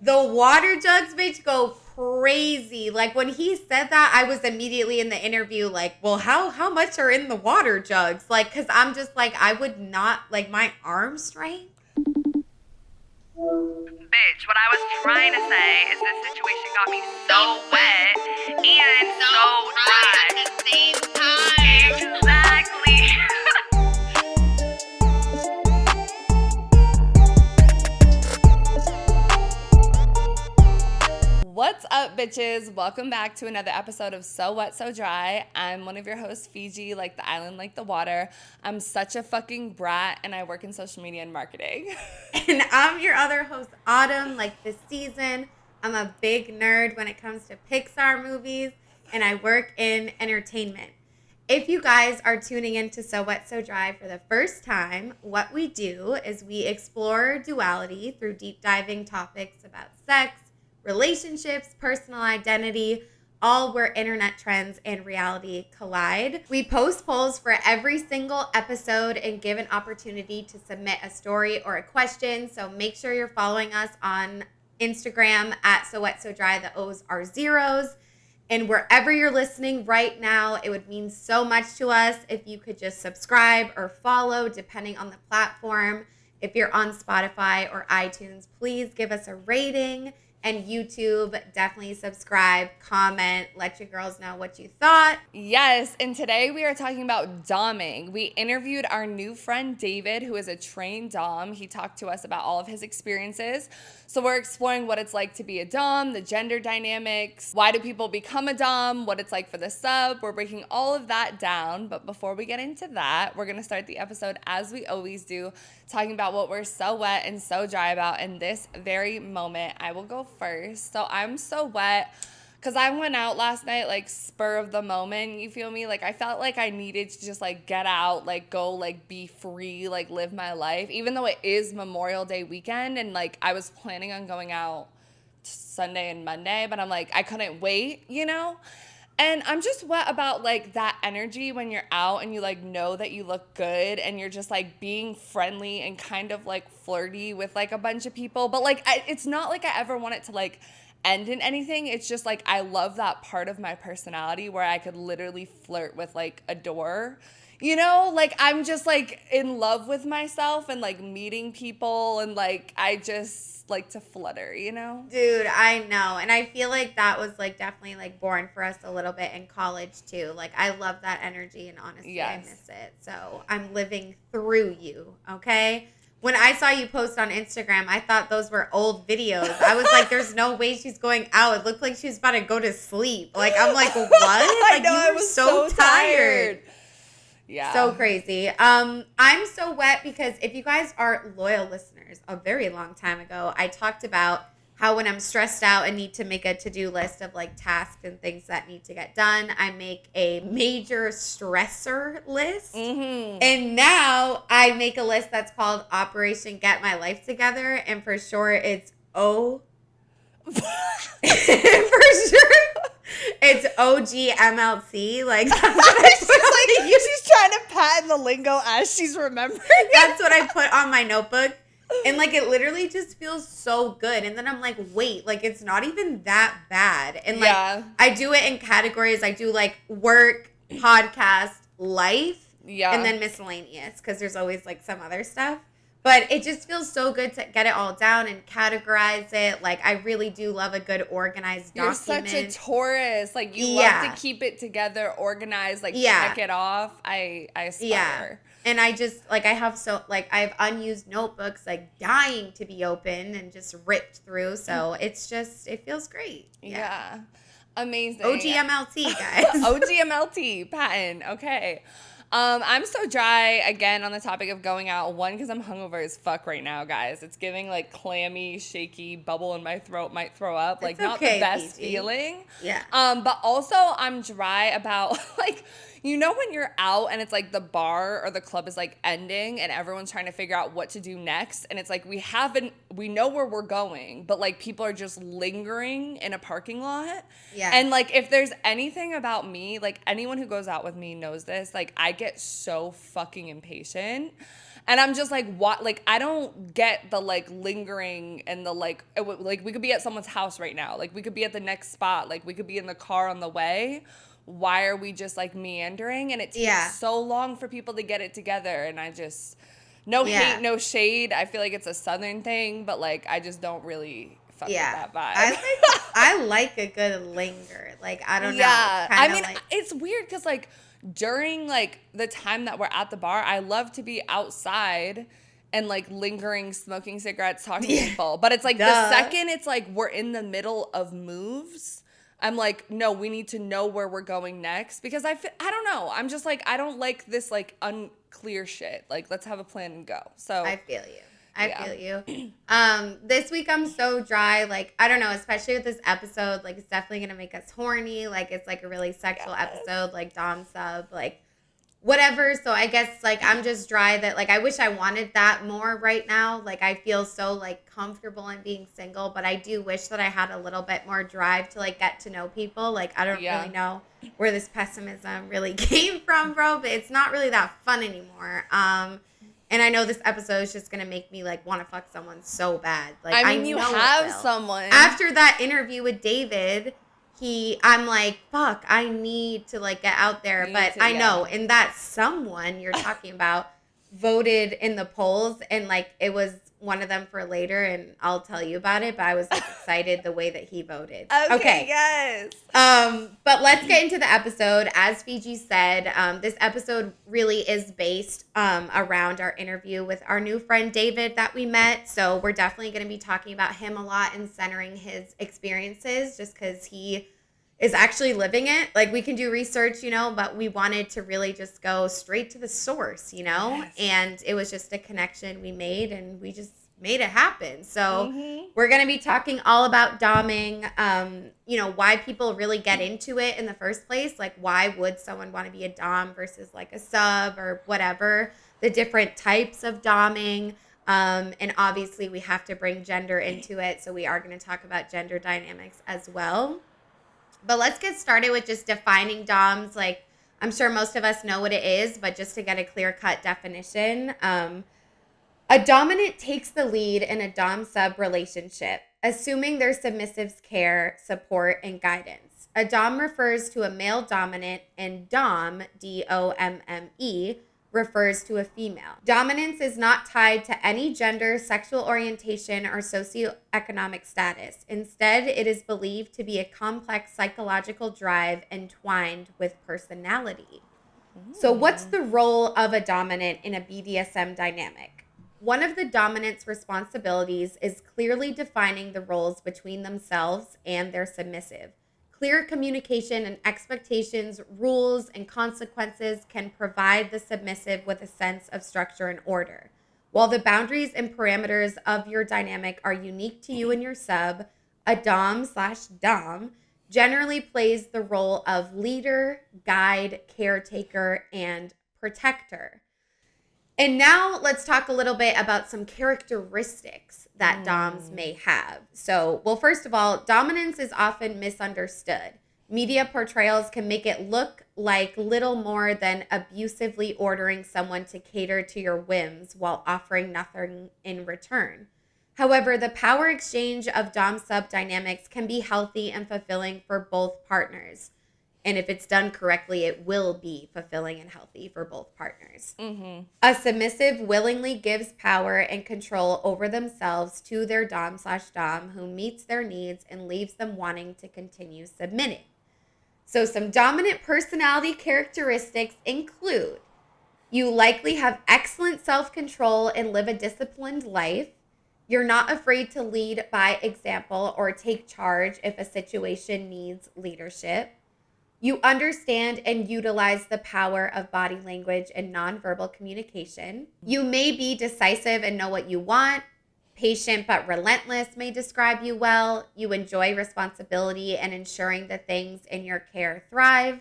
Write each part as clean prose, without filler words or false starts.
The water jugs, bitch, go crazy. Like, when he said that, I was immediately in the interview like, well, how much are in the water jugs? Like, because I'm just like, I would not, like, my arm strength. Bitch, what I was trying to say is this situation got me so wet and so dry at the same time. Exactly. What's up, bitches? Welcome back to another episode of So Wet, So Dry. I'm one of your hosts, Fiji, like the island, like the water. I'm such a fucking brat, and I work in social media and marketing. And I'm your other host, Autumn, like the season. I'm a big nerd when it comes to Pixar movies, and I work in entertainment. If you guys are tuning into So Wet, So Dry for the first time, what we do is we explore duality through deep diving topics about sex, relationships, personal identity, all where internet trends and reality collide. We post polls for every single episode and give an opportunity to submit a story or a question. So make sure you're following us on Instagram at So Wet So Dry. The O's are zeros. And wherever you're listening right now, it would mean so much to us if you could just subscribe or follow, depending on the platform. If you're on Spotify or iTunes, please give us a rating. And YouTube, definitely subscribe, comment, let your girls know what you thought. Yes, and today we are talking about doming. We interviewed our new friend David, who is a trained dom. He talked to us about all of his experiences. So we're exploring what it's like to be a dom, the gender dynamics, why do people become a dom, what it's like for the sub. We're breaking all of that down. But before we get into that, we're going to start the episode as we always do, talking about what we're so wet and so dry about in this very moment. I will go first. So I'm so wet because I went out last night, like, spur of the moment, you feel me? Like, I felt like I needed to just, like, get out, like, go, like, be free, like, live my life, even though it is Memorial Day weekend, and, like, I was planning on going out Sunday and Monday, but I'm like, I couldn't wait, you know? And I'm just wet about, like, that energy when you're out and you, like, know that you look good and you're just, like, being friendly and kind of, like, flirty with, like, a bunch of people. But, like, it's not like I ever want it to, like, end in anything. It's just, like, I love that part of my personality where I could literally flirt with, like, a door. You know? Like, I'm just, like, in love with myself and, like, meeting people and, like, I just like to flutter, you know? Dude, I know. And I feel like that was, like, definitely, like, born for us a little bit in college, too. Like, I love that energy, and honestly, yes. I miss it. So I'm living through you, okay? When I saw you post on Instagram, I thought those were old videos. I was like, there's no way she's going out. It looked like she was about to go to sleep. Like, I'm like, what? Like, I know, I was so tired. Yeah. So crazy. I'm so wet because if you guys are loyal listeners, a very long time ago, I talked about how when I'm stressed out and need to make a to-do list of, like, tasks and things that need to get done, I make a major stressor list. Mm-hmm. And now I make a list that's called Operation Get My Life Together. And for sure, it's for sure. It's OGMLT. Like, that's what she's trying to patent the lingo as she's remembering. That's what I put on my notebook. And, like, it literally just feels so good. And then I'm like, wait, like, it's not even that bad. And, like, yeah. I do it in categories. I do, like, work, podcast, life, yeah, and then miscellaneous, because there's always, like, some other stuff. But it just feels so good to get it all down and categorize it. Like, I really do love a good organized document. You're such a Taurus. Like, you love to keep it together, organized, like, check it off. I aspire. Yeah. And I just, like, I have unused notebooks, like, dying to be opened and just ripped through. So it's just, it feels great. Yeah. Amazing. OGMLT, guys. OGMLT, patent. Okay. I'm so dry, again, on the topic of going out. One, because I'm hungover as fuck right now, guys. It's giving, like, clammy, shaky, bubble in my throat, might throw up. Like, not the best feeling. Yeah. But also, I'm dry about, like, you know when you're out and it's, like, the bar or the club is, like, ending and everyone's trying to figure out what to do next. And it's, like, we know where we're going, but, like, people are just lingering in a parking lot. Yeah. And, like, if there's anything about me, like, anyone who goes out with me knows this, like, I get so fucking impatient. And I'm just like, what? Like, I don't get the like lingering and the like we could be at someone's house right now. Like, we could be at the next spot. Like, we could be in the car on the way. Why are we just like meandering? And it takes so long for people to get it together. And I just, no hate, no shade. I feel like it's a Southern thing, but like, I just don't really fuck with that vibe. I like a good linger. Like, I don't know. I mean, it's weird because like during like the time that we're at the bar, I love to be outside and like lingering, smoking cigarettes, talking to people. But it's like the second it's like we're in the middle of moves, I'm like, no, we need to know where we're going next, because I don't know. I'm just like, I don't like this like unclear shit. Like, let's have a plan and go. So I feel you. I feel you. This week I'm so dry. Like, I don't know, especially with this episode, like, it's definitely going to make us horny. Like, it's like a really sexual episode, like dom sub, like whatever. So I guess like I'm just dry that like I wish I wanted that more right now. Like, I feel so like comfortable in being single, but I do wish that I had a little bit more drive to like get to know people. Like, I don't really know where this pessimism really came from, bro, but it's not really that fun anymore. And I know this episode is just going to make me, like, want to fuck someone so bad. Like, I mean, you have someone. After that interview with David, I'm like, fuck, I need to, like, get out there. But I know, and that someone you're talking about voted in the polls, and, like, it was one of them for later, and I'll tell you about it, but I was like excited the way that he voted. Okay. Yes. But let's get into the episode. As Fiji said, this episode really is based around our interview with our new friend David that we met. So we're definitely going to be talking about him a lot and centering his experiences, just because he is actually living it. Like, we can do research, you know, but we wanted to really just go straight to the source, you know? Yes. And it was just a connection we made, and we just made it happen. So we're going to be talking all about doming, you know, why people really get into it in the first place. Like, why would someone want to be a dom versus like a sub or whatever, the different types of doming. And obviously we have to bring gender into it. So we are going to talk about gender dynamics as well. But let's get started with just defining doms. Like, I'm sure most of us know what it is, but just to get a clear-cut definition, a dominant takes the lead in a dom-sub relationship, assuming their submissive's care, support, and guidance. A dom refers to a male dominant, and dom, D-O-M-M-E, refers to a female. Dominance is not tied to any gender, sexual orientation, or socioeconomic status. Instead, it is believed to be a complex psychological drive entwined with personality. So what's the role of a dominant in a BDSM dynamic? One of the dominant's responsibilities is clearly defining the roles between themselves and their submissive. Clear communication and expectations, rules, and consequences can provide the submissive with a sense of structure and order. While the boundaries and parameters of your dynamic are unique to you and your sub, a dom/dom generally plays the role of leader, guide, caretaker, and protector. And now let's talk a little bit about some characteristics that doms may have. So, well, first of all, dominance is often misunderstood. Media portrayals can make it look like little more than abusively ordering someone to cater to your whims while offering nothing in return. However, the power exchange of dom-sub dynamics can be healthy and fulfilling for both partners. And if it's done correctly, it will be fulfilling and healthy for both partners. A submissive willingly gives power and control over themselves to their dom/dom, who meets their needs and leaves them wanting to continue submitting. So some dominant personality characteristics include: you likely have excellent self-control and live a disciplined life. You're not afraid to lead by example or take charge if a situation needs leadership. You understand and utilize the power of body language and nonverbal communication. You may be decisive and know what you want. Patient but relentless may describe you well. You enjoy responsibility and ensuring that things in your care thrive.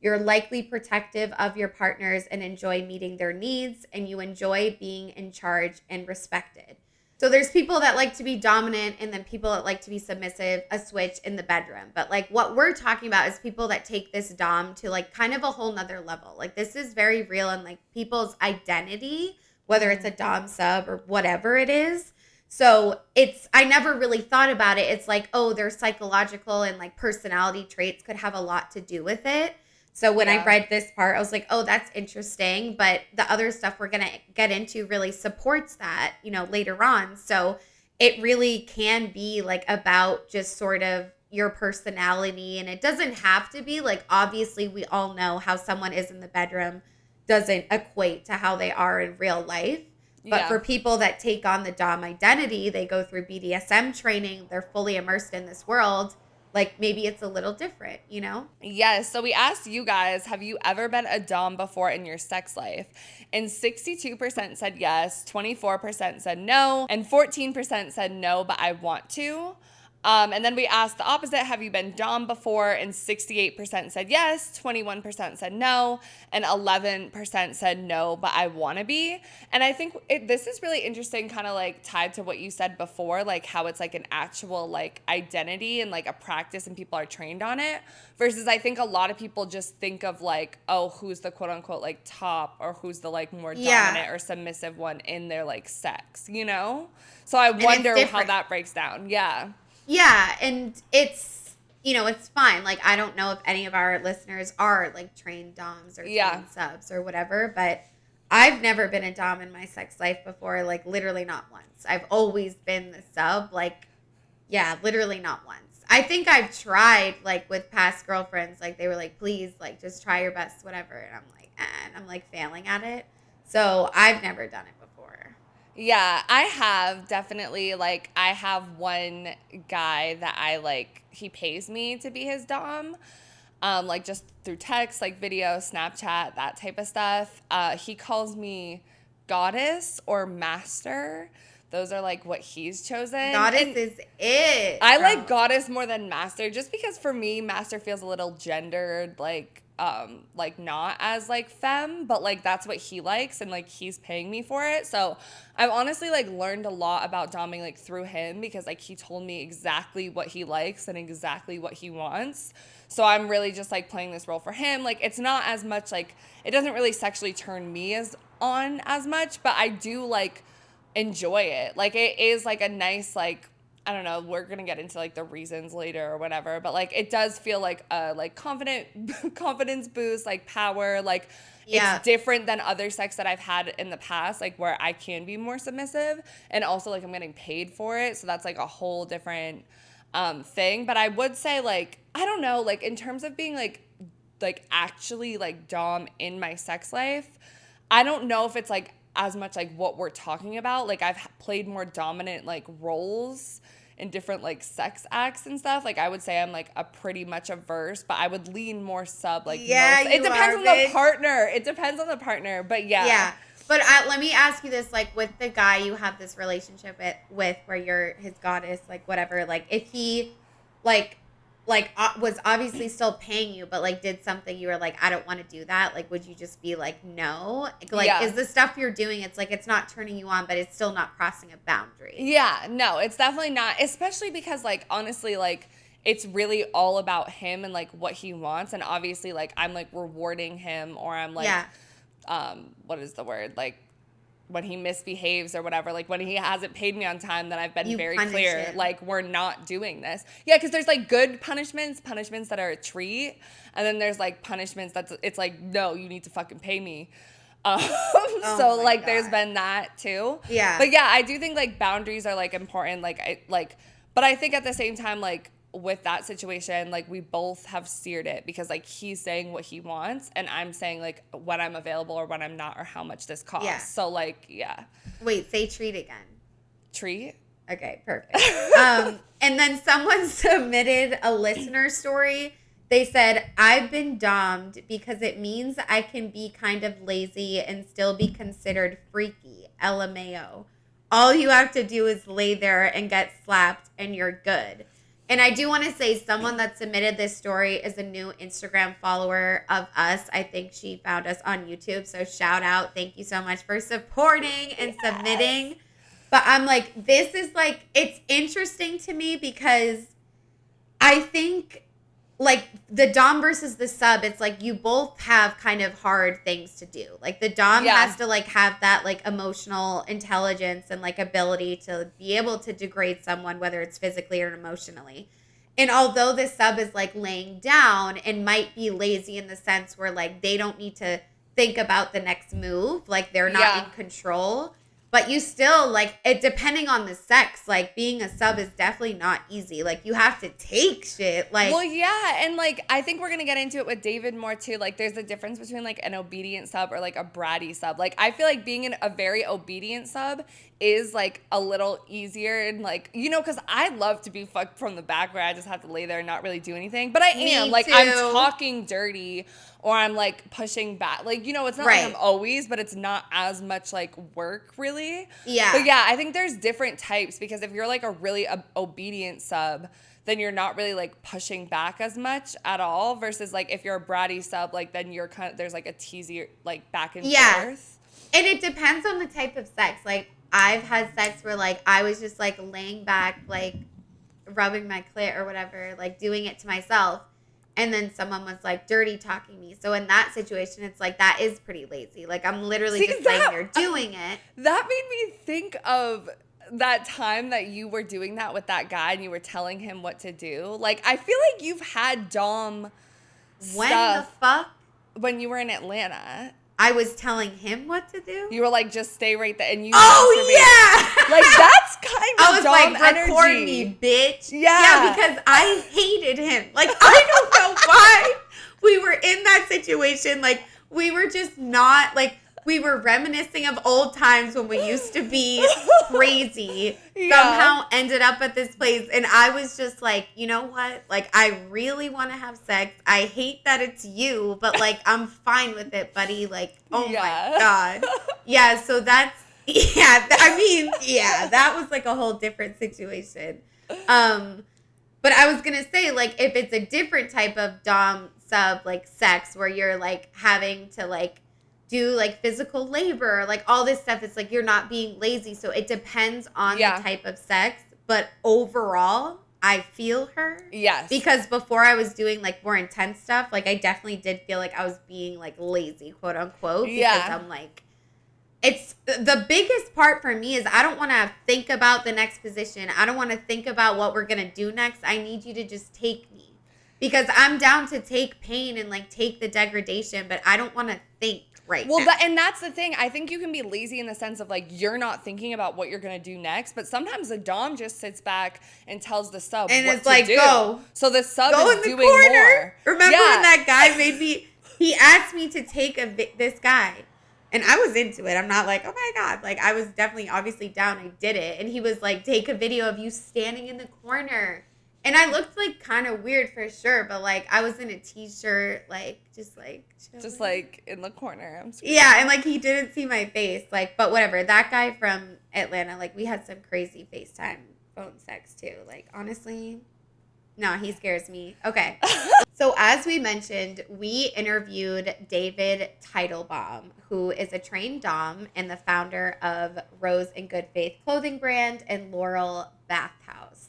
You're likely protective of your partners and enjoy meeting their needs, and you enjoy being in charge and respected. So there's people that like to be dominant and then people that like to be submissive, a switch in the bedroom. But like what we're talking about is people that take this dom to like kind of a whole nother level. Like this is very real, and like people's identity whether it's a dom sub or whatever it is. So I never really thought about it. It's like, oh, their psychological and like personality traits could have a lot to do with it. So when I read this part, I was like, oh, that's interesting. But the other stuff we're going to get into really supports that, later on. So it really can be like about just sort of your personality. And it doesn't have to be like, obviously we all know how someone is in the bedroom doesn't equate to how they are in real life. But for people that take on the dom identity, they go through BDSM training, they're fully immersed in this world. Like maybe it's a little different, Yes. So we asked you guys, have you ever been a dom before in your sex life? And 62% said yes, 24% said no, and 14% said no, but I want to. And then we asked the opposite, have you been dom before? And 68% said yes, 21% said no, and 11% said no, but I want to be. And I think this is really interesting, kind of like tied to what you said before, like how it's like an actual like identity and like a practice and people are trained on it, versus I think a lot of people just think of like, oh, who's the quote unquote like top, or who's the like more dominant or submissive one in their like sex, So I wonder how that breaks down. Yeah. Yeah, and it's, it's fine. Like, I don't know if any of our listeners are, like, trained doms or trained subs or whatever, but I've never been a dom in my sex life before, like, literally not once. I've always been the sub, like, literally not once. I think I've tried, like, with past girlfriends, like, they were like, please, like, just try your best, whatever, and I'm like, and I'm, like, failing at it. So I've never done it before. Yeah, I have definitely, like, I have one guy that I, like, he pays me to be his dom, like, just through text, like, video, Snapchat, that type of stuff. He calls me goddess or master. Those are, like, what he's chosen. Goddess is it. I like goddess more than master, just because for me, master feels a little gendered, like not as like femme, but like that's what he likes and like he's paying me for it. So I've honestly like learned a lot about doming like through him, because like he told me exactly what he likes and exactly what he wants. So I'm really just like playing this role for him. Like it's not as much like, it doesn't really sexually turn me on as much, but I do like enjoy it. Like it is like a nice like, I don't know, we're going to get into like the reasons later or whatever, but like it does feel like a like confidence boost, like power, like it's different than other sex that I've had in the past, like where I can be more submissive, and also like I'm getting paid for it. So that's like a whole different thing. But I would say like, I don't know, like in terms of being like actually like dom in my sex life, I don't know if it's like as much like what we're talking about. Like I've played more dominant like roles in different like sex acts and stuff. Like I would say I'm like a pretty much averse, but I would lean more sub like most. It depends on the partner. It depends on the partner, but yeah. But let me ask you this, like with the guy you have this relationship with where you're his goddess, like whatever, like if he was obviously still paying you, but like did something you were like, I don't want to do that, like would you just be like no? Like is the stuff you're doing, it's like it's not turning you on, but it's still not crossing a boundary? Yeah, no, it's definitely not, especially because like honestly like it's really all about him and like what he wants, and obviously like I'm like rewarding him, or I'm like what is the word, like when he misbehaves or whatever, like when he hasn't paid me on time, then I've been very clear, like we're not doing this. Yeah, because there's like good punishments that are a treat, and then there's like punishments it's like, no, you need to fucking pay me. So like there's been that too. Yeah. But yeah, I do think like boundaries are like important. But I think at the same time, like with that situation, like we both have steered it, because like he's saying what he wants and I'm saying like when I'm available or when I'm not, or how much this costs. Yeah. So like, yeah. Wait, say treat again. Treat? Okay, perfect. And then someone submitted a listener story. They said, I've been dommed because it means I can be kind of lazy and still be considered freaky. LMAO. All you have to do is lay there and get slapped and you're good. And I do want to say someone that submitted this story is a new Instagram follower of us. I think she found us on YouTube. So shout out. Thank you so much for supporting and submitting. But I'm like, this is like, it's interesting to me because I think like the dom versus the sub, it's like you both have kind of hard things to do. Like the dom has to like have that like emotional intelligence and like ability to be able to degrade someone, whether it's physically or emotionally. And although the sub is like laying down and might be lazy in the sense where like they don't need to think about the next move, like they're not in control. But you still, like, it depending on the sex, like, being a sub is definitely not easy. Like, you have to take shit. Like, well, yeah. And, like, I think we're going to get into it with David more, too. Like, there's a difference between, like, an obedient sub or, like, a bratty sub. Like, I feel like being a very obedient sub is, like, a little easier. And, like, you know, because I love to be fucked from the back where I just have to lay there and not really do anything. But I am. Like, I'm talking dirty or I'm, like, pushing back. Like, you know, it's not like I'm always, but it's not as much, like, work, really. Yeah. But, yeah, I think there's different types because if you're, like, a really obedient sub, then you're not really, like, pushing back as much at all versus, like, if you're a bratty sub, like, then you're kind of, there's, like, a teasy, like, back and forth. And it depends on the type of sex. Like, I've had sex where, like, I was just, like, laying back, like, rubbing my clit or whatever, like, doing it to myself. And then someone was, like, dirty talking me. So in that situation, it's, like, that is pretty lazy. Like, I'm literally just laying there doing it. That made me think of that time that you were doing that with that guy and you were telling him what to do. Like, I feel like you've had dom When the fuck? When you were in Atlanta. I was telling him what to do? You were like, just stay right there. And you yeah! Like, that's kind of I was dom like, energy. record me, bitch. Yeah. Because I hated him. Like, I don't know why we were in that situation. Like, we were just not, like, we were reminiscing of old times when we used to be crazy. Somehow ended up at this place. And I was just like, you know what? Like, I really want to have sex. I hate that it's you, but, like, I'm fine with it, buddy. Like, oh, my God. Yeah, so that's, that was, like, a whole different situation. But I was going to say, like, if it's a different type of dom sub, like, sex where you're, like, having to, like, do like physical labor, like all this stuff. It's like you're not being lazy. So it depends on the type of sex. But overall, I feel her. Yes. Because before I was doing like more intense stuff, like I definitely did feel like I was being like lazy, quote unquote. Because I'm like, it's the biggest part for me is I don't want to think about the next position. I don't want to think about what we're going to do next. I need you to just take me. Because I'm down to take pain and like take the degradation, but I don't want to think. Right. Well, and that's the thing. I think you can be lazy in the sense of like you're not thinking about what you're going to do next, but sometimes the dom just sits back and tells the sub and what it's like, to do. Go. So the sub go is in the doing corner. More. Remember when that guy made me, he asked me to take this guy. And I was into it. I'm not like, oh my God. Like I was definitely obviously down. I did it. And he was like, take a video of you standing in the corner. And I looked like kind of weird for sure, but like I was in a t-shirt, like just like in the corner. Yeah, and like he didn't see my face, like, but whatever. That guy from Atlanta, like we had some crazy FaceTime phone sex too. Like honestly, no, he scares me. Okay, so as we mentioned, we interviewed David Teitelbaum, who is a trained dom and the founder of Rose and Good Faith clothing brand and Laurel bathhouse.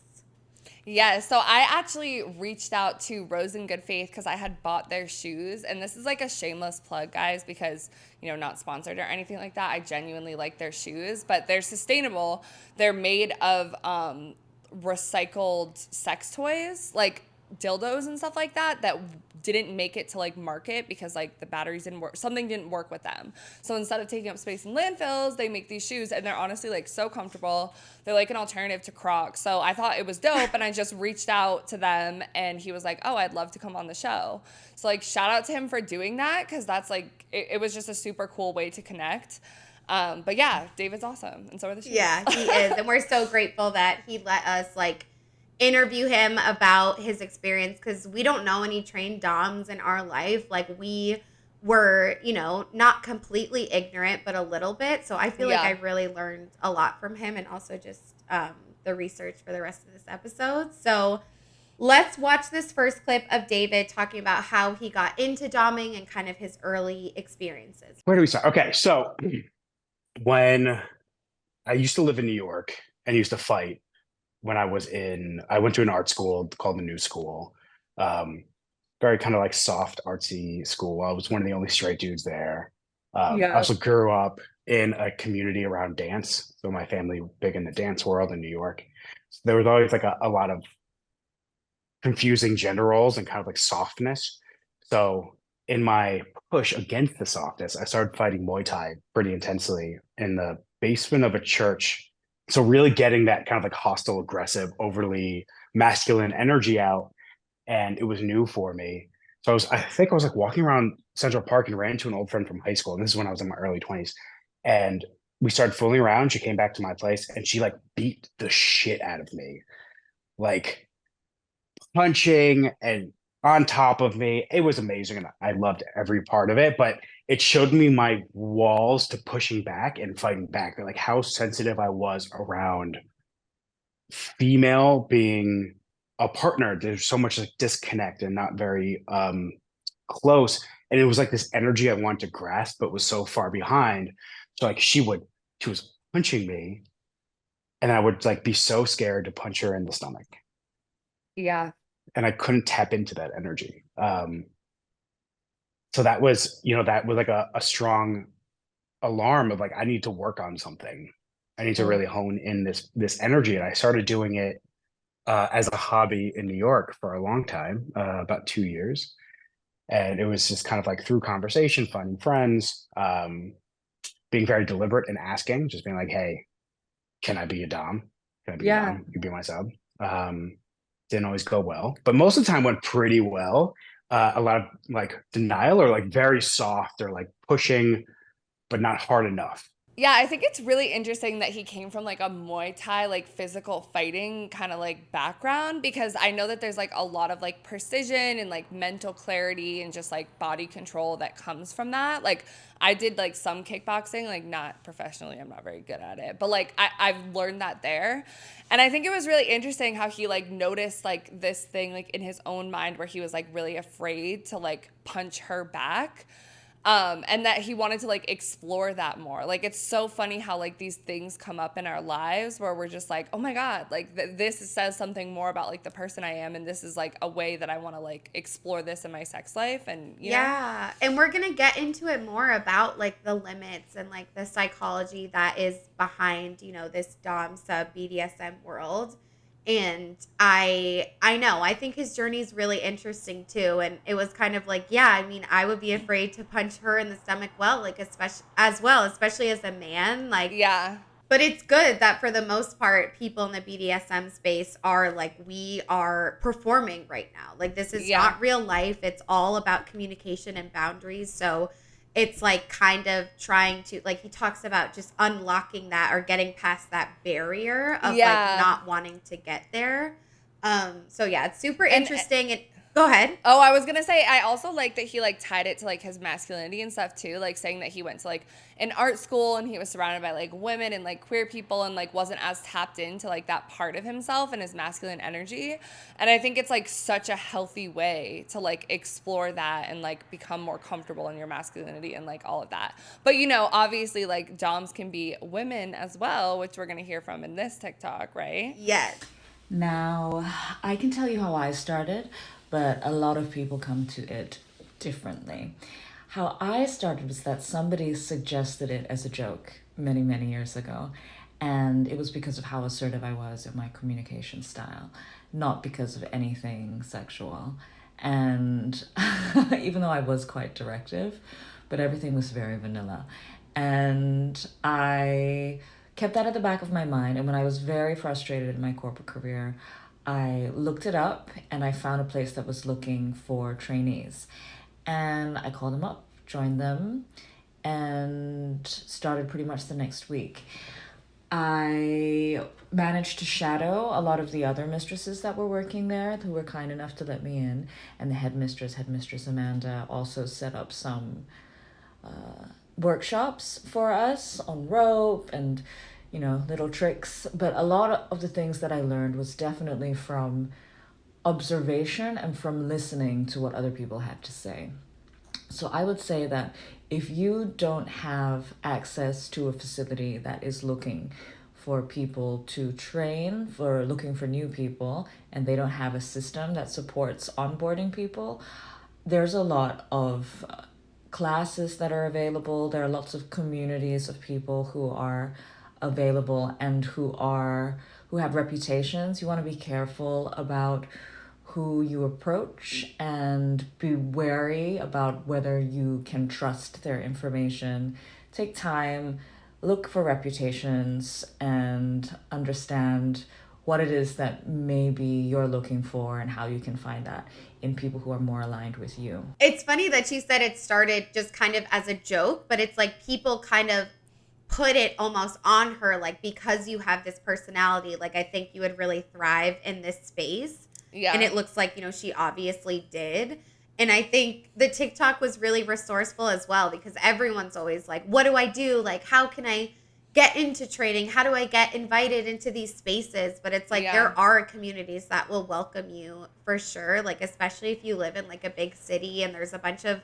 Yeah, so I actually reached out to Rose in Good Faith because I had bought their shoes. And this is like a shameless plug, guys, because, you know, not sponsored or anything like that. I genuinely like their shoes, but they're sustainable. They're made of recycled sex toys, like dildos and stuff like that didn't make it to like market because like the batteries didn't work. Something didn't work with them. So instead of taking up space in landfills, they make these shoes and they're honestly like so comfortable. They're like an alternative to Crocs. So I thought it was dope and I just reached out to them and he was like, oh, I'd love to come on the show. So like shout out to him for doing that because that's like, it was just a super cool way to connect. But yeah, David's awesome. And so are the shoes. Yeah, he is. And we're so grateful that he let us like interview him about his experience because we don't know any trained doms in our life. Like we were, you know, not completely ignorant, but a little bit. So I feel like I really learned a lot from him and also just the research for the rest of this episode. So let's watch this first clip of David talking about how he got into doming and kind of his early experiences. Where do we start? Okay, so when I used to live in New York and used to fight, when I went to an art school called the New School. very kind of like soft, artsy school. I was one of the only straight dudes there. I Yeah. also grew up in a community around dance. So my family big in the dance world in New York. So there was always like a lot of confusing gender roles and kind of like softness. So in my push against the softness, I started fighting Muay Thai pretty intensely in the basement of a church. So really getting that kind of like hostile, aggressive, overly masculine energy out. And it was new for me. So I think I was like walking around Central Park and ran into an old friend from high school. And this is when I was in my early 20s. And we started fooling around. She came back to my place and she like beat the shit out of me. Like punching and on top of me. It was amazing and I loved every part of it, but it showed me my walls to pushing back and fighting back. Like how sensitive I was around female being a partner. There's so much like disconnect and not very close. And it was like this energy I wanted to grasp, but was so far behind. So like she was punching me and I would like be so scared to punch her in the stomach. Yeah. And I couldn't tap into that energy. So that was, that was like a strong alarm of like, I need to work on something. I need to Mm. really hone in this energy. And I started doing it as a hobby in New York for a long time, about 2 years. And it was just kind of like through conversation, finding friends, being very deliberate and asking, just being like, hey, can I be a Dom? Can I be a Yeah. Dom? You be my sub. Didn't always go well, but most of the time went pretty well. A lot of like denial or like very soft or like pushing, but not hard enough. Yeah, I think it's really interesting that he came from like a Muay Thai, like physical fighting kind of like background, because I know that there's like a lot of like precision and like mental clarity and just like body control that comes from that. Like I did like some kickboxing, like not professionally, I'm not very good at it, but like I've learned that there. And I think it was really interesting how he like noticed like this thing like in his own mind where he was like really afraid to like punch her back, and that he wanted to like explore that more. Like it's so funny how like these things come up in our lives where we're just like, oh my god, like this says something more about like the person I am, and this is like a way that I want to like explore this in my sex life. And you know. Yeah, and we're going to get into it more about like the limits and like the psychology that is behind, this dom sub BDSM world. And I know, I think his journey is really interesting too, and it was kind of like, yeah, I mean, I would be afraid to punch her in the stomach, well, like especially as a man, like. Yeah. But it's good that for the most part, people in the BDSM space are like, we are performing right now. Like, this is Yeah. not real life. It's all about communication and boundaries. So it's like kind of trying to, like, he talks about just unlocking that or getting past that barrier of Yeah. like not wanting to get there. So yeah, it's super And interesting. And go ahead. oh, I was gonna say, I also like that he like tied it to like his masculinity and stuff too, like saying that he went to like an art school and he was surrounded by like women and like queer people and like wasn't as tapped into like that part of himself and his masculine energy. And I think it's like such a healthy way to like explore that and like become more comfortable in your masculinity and like all of that. But obviously like doms can be women as well, which we're gonna hear from in this TikTok, right? Yes. Now, I can tell you how I started, but a lot of people come to it differently. How I started was that somebody suggested it as a joke many, many years ago. And it was because of how assertive I was in my communication style, not because of anything sexual. And even though I was quite directive, but everything was very vanilla. And I kept that at the back of my mind. And when I was very frustrated in my corporate career, I looked it up and I found a place that was looking for trainees. And I called them up, joined them, and started pretty much the next week. I managed to shadow a lot of the other mistresses that were working there who were kind enough to let me in. And the headmistress Amanda, also set up some workshops for us on rope and little tricks. But a lot of the things that I learned was definitely from observation and from listening to what other people had to say. So I would say that if you don't have access to a facility that is looking for people to train, for looking for new people, and they don't have a system that supports onboarding people. There's a lot of classes that are available. There are lots of communities of people who are available and who have reputations. You want to be careful about who you approach and be wary about whether you can trust their information. Take time, look for reputations, and understand what it is that maybe you're looking for and how you can find that in people who are more aligned with you. It's funny that you said it started just kind of as a joke, but it's like people kind of put it almost on her, like, because you have this personality, like, I think you would really thrive in this space. Yeah. And it looks like, she obviously did. And I think the TikTok was really resourceful as well, because everyone's always like, what do I do? Like, how can I get into training? How do I get invited into these spaces? But it's like, there are communities that will welcome you for sure. Like, especially if you live in like a big city, and there's a bunch of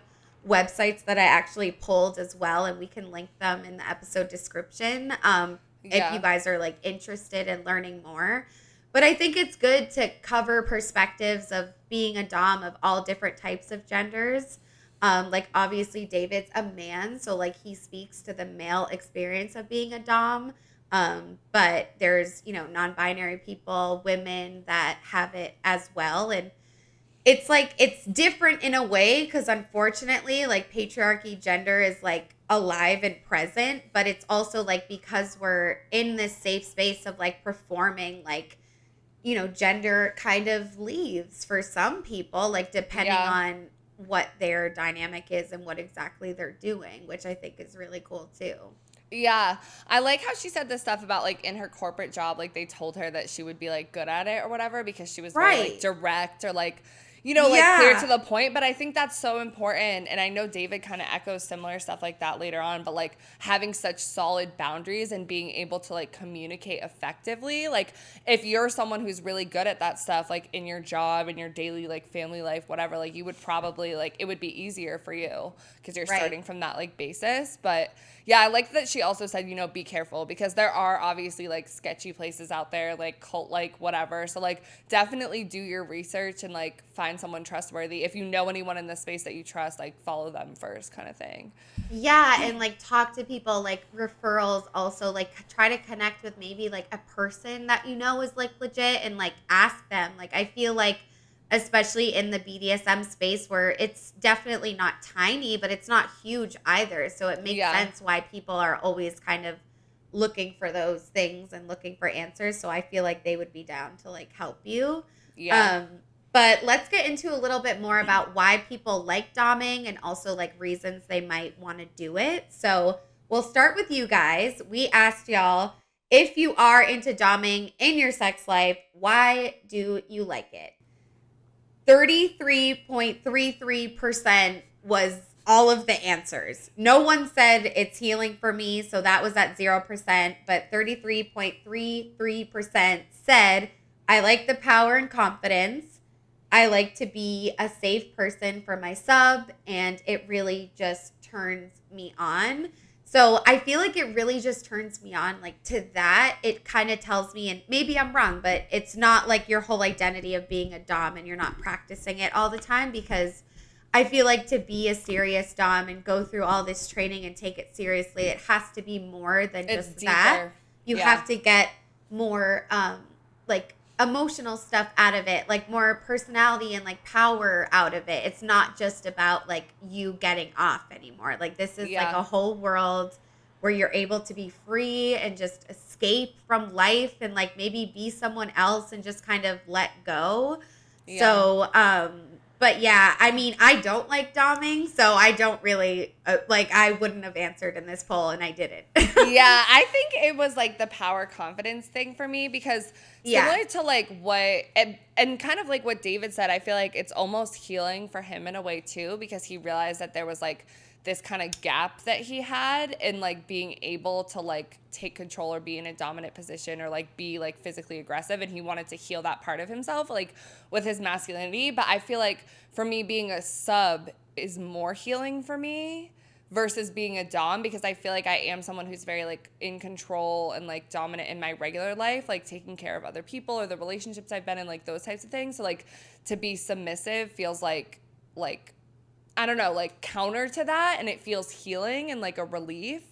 websites that I actually pulled as well, and we can link them in the episode description if you guys are like interested in learning more. But I think it's good to cover perspectives of being a dom of all different types of genders. Like, obviously David's a man, so like he speaks to the male experience of being a dom. But there's, non-binary people, women that have it as well. And it's like, it's different in a way, because unfortunately, like, patriarchy gender is like alive and present, but it's also like, because we're in this safe space of like performing, like, gender kind of leaves for some people, like, depending on what their dynamic is and what exactly they're doing, which I think is really cool too. Yeah. I like how she said this stuff about, like, in her corporate job, like, they told her that she would be, like, good at it or whatever, because she was very, like, direct or, like, clear to the point. But I think that's so important. And I know David kind of echoes similar stuff like that later on. But, like, having such solid boundaries and being able to, like, communicate effectively. Like, if you're someone who's really good at that stuff, like, in your job, in your daily, like, family life, whatever, like, you would probably, like, it would be easier for you because you're starting from that, like, basis. But yeah, I like that she also said, be careful, because there are obviously, like, sketchy places out there, like, cult, like, whatever. So, like, definitely do your research and, like, find someone trustworthy. If you know anyone in the space that you trust, like, follow them first, kind of thing. Yeah, and, like, talk to people, like, referrals also, like, try to connect with maybe, like, a person that is, like, legit, and, like, ask them. Like, I feel like, especially in the BDSM space, where it's definitely not tiny, but it's not huge either. So it makes sense why people are always kind of looking for those things and looking for answers. So I feel like they would be down to, like, help you. Yeah. But let's get into a little bit more about why people like doming, and also, like, reasons they might want to do it. So we'll start with you guys. We asked y'all, if you are into doming in your sex life, why do you like it? 33.33% was all of the answers. No one said it's healing for me, so that was at 0%, but 33.33% said, I like the power and confidence. I like to be a safe person for my sub, and it really just turns me on. So I feel like it really just turns me on, like, to that. It kind of tells me, and maybe I'm wrong, but it's not like your whole identity of being a dom and you're not practicing it all the time, because I feel like to be a serious dom and go through all this training and take it seriously, it has to be more than just that. You have to get more, like, emotional stuff out of it, like more personality and, like, power out of it. It's not just about, like, you getting off anymore. Like, this is like a whole world where you're able to be free and just escape from life and, like, maybe be someone else and just kind of let go. So but yeah, I mean, I don't like doming, so I don't really like, I wouldn't have answered in this poll, and I didn't. Yeah, I think it was, like, the power confidence thing for me, because similar to, like, what and kind of like what David said, I feel like it's almost healing for him in a way too, because he realized that there was, like, this kind of gap that he had in, like, being able to, like, take control or be in a dominant position or, like, be, like, physically aggressive, and he wanted to heal that part of himself, like, with his masculinity. But I feel like for me, being a sub is more healing for me. versus being a dom, because I feel like I am someone who's very like in control and like dominant in my regular life, like taking care of other people or the relationships I've been in, like those types of things. So like to be submissive feels like I don't know, like counter to that, and it feels healing and like a relief.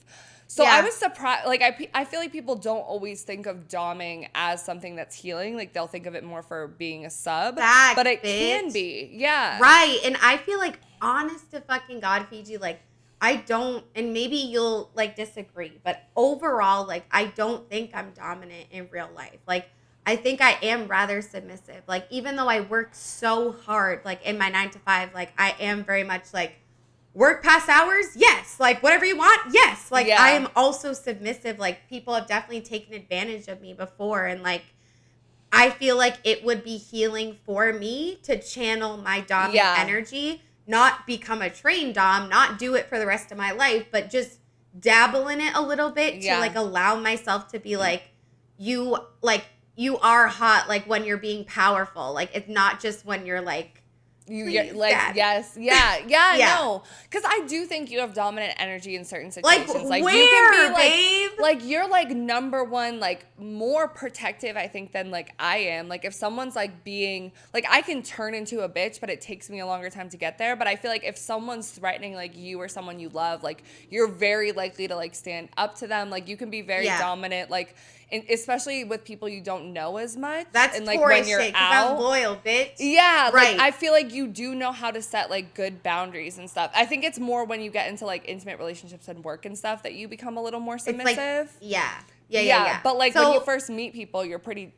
So Yeah. I was surprised. Like I feel like people don't always think of doming as something that's healing. Like they'll think of it more for being a sub, Facts, but it bitch. can be. Yeah. Right. And I feel like, honest to fucking God, Fiji, like, I don't, and maybe you'll like disagree, but overall, like, I don't think I'm dominant in real life. Like, I think I am rather submissive. Like, even though I work so hard, like in my 9 to 5, like, I am very much like, work past hours? Yes. Like, whatever you want? Yes. Like, Yeah. I am also submissive. Like, people have definitely taken advantage of me before. And like, I feel like it would be healing for me to channel my dominant energy, not become a trained dom, not do it for the rest of my life, but just dabble in it a little bit to like allow myself to be like, you are hot, like when you're being powerful. Like, it's not just when you're like, You please, get like Dad. yes, yeah, Yeah. no, because I do think you have dominant energy in certain Like, situations. where, you can be like, babe? like you're like number one, like more protective, I think, than like I am. Like if someone's like being like, I can turn into a bitch, but it takes me a longer time to get there. But I feel like if someone's threatening like you or someone you love, like you're very likely to like stand up to them. Like you can be very dominant, like. And especially with people you don't know as much. That's and like Taurus when you're shit, 'cause out, I'm loyal, bitch. yeah, Right. like I feel like you do know how to set like good boundaries and stuff. I think it's more when you get into like intimate relationships and work and stuff that you become a little more It's submissive. like, yeah. But like So- when you first meet people,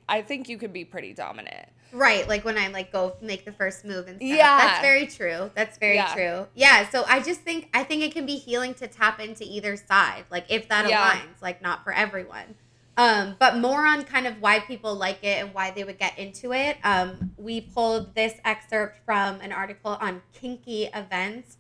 I think you could be pretty dominant. Right, like when I like go make the first move and stuff. Yeah. That's very true. That's very Yeah. true. Yeah, so I think it can be healing to tap into either side, like if that Yeah. aligns, like not for everyone. But more on kind of why people like it and why they would get into it. We pulled this excerpt from an article on kinky events.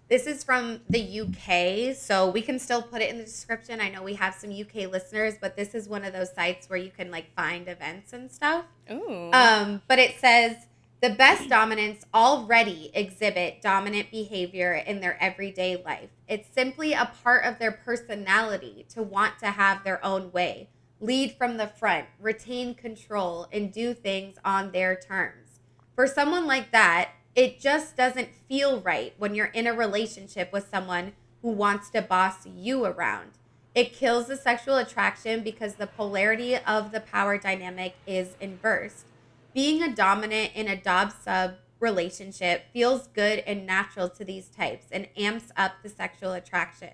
This is from the UK, so we can still put it in the description. I know we have some UK listeners, but this is one of those sites where you can like find events and stuff. Ooh. But it says the best dominants already exhibit dominant behavior in their everyday life. It's simply a part of their personality to want to have their own way, lead from the front, retain control, and do things on their terms. For someone like that, it just doesn't feel right when you're in a relationship with someone who wants to boss you around. It kills the sexual attraction because the polarity of the power dynamic is inversed. Being a dominant in a dom-sub relationship feels good and natural to these types and amps up the sexual attraction.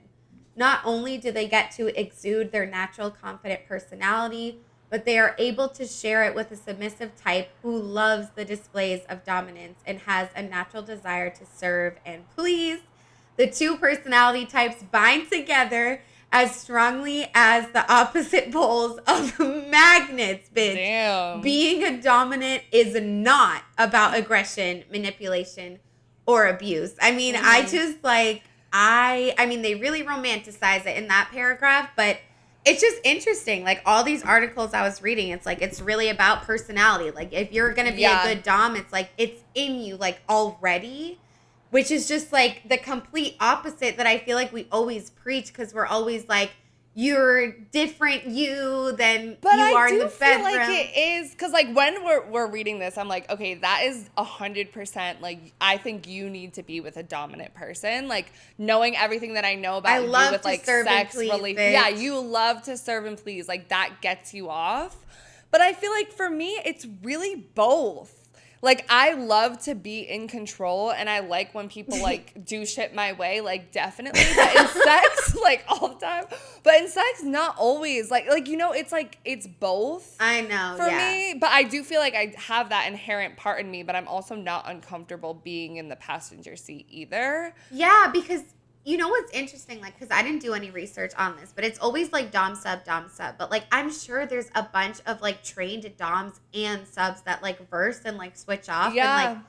Not only do they get to exude their natural confident personality, but they are able to share it with a submissive type who loves the displays of dominance and has a natural desire to serve and please. The two personality types bind together as strongly as the opposite poles of magnets, bitch. Damn. Being a dominant is not about aggression, manipulation, or abuse. I mean, I just like, I mean, they really romanticize it in that paragraph, but it's just interesting. Like all these articles I was reading, it's like, it's really about personality. Like if you're going to be a good dom, it's like, it's in you like already, which is just like the complete opposite that I feel like we always preach. Cause we're always like, you're different you than But you are I in do the feel bedroom. like it is, because like when we're reading this, I'm like, okay, that is 100%. Like I think you need to be with a dominant person. Like knowing everything that I know about I you love with to like serve and sex, please, really, bitch. yeah, you love to serve and please. Like that gets you off. But I feel like for me, it's really both. Like I love to be in control and I like when people like do shit my way, like definitely. But in sex, like all the time. But in sex, not always. Like you know, it's like it's both. I know, For yeah. me, but I do feel like I have that inherent part in me, but I'm also not uncomfortable being in the passenger seat either. Yeah, because you know what's interesting? Like, because I didn't do any research on this, but it's always like dom sub. But like, I'm sure there's a bunch of like trained doms and subs that like verse and like switch off. Yeah. And like,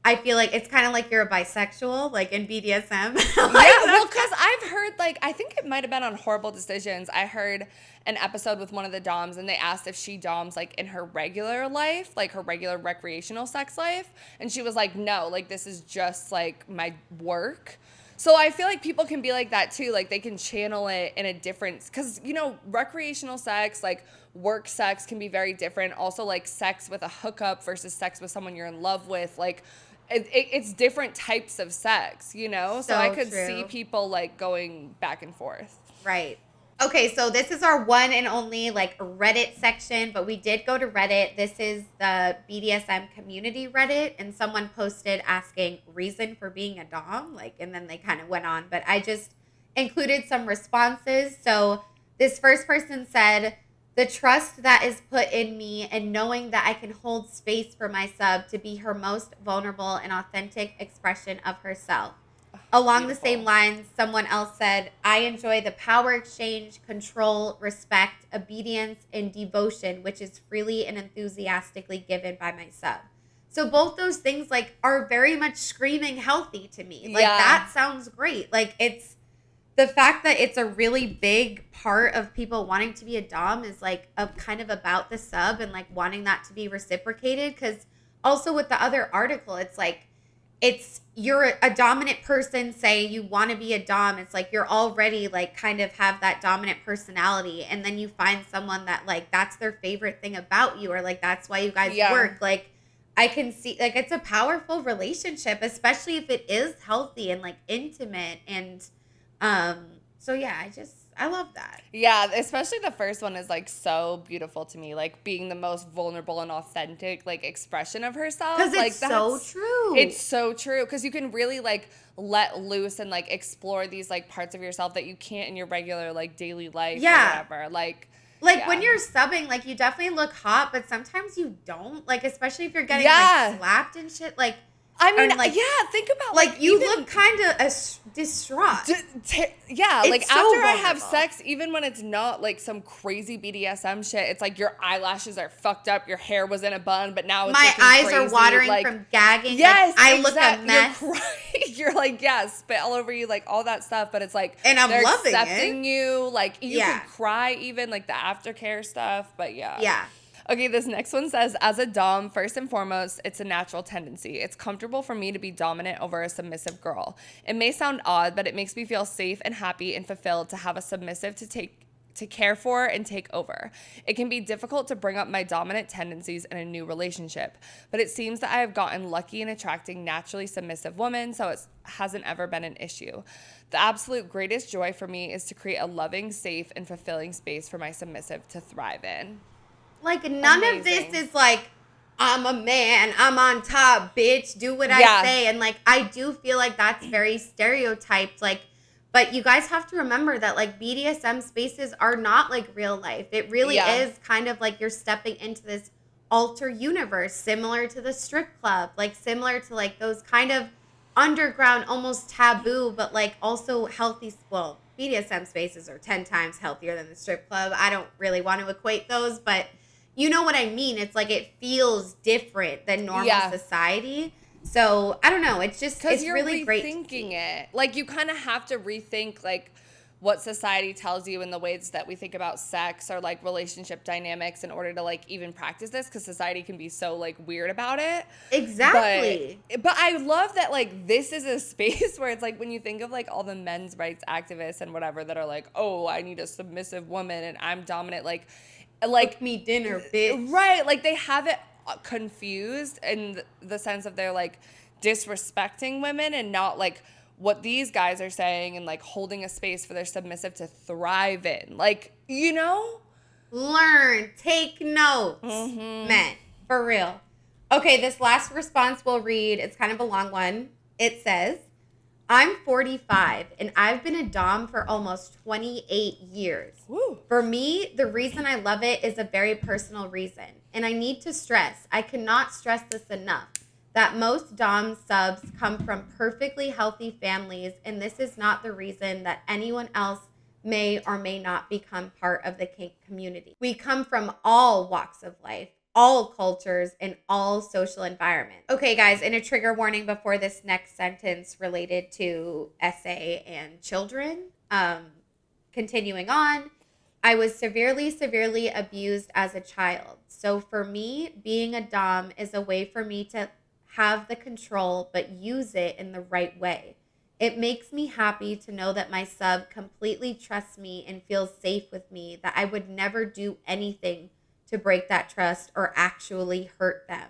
I feel like it's kind of like you're a bisexual, like in BDSM. Yeah, well, because I've heard, like, I think it might have been on Horrible Decisions. I heard an episode with one of the doms, and they asked if she doms, like, in her regular life, like, her regular recreational sex life. And she was like, no, like, this is just, like, my work. So I feel like people can be like that too. Like they can channel it in a different, because, you know, recreational sex, like work sex can be very different. Also, like sex with a hookup versus sex with someone you're in love with. Like it's different types of sex, you know? So I So could true. see people like going back and forth. Right. Okay, so this is our one and only like Reddit section, but we did go to Reddit. This is the BDSM community Reddit, and someone posted asking reason for being a dom, like, and then they kind of went on, but I just included some responses. So this first person said, the trust that is put in me and knowing that I can hold space for my sub to be her most vulnerable and authentic expression of herself. Along Beautiful. the same lines, someone else said, I enjoy the power exchange, control, respect, obedience, and devotion, which is freely and enthusiastically given by my sub. So both those things like are very much screaming healthy to me. Like that sounds great. Like it's the fact that it's a really big part of people wanting to be a dom is like a kind of about the sub and like wanting that to be reciprocated. Because also with the other article, it's like, you're a dominant person, say you want to be a dom. It's like you're already like kind of have that dominant personality, and then you find someone that like that's their favorite thing about you, or like that's why you guys work. Like I can see like it's a powerful relationship, especially if it is healthy and like intimate. And so yeah, I love that. Yeah, especially the first one is like so beautiful to me, like being the most vulnerable and authentic like expression of herself. Because like, it's so true. It's so true, because you can really like let loose and like explore these like parts of yourself that you can't in your regular like daily life or whatever. Like when you're subbing, like you definitely look hot, but sometimes you don't. Like especially if you're getting like slapped and shit. Like I mean, like, think about like you look kind of distraught. Like so after I have vulnerable. sex, even when it's not like some crazy BDSM shit, it's like your eyelashes are fucked up, your hair was in a bun, but now it's my looking eyes crazy. are watering like, from gagging. Yes, like, I look a mess. You're like, spit all over you, like all that stuff. But it's like, and I'm they're loving accepting it. you. Like you can cry, even like the aftercare stuff. But yeah. Okay, this next one says, as a dom, first and foremost, it's a natural tendency. It's comfortable for me to be dominant over a submissive girl. It may sound odd, but it makes me feel safe and happy and fulfilled to have a submissive to care for and take over. It can be difficult to bring up my dominant tendencies in a new relationship, but it seems that I have gotten lucky in attracting naturally submissive women, so it hasn't ever been an issue. The absolute greatest joy for me is to create a loving, safe, and fulfilling space for my submissive to thrive in. Like, none of this is like, I'm a man, I'm on top, bitch, do what I say. And, like, I do feel like that's very stereotyped. Like, but you guys have to remember that, like, BDSM spaces are not like real life. It really is kind of like you're stepping into this alter universe, similar to the strip club, like, similar to, like, those kind of underground, almost taboo, but, like, also healthy. Well, BDSM spaces are 10 times healthier than the strip club. I don't really want to equate those, but you know what I mean? It's like it feels different than normal society. So I don't know. It's just it's really great. Rethinking it, like you kind of have to rethink like what society tells you in the ways that we think about sex or like relationship dynamics in order to like even practice this, because society can be so like weird about it. Exactly. But I love that like this is a space where it's like when you think of like all the men's rights activists and whatever that are like, oh, I need a submissive woman and I'm dominant, like cook me dinner, bitch. Right, like they have it confused in the sense of they're like disrespecting women and not like what these guys are saying and like holding a space for their submissive to thrive in. Like, you know? Learn, take notes, men, for real. Okay, this last response we'll read, it's kind of a long one. It says, I'm 45 and I've been a dom for almost 28 years. Woo. For me, the reason I love it is a very personal reason. And I need to stress, I cannot stress this enough, that most dom subs come from perfectly healthy families, and this is not the reason that anyone else may or may not become part of the kink community. We come from all walks of life, all cultures, and all social environments. Okay, guys, and a trigger warning before this next sentence related to SA and children. Continuing on, I was severely abused as a child. So for me, being a dom is a way for me to have the control, but use it in the right way. It makes me happy to know that my sub completely trusts me and feels safe with me, that I would never do anything to break that trust or actually hurt them.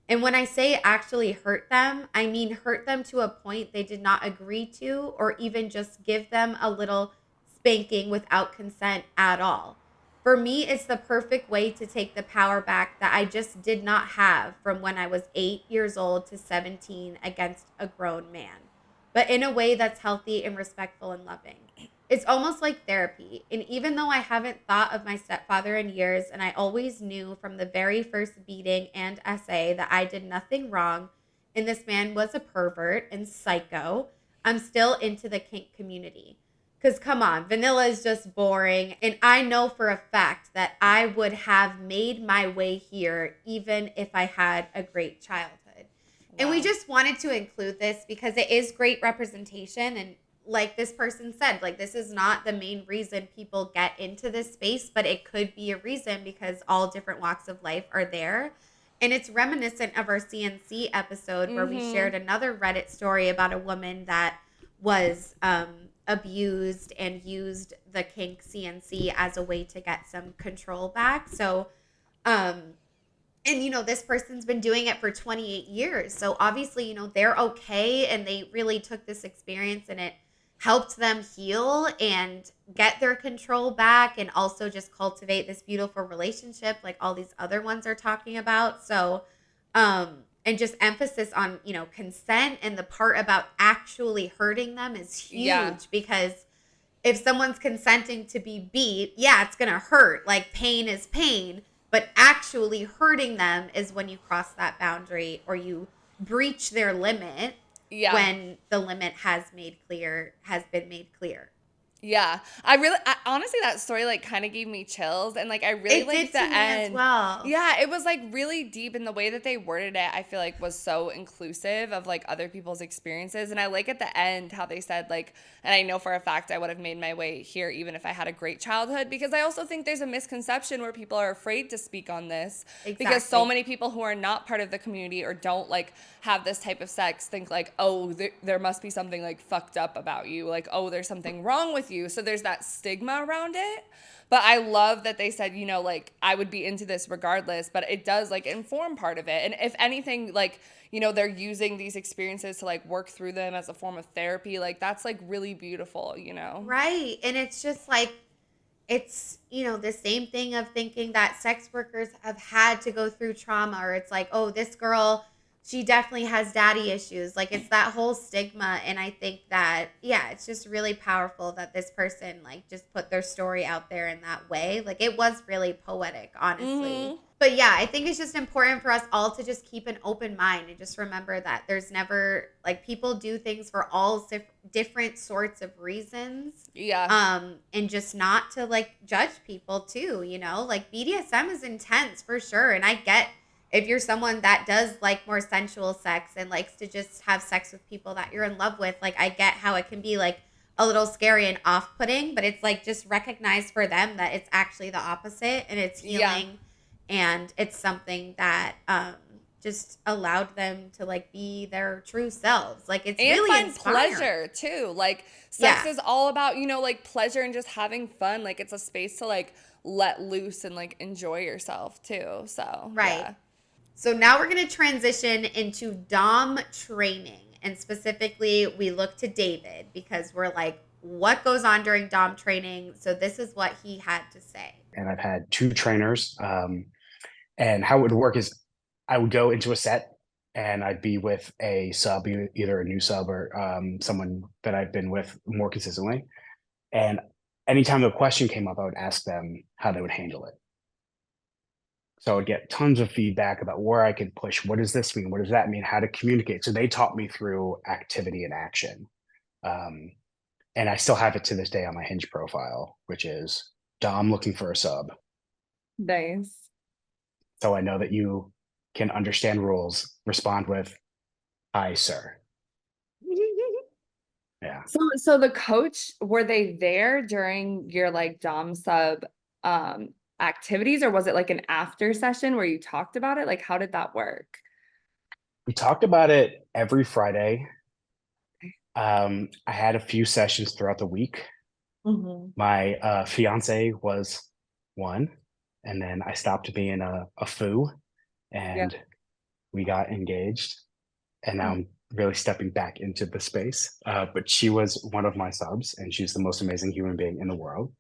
And when I say actually hurt them, I mean hurt them to a point they did not agree to, or even just give them a little spanking without consent at all. For me, it's the perfect way to take the power back that I just did not have from when I was 8 years old to 17 against a grown man, but in a way that's healthy and respectful and loving. It's almost like therapy. And even though I haven't thought of my stepfather in years, and I always knew from the very first beating and essay that I did nothing wrong and this man was a pervert and psycho, I'm still into the kink community. Because come on, vanilla is just boring. And I know for a fact that I would have made my way here even if I had a great childhood. And we just wanted to include this because it is great representation. And like this person said, like this is not the main reason people get into this space, but it could be a reason because all different walks of life are there. And it's reminiscent of our CNC episode where we shared another Reddit story about a woman that was abused and used the kink CNC as a way to get some control back. So, and this person's been doing it for 28 years. So obviously, they're okay and they really took this experience and it helped them heal and get their control back and also just cultivate this beautiful relationship like all these other ones are talking about. So, and just emphasis on, consent and the part about actually hurting them is huge because if someone's consenting to be beat, yeah, it's going to hurt. Like pain is pain, but actually hurting them is when you cross that boundary or you breach their limit when the limit has been made clear. Yeah. Honestly, that story like kind of gave me chills and like I really liked the end. As well. Yeah, it was like really deep and the way that they worded it, I feel like was so inclusive of like other people's experiences. And I like at the end how they said like, and I know for a fact I would have made my way here even if I had a great childhood, because I also think there's a misconception where people are afraid to speak on this because so many people who are not part of the community or don't like have this type of sex think like, oh, there must be something like fucked up about you. Like, oh, there's something wrong with you. So there's that stigma around it. But I love that they said, like I would be into this regardless, but it does like inform part of it. And if anything, like, they're using these experiences to like work through them as a form of therapy. Like that's like really beautiful, Right. And it's just like, it's, the same thing of thinking that sex workers have had to go through trauma, or it's like, oh, this girl, she definitely has daddy issues. Like it's that whole stigma. And I think that, yeah, it's just really powerful that this person like just put their story out there in that way. Like it was really poetic, honestly. But yeah, I think it's just important for us all to just keep an open mind and just remember that there's never like people do things for all different sorts of reasons. Yeah. And just not to like judge people too, like BDSM is intense for sure. And I get if you're someone that does like more sensual sex and likes to just have sex with people that you're in love with, like I get how it can be like a little scary and off-putting, but it's like just recognize for them that it's actually the opposite and it's healing and it's something that just allowed them to like be their true selves. Like it's and really find inspiring. Pleasure too. Like sex is all about, like pleasure and just having fun. Like it's a space to like let loose and like enjoy yourself too. So right. Yeah. So now we're going to transition into Dom training. And specifically, we look to David because we're like, what goes on during Dom training? So this is what he had to say. And I've had two trainers. And how it would work is I would go into a set and I'd be with a sub, either a new sub or someone that I've been with more consistently. And anytime a question came up, I would ask them how they would handle it. So I would get tons of feedback about where I could push. What does this mean? What does that mean? How to communicate. So they taught me through activity and action. And I still have it to this day on my Hinge profile, which is Dom looking for a sub. Nice. So I know that you can understand rules, respond with, "Hi, sir." Yeah. So the coach, were they there during your like Dom sub activities, or was it like an after session where you talked about it? Like how did that work? We talked about it every Friday. I had a few sessions throughout the week. My fiance was one, and then I stopped being a foo, Yeah. and we got engaged, and now I'm really stepping back into the space. But she was one of my subs, and she's the most amazing human being in the world.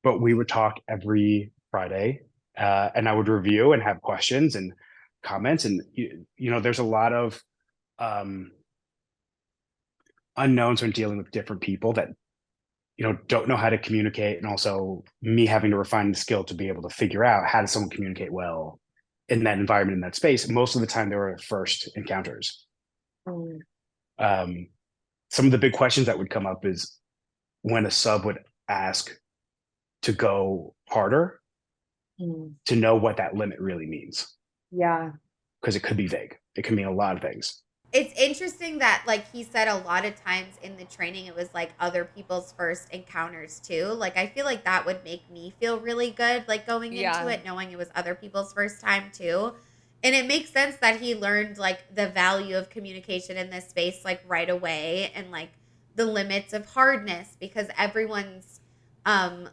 But we would talk every Friday, and I would review and have questions and comments, and there's a lot of um, unknowns when dealing with different people that don't know how to communicate, and also me having to refine the skill to be able to figure out how does someone communicate well in that environment, in that space. Most of the time they were first encounters. um, some of the big questions that would come up is when a sub would ask to go harder, to know what that limit really means, Yeah. because it could be vague. It can mean a lot of things. It's interesting that like he said a lot of times in the training it was like other people's first encounters too. Like I feel like that would make me feel really good like going into it knowing it was other people's first time too. And it makes sense that he learned like the value of communication in this space like right away, and like the limits of hardness, because everyone's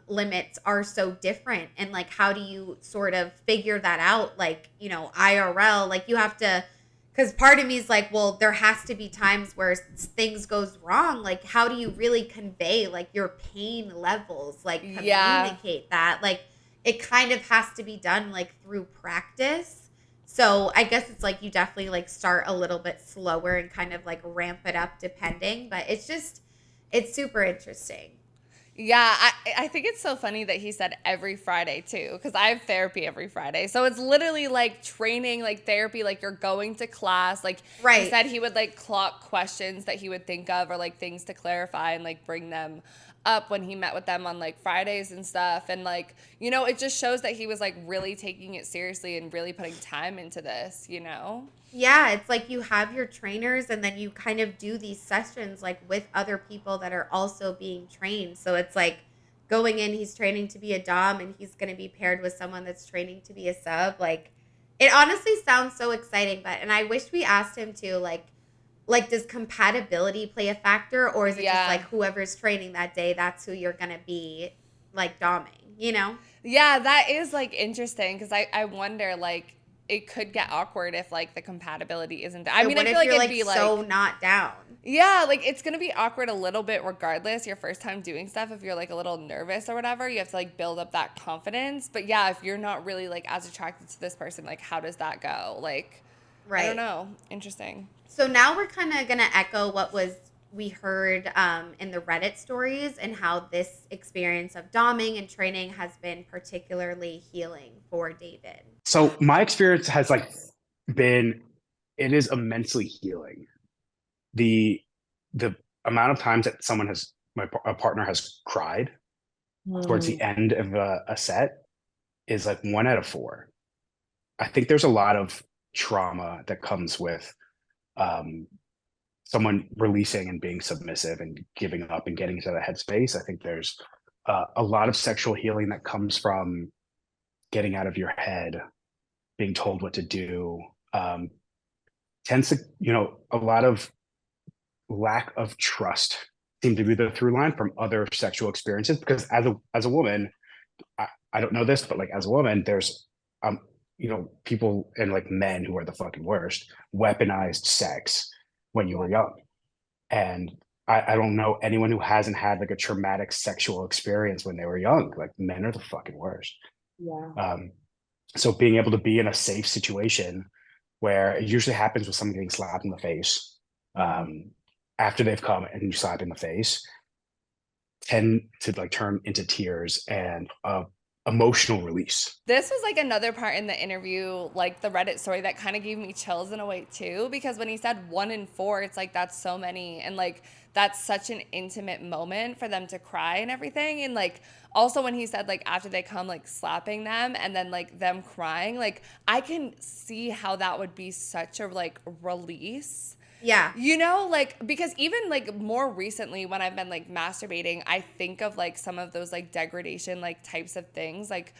limits are so different, and like how do you sort of figure that out, like IRL, like you have to, because part of me is like, well, there has to be times where things goes wrong. Like, how do you really convey like your pain levels? Like, communicate that. Like, it kind of has to be done like through practice. So I guess it's like you definitely like start a little bit slower and kind of like ramp it up depending. But it's super interesting. Yeah, I think it's so funny that he said every Friday too, because I have therapy every Friday. So it's literally like training, like therapy, like you're going to class. Like he said he would like clock questions that he would think of, or like things to clarify, and like bring them up when he met with them on like Fridays and stuff. And like, it just shows that he was like really taking it seriously and really putting time into this, Yeah, it's like you have your trainers and then you kind of do these sessions like with other people that are also being trained. So it's like going in, he's training to be a dom and he's going to be paired with someone that's training to be a sub. Like it honestly sounds so exciting, and I wish we asked him to like does compatibility play a factor, or is it just like whoever's training that day, that's who you're going to be like doming, Yeah, that is like interesting, because I wonder like it could get awkward if like the compatibility isn't there. I mean, I feel like it'd be like so not down. Yeah, like it's gonna be awkward a little bit regardless. Your first time doing stuff, if you're like a little nervous or whatever, you have to like build up that confidence. But yeah, if you're not really like as attracted to this person, like how does that go? Like, I don't know. Interesting. So now we're kind of gonna echo what we heard in the Reddit stories, and how this experience of doming and training has been particularly healing for David. So my experience has it is immensely healing. The amount of times that a partner has cried towards the end of a set is like 1 out of 4. I think there's a lot of trauma that comes with someone releasing and being submissive and giving up and getting into the headspace. I think there's a lot of sexual healing that comes from getting out of your head, being told what to do. Tends to, a lot of lack of trust seem to be the through line from other sexual experiences. Because as a woman, I don't know this, but like as a woman, there's people and like men who are the fucking worst weaponized sex when you were young. And I don't know anyone who hasn't had like a traumatic sexual experience when they were young. Like men are the fucking worst. So being able to be in a safe situation where it usually happens with someone getting slapped in the face, after they've come and you slap in the face, tend to like turn into tears and emotional release. This was like another part in the interview, like the Reddit story, that kind of gave me chills in a way too, because when he said 1 in 4, it's like that's so many, and like that's such an intimate moment for them to cry and everything. And like also when he said like after they come, like slapping them and then like them crying, like I can see how that would be such a like release. Yeah. Like, because even, like, more recently when I've been, like, masturbating, I think of, like, some of those, like, degradation, like, types of things. Like,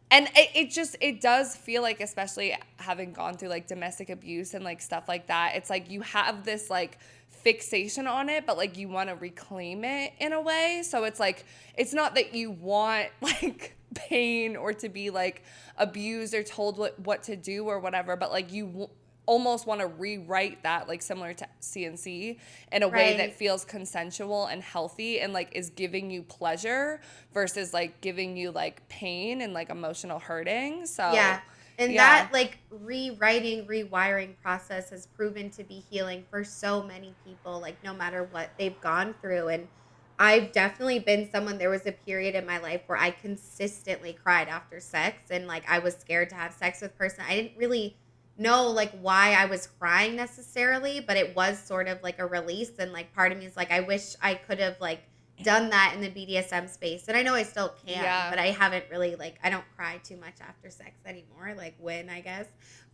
And it does feel like, especially having gone through like domestic abuse and like stuff like that, it's like you have this like fixation on it, but like you want to reclaim it in a way. So it's like, it's not that you want like pain or to be like abused or told what to do or whatever, but like you almost want to rewrite that, like similar to CNC, in a way that feels consensual and healthy and like is giving you pleasure versus like giving you like pain and like emotional hurting. So yeah. And that like rewiring process has proven to be healing for so many people, like no matter what they've gone through. And I've definitely been someone, there was a period in my life where I consistently cried after sex, and like I was scared to have sex with a person. I didn't really know like why I was crying necessarily, but it was sort of like a release. And like part of me is like, I wish I could have like done that in the BDSM space. And I know I still can, but I haven't really like, I don't cry too much after sex anymore, like when, I guess.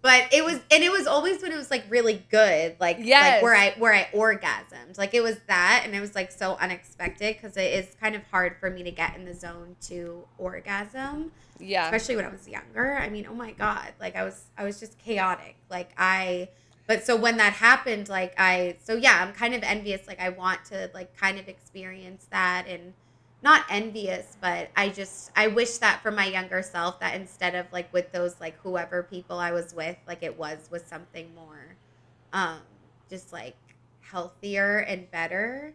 But it was always when it was like really good, like where I orgasmed. Like it was that, and it was like so unexpected because it is kind of hard for me to get in the zone to orgasm. Yeah. Especially when I was younger. I mean, oh my God. Like I was just chaotic. But so when that happened, I'm kind of envious. Like I want to like kind of experience that, and not envious, but I wish that for my younger self, that instead of like with those like whoever people I was with, like it was something more just like healthier and better.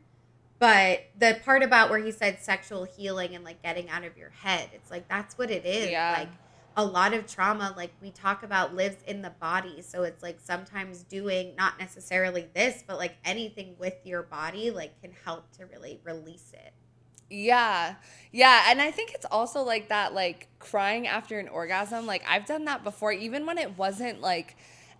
But the part about where he said sexual healing and like getting out of your head, it's like that's what it is. Yeah. Like a lot of trauma, like we talk about, lives in the body. So it's like sometimes doing not necessarily this, but like anything with your body like can help to really release it. Yeah. Yeah. And I think it's also like that, like crying after an orgasm. Like I've done that before, even when it wasn't like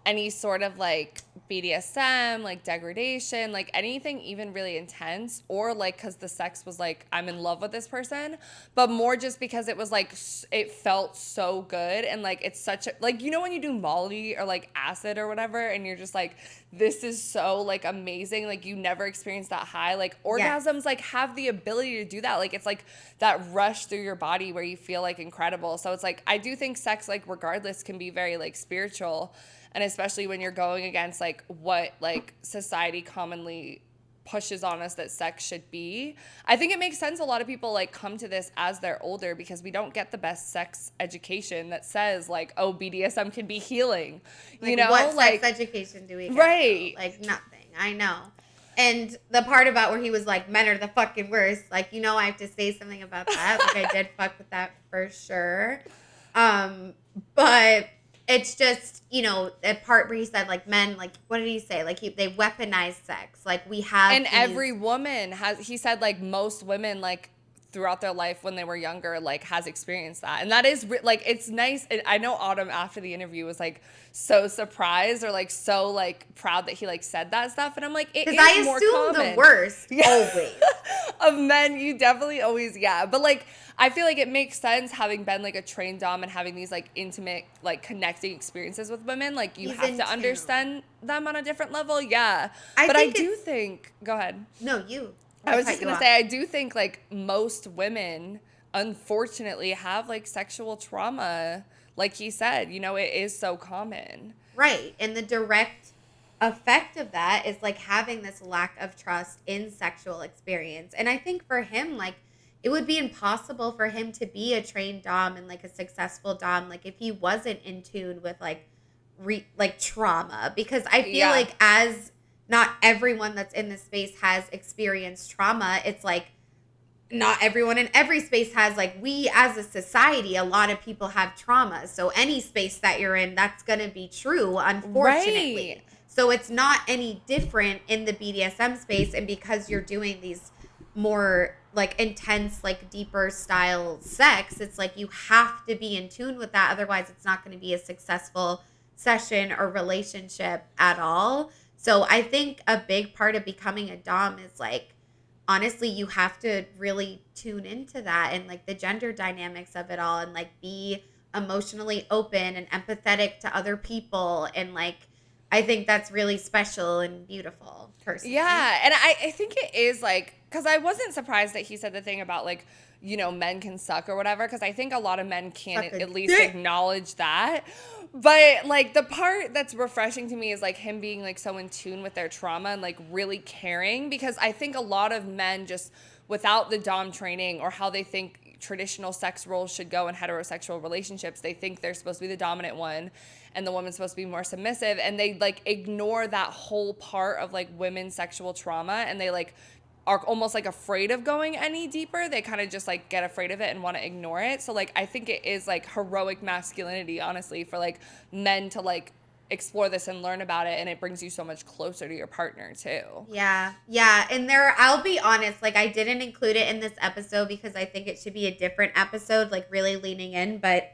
any sort of like BDSM, like degradation, like anything even really intense, or like because the sex was like, I'm in love with this person, but more just because it was like, it felt so good. And like, it's such a, like, you know, when you do Molly or like acid or whatever, and you're just like, this is so like amazing. Like you never experienced that high. Like orgasms like have the ability to do that. Like it's like that rush through your body where you feel like incredible. So it's like, I do think sex, like regardless, can be very like spiritual. And especially when you're going against like what like society commonly pushes on us that sex should be. I think it makes sense a lot of people like come to this as they're older, because we don't get the best sex education that says like, oh, BDSM can be healing. Like, you know, what like sex education do we get? Right. Though? Like nothing. I know. And the part about where he was like, men are the fucking worst. Like, you know, I have to say something about that. Like I did fuck with that for sure. But it's just, you know, the part where he said, like, men, like, what did he say? Like, they weaponize sex. Like, we have And every woman has, he said, like, most women, like, throughout their life when they were younger, like, has experienced that. And that is, like, it's nice. And I know Autumn, after the interview, was, like, so surprised or, like, so, like, proud that he, like, said that stuff. And I'm like, it is more common. Because I assume the worst, always. Of men, you definitely always, But, like, I feel like it makes sense, having been like a trained dom and having these like intimate, like connecting experiences with women. Like you have to understand them on a different level. Yeah. But I do think, go ahead. No, you. I was just going to say, I do think like most women, unfortunately, have like sexual trauma. Like he said, you know, it is so common. Right. And the direct effect of that is like having this lack of trust in sexual experience. And I think for him, like, it would be impossible for him to be a trained dom and like a successful dom, like if he wasn't in tune with like trauma, because I feel like as not everyone that's in this space has experienced trauma, it's like not everyone in every space has, like, we as a society, a lot of people have trauma. So any space that you're in, that's going to be true, unfortunately. Right. So it's not any different in the BDSM space. And because you're doing these more like intense, like deeper style sex, it's like you have to be in tune with that. Otherwise, it's not going to be a successful session or relationship at all. So I think a big part of becoming a dom is like, honestly, you have to really tune into that and like the gender dynamics of it all, and like be emotionally open and empathetic to other people. And like, I think that's really special and beautiful, personally. Yeah. And I think it is like, because I wasn't surprised that he said the thing about like, you know, men can suck or whatever, because I think a lot of men can't Suck a at least dick. acknowledge that. But like the part that's refreshing to me is like him being like so in tune with their trauma and like really caring, because I think a lot of men just without the dom training or how they think traditional sex roles should go in heterosexual relationships, they think they're supposed to be the dominant one and the woman's supposed to be more submissive, and they like ignore that whole part of like women's sexual trauma, and they like are almost like afraid of going any deeper. They kind of just like get afraid of it and want to ignore it. So like I think it is like heroic masculinity, honestly, for like men to like explore this and learn about it, and it brings you so much closer to your partner too. Yeah. And I'll be honest, like I didn't include it in this episode because I think it should be a different episode, like really leaning in. But,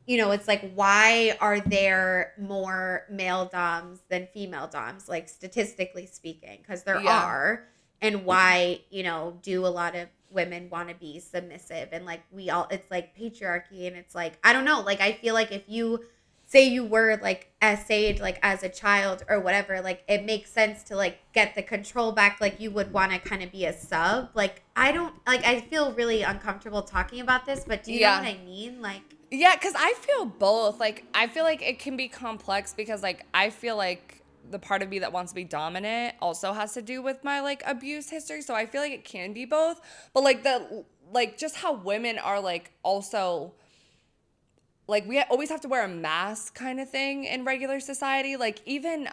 you know, it's like, why are there more male doms than female doms, like statistically speaking? Because there are. And why, you know, do a lot of women want to be submissive? And like it's like patriarchy, and it's like, I don't know, like I feel like if you say you were like essayed like as a child or whatever, like it makes sense to like get the control back, like you would want to kind of be a sub. Like I feel really uncomfortable talking about this, but do you know what I mean? Like, yeah, because I feel both. Like I feel like it can be complex, because like I feel like the part of me that wants to be dominant also has to do with my like abuse history, so I feel like it can be both. But like just how women are like also like we always have to wear a mask kind of thing in regular society. Like even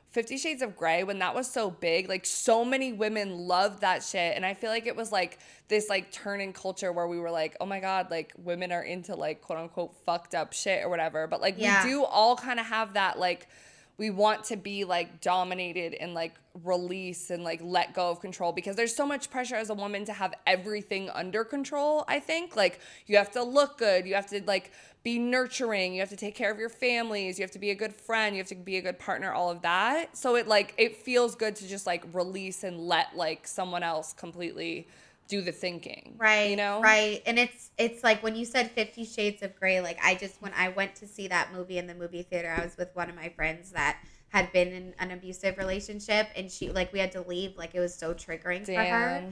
50 Shades of Grey, when that was so big, like so many women loved that shit, and I feel like it was like this like turn in culture where we were like, oh my god, like women are into like quote unquote fucked up shit or whatever. But like we do all kind of have that, like we want to be like dominated and like release and like let go of control, because there's so much pressure as a woman to have everything under control. I think like you have to look good, you have to like be nurturing, you have to take care of your families, you have to be a good friend, you have to be a good partner, all of that. So it feels good to just like release and let like someone else completely do the thinking, right, you know? Right. And it's like when you said 50 Shades of Grey, like when I went to see that movie in the movie theater, I was with one of my friends that had been in an abusive relationship, and she like we had to leave, like it was so triggering for her.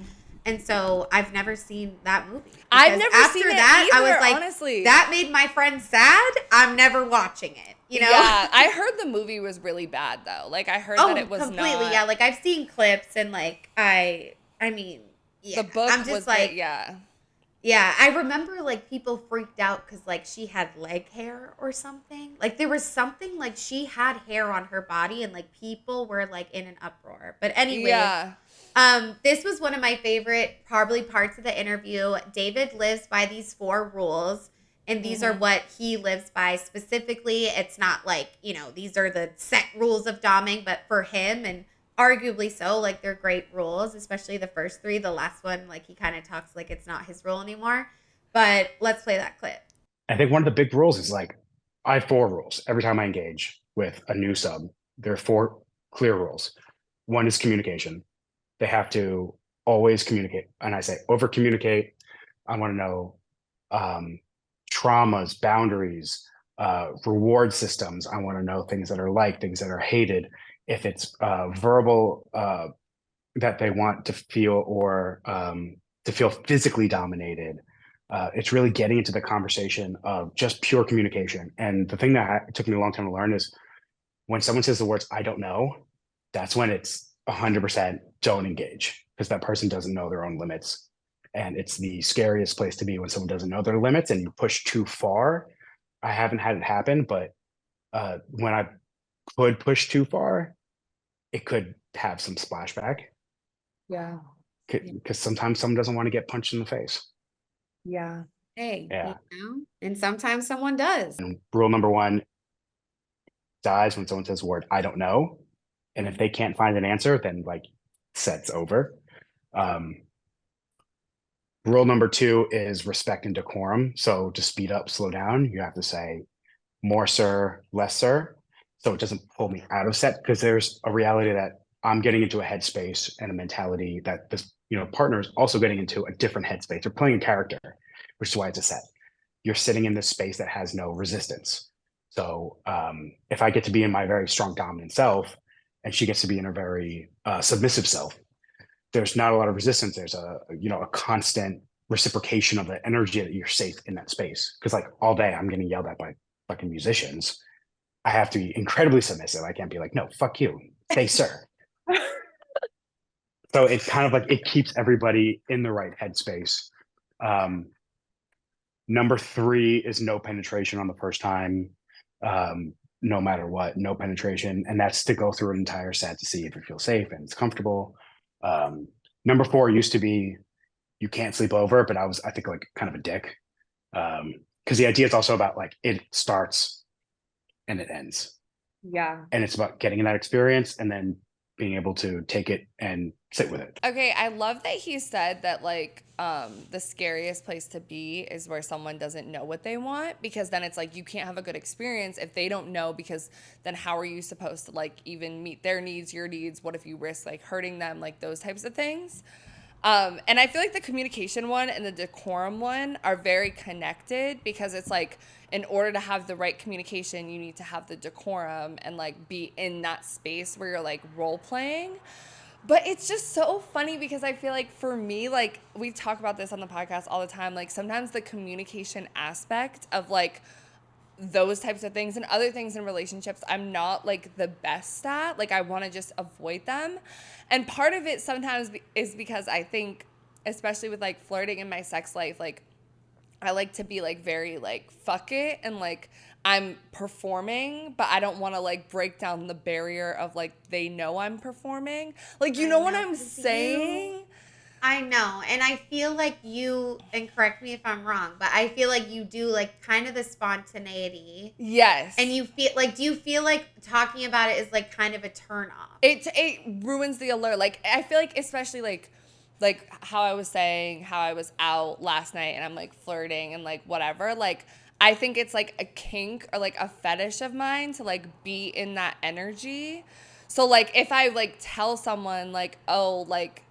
And so I've never seen that movie. I've never seen it either, I was like, honestly. That made my friend sad. I'm never watching it. You know? Yeah, I heard the movie was really bad though. Like I heard that it was completely. not. Yeah, like I've seen clips, and like I mean, yeah. The book I'm just was like, yeah. Yeah, I remember like people freaked out because like she had leg hair or something. Like there was something like she had hair on her body, and like people were like in an uproar. But anyway, this was one of my favorite probably parts of the interview. David lives by these 4 rules, and these are what he lives by specifically. It's not like, you know, these are the set rules of doming, but for him, and arguably so, like they're great rules, especially the first 3. The last one, like he kind of talks like it's not his rule anymore. But let's play that clip. I think one of the big rules is like, I have 4 rules. Every time I engage with a new sub, there are 4 clear rules. One is communication. They have to always communicate. And I say over communicate. I want to know traumas, boundaries, reward systems. I want to know things that are liked, things that are hated. If it's verbal that they want to feel, or to feel physically dominated, it's really getting into the conversation of just pure communication. And the thing that it took me a long time to learn is when someone says the words, I don't know, that's when it's 100% don't engage, because that person doesn't know their own limits. And it's the scariest place to be when someone doesn't know their limits and you push too far. I haven't had it happen, but when I could push too far, it could have some splashback. Yeah. Because sometimes someone doesn't want to get punched in the face. Yeah. Hey, Yeah. you know? And sometimes someone does. And rule number 1 dies when someone says the word, I don't know. And if they can't find an answer, then like set's over. Rule number 2 is respect and decorum. So to speed up, slow down, you have to say more sir, less sir. So it doesn't pull me out of set, because there's a reality that I'm getting into a headspace and a mentality that this, you know, partner is also getting into a different headspace. They're playing a character, which is why it's a set. You're sitting in this space that has no resistance. So if I get to be in my very strong dominant self, and she gets to be in her very submissive self, there's not a lot of resistance. There's a constant reciprocation of the energy that you're safe in that space. Because like all day I'm getting yelled at by fucking musicians. I have to be incredibly submissive. I can't be like, no, fuck you, say sir. So it kind of like it keeps everybody in the right headspace. Number 3 is no penetration on the first time. No matter what, no penetration. And that's to go through an entire set to see if it feels safe and it's comfortable. Number 4 used to be you can't sleep over, but I think like kind of a dick. Because the idea is also about like it starts and it ends. Yeah. And it's about getting that experience and then being able to take it and sit with it. Okay, I love that he said that like the scariest place to be is where someone doesn't know what they want, because then it's like you can't have a good experience if they don't know, because then how are you supposed to like even meet their needs, your needs? What if you risk like hurting them, like those types of things? And I feel like the communication one and the decorum one are very connected, because it's like in order to have the right communication, you need to have the decorum and like be in that space where you're like role playing. But it's just so funny because I feel like for me, like we talk about this on the podcast all the time, like sometimes the communication aspect of like those types of things and other things in relationships I'm not like the best at. Like I want to just avoid them. And part of it sometimes is because I think, especially with like flirting in my sex life, like I like to be like very like fuck it, and like I'm performing, but I don't want to like break down the barrier of like they know I'm performing. Like you know what I'm saying? I know. And I feel like you, and correct me if I'm wrong, but I feel like you do like kind of the spontaneity. Yes. And you feel like, do you feel like talking about it is like kind of a turn off? It ruins the allure. Like I feel like especially like how I was saying how I was out last night and I'm like flirting and like whatever, like I think it's like a kink or like a fetish of mine to like be in that energy. So like if I like tell someone like, oh, like,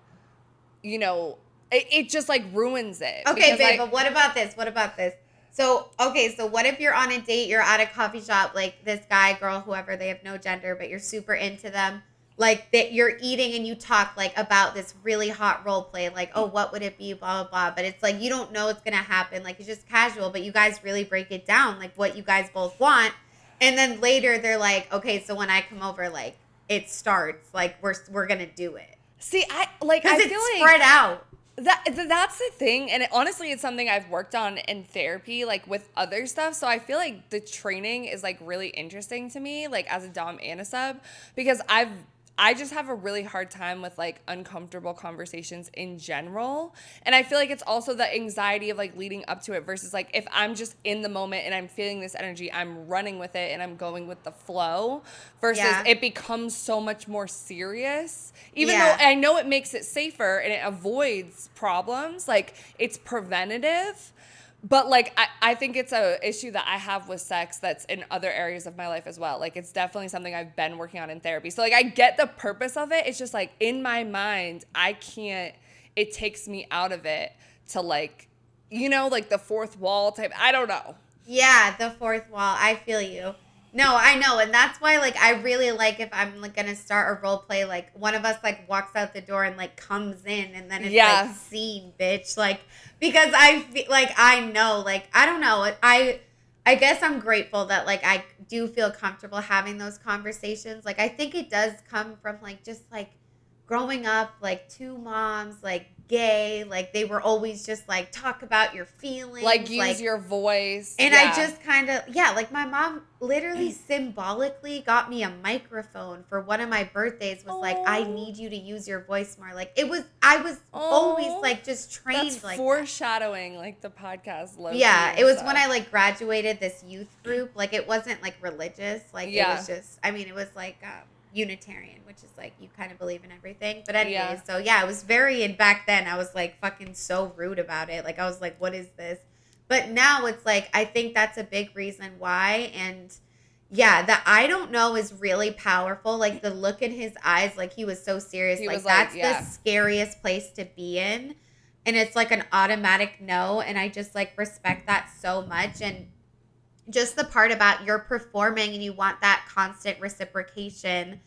you know, it just like ruins it. Okay, babe, but what about this? What about this? So, okay, so what if you're on a date, you're at a coffee shop, like this guy, girl, whoever, they have no gender, but you're super into them. Like that you're eating and you talk like about this really hot role play, like, oh, what would it be, blah, blah, blah. But it's like, you don't know what's going to happen. Like, it's just casual, but you guys really break it down, like what you guys both want. And then later they're like, okay, so when I come over, like it starts, like we're going to do it. See, I feel like it's spread out. That's the thing, and honestly, it's something I've worked on in therapy, like with other stuff. So I feel like the training is like really interesting to me, like as a dom and a sub, because I just have a really hard time with like uncomfortable conversations in general. And I feel like it's also the anxiety of like leading up to it versus like if I'm just in the moment and I'm feeling this energy, I'm running with it and I'm going with the flow versus it becomes so much more serious. Even though I know it makes it safer and it avoids problems, like it's preventative. But, like, I think it's a issue that I have with sex that's in other areas of my life as well. Like, it's definitely something I've been working on in therapy. So, like, I get the purpose of it. It's just, like, in my mind, I can't, it takes me out of it to, like, you know, like the fourth wall type. I don't know. Yeah, the fourth wall. I feel you. No, I know. And that's why, like, I really like if I'm, like, going to start a role play, like, one of us, like, walks out the door and, like, comes in and then it's, like, scene, bitch. Like, because I feel, like, I know, like, I don't know. I guess I'm grateful that, like, I do feel comfortable having those conversations. Like, I think it does come from, like, just, like, growing up, like, two moms, like, gay, like, they were always just, like, talk about your feelings. Like, use your voice. And I just kind of, like, my mom literally symbolically got me a microphone for one of my birthdays, was like, I need you to use your voice more. Like, I was always, like, just trained that's like foreshadowing, like, the podcast logo. Yeah, it was when I, like, graduated this youth group. Like, it wasn't, like, religious. Like, it was just, I mean, it was, like, Unitarian, which is like you kind of believe in everything. But anyways, so it was very, and back then I was like fucking so rude about it. Like I was like, what is this? But now it's like, I think that's a big reason why. And the I don't know is really powerful. Like the look in his eyes, like he was so serious. Like that's the scariest place to be in. And it's like an automatic no. And I just like respect that so much. And just the part about you're performing and you want that constant reciprocation,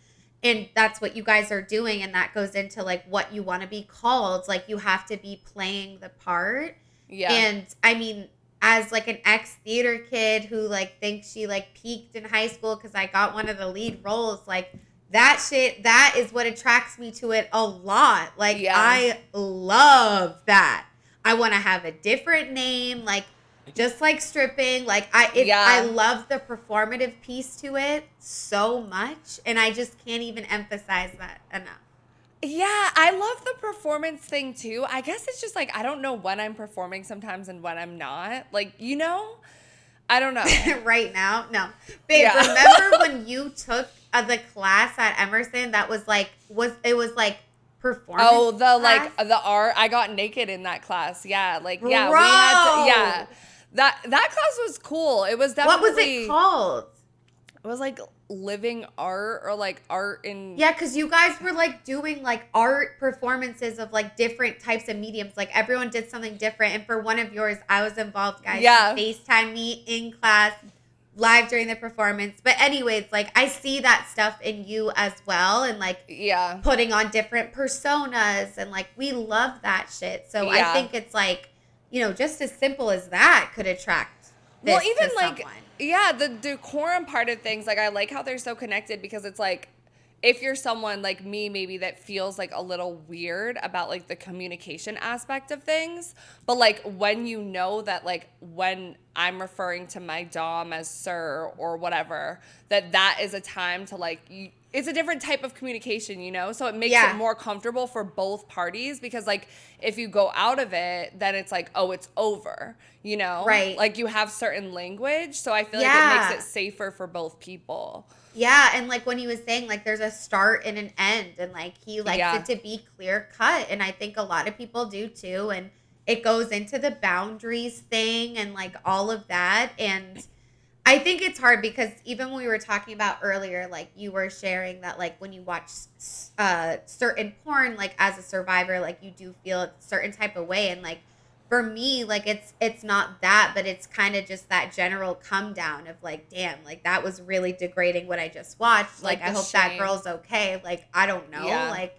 and that's what you guys are doing, and that goes into like what you want to be called. Like you have to be playing the part, Yeah. And I mean, as like an ex-theater kid who like thinks she like peaked in high school because I got one of the lead roles, like that shit, that is what attracts me to it a lot. Like Yeah. I love that. I want to have a different name, like just like stripping. Like I love the performative piece to it so much, and I just can't even emphasize that enough. Yeah, I love the performance thing too. I guess it's just like I don't know when I'm performing sometimes and when I'm not. Like, you know? I don't know. Right now? No. Babe, Yeah. remember when you took the class at Emerson that was like performance? Oh, the class? like the art. I got naked in that class. Yeah, like yeah, Bro! we had to, yeah. That class was cool. It was definitely What was it called? It was like living art or like art in Yeah, because you guys were like doing like art performances of like different types of mediums. Like everyone did something different. And for one of yours, I was involved, guys. Yeah. She FaceTimed me in class, live during the performance. But anyways, like I see that stuff in you as well. And like yeah. putting on different personas. And like we love that shit. So Yeah. I think it's like, you know, just as simple as that could attract this Well, even to like someone. yeah, the decorum part of things, like I like how they're so connected because it's like if you're someone like me maybe that feels like a little weird about like the communication aspect of things, but like when you know that like when I'm referring to my dom as sir or whatever, that is a time to like it's a different type of communication, you know? So it makes it more comfortable for both parties because like if you go out of it, then it's like, oh, it's over, you know? Right. Like you have certain language. So I feel like it makes it safer for both people. Yeah, and like when he was saying like there's a start and an end and like he likes it to be clear cut, and I think a lot of people do too, and it goes into the boundaries thing and like all of that. And I think it's hard because even when we were talking about earlier, like you were sharing that like when you watch certain porn, like as a survivor, like you do feel a certain type of way. And like for me, like it's not that, but it's kind of just that general come down of like, damn, like that was really degrading what I just watched. Like I hope that girl's okay. Like I don't know. Yeah. Like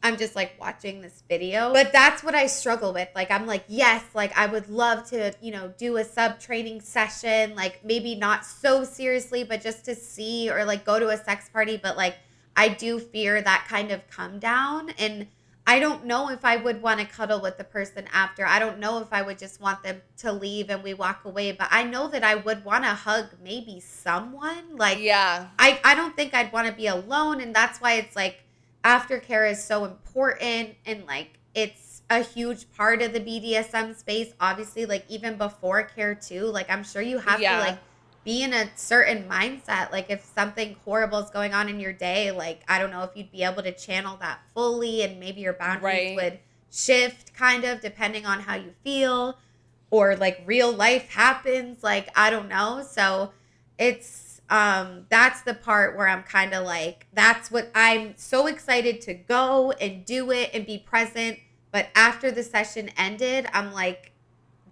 I'm just like watching this video. But that's what I struggle with. Like I'm like, yes, like I would love to, you know, do a sub training session, like maybe not so seriously, but just to see, or like go to a sex party. But like I do fear that kind of come down, and I don't know if I would want to cuddle with the person after. I don't know if I would just want them to leave and we walk away, but I know that I would want to hug maybe someone. Like yeah. I don't think I'd want to be alone, and that's why it's like aftercare is so important, and like it's a huge part of the BDSM space, obviously, like even before care too. Like I'm sure you have to like be in a certain mindset. Like if something horrible is going on in your day, like I don't know if you'd be able to channel that fully, and maybe your boundaries would shift kind of depending on how you feel, or like real life happens, like I don't know. So it's that's the part where I'm kind of like, that's what I'm so excited to go and do it and be present. But after the session ended, I'm like,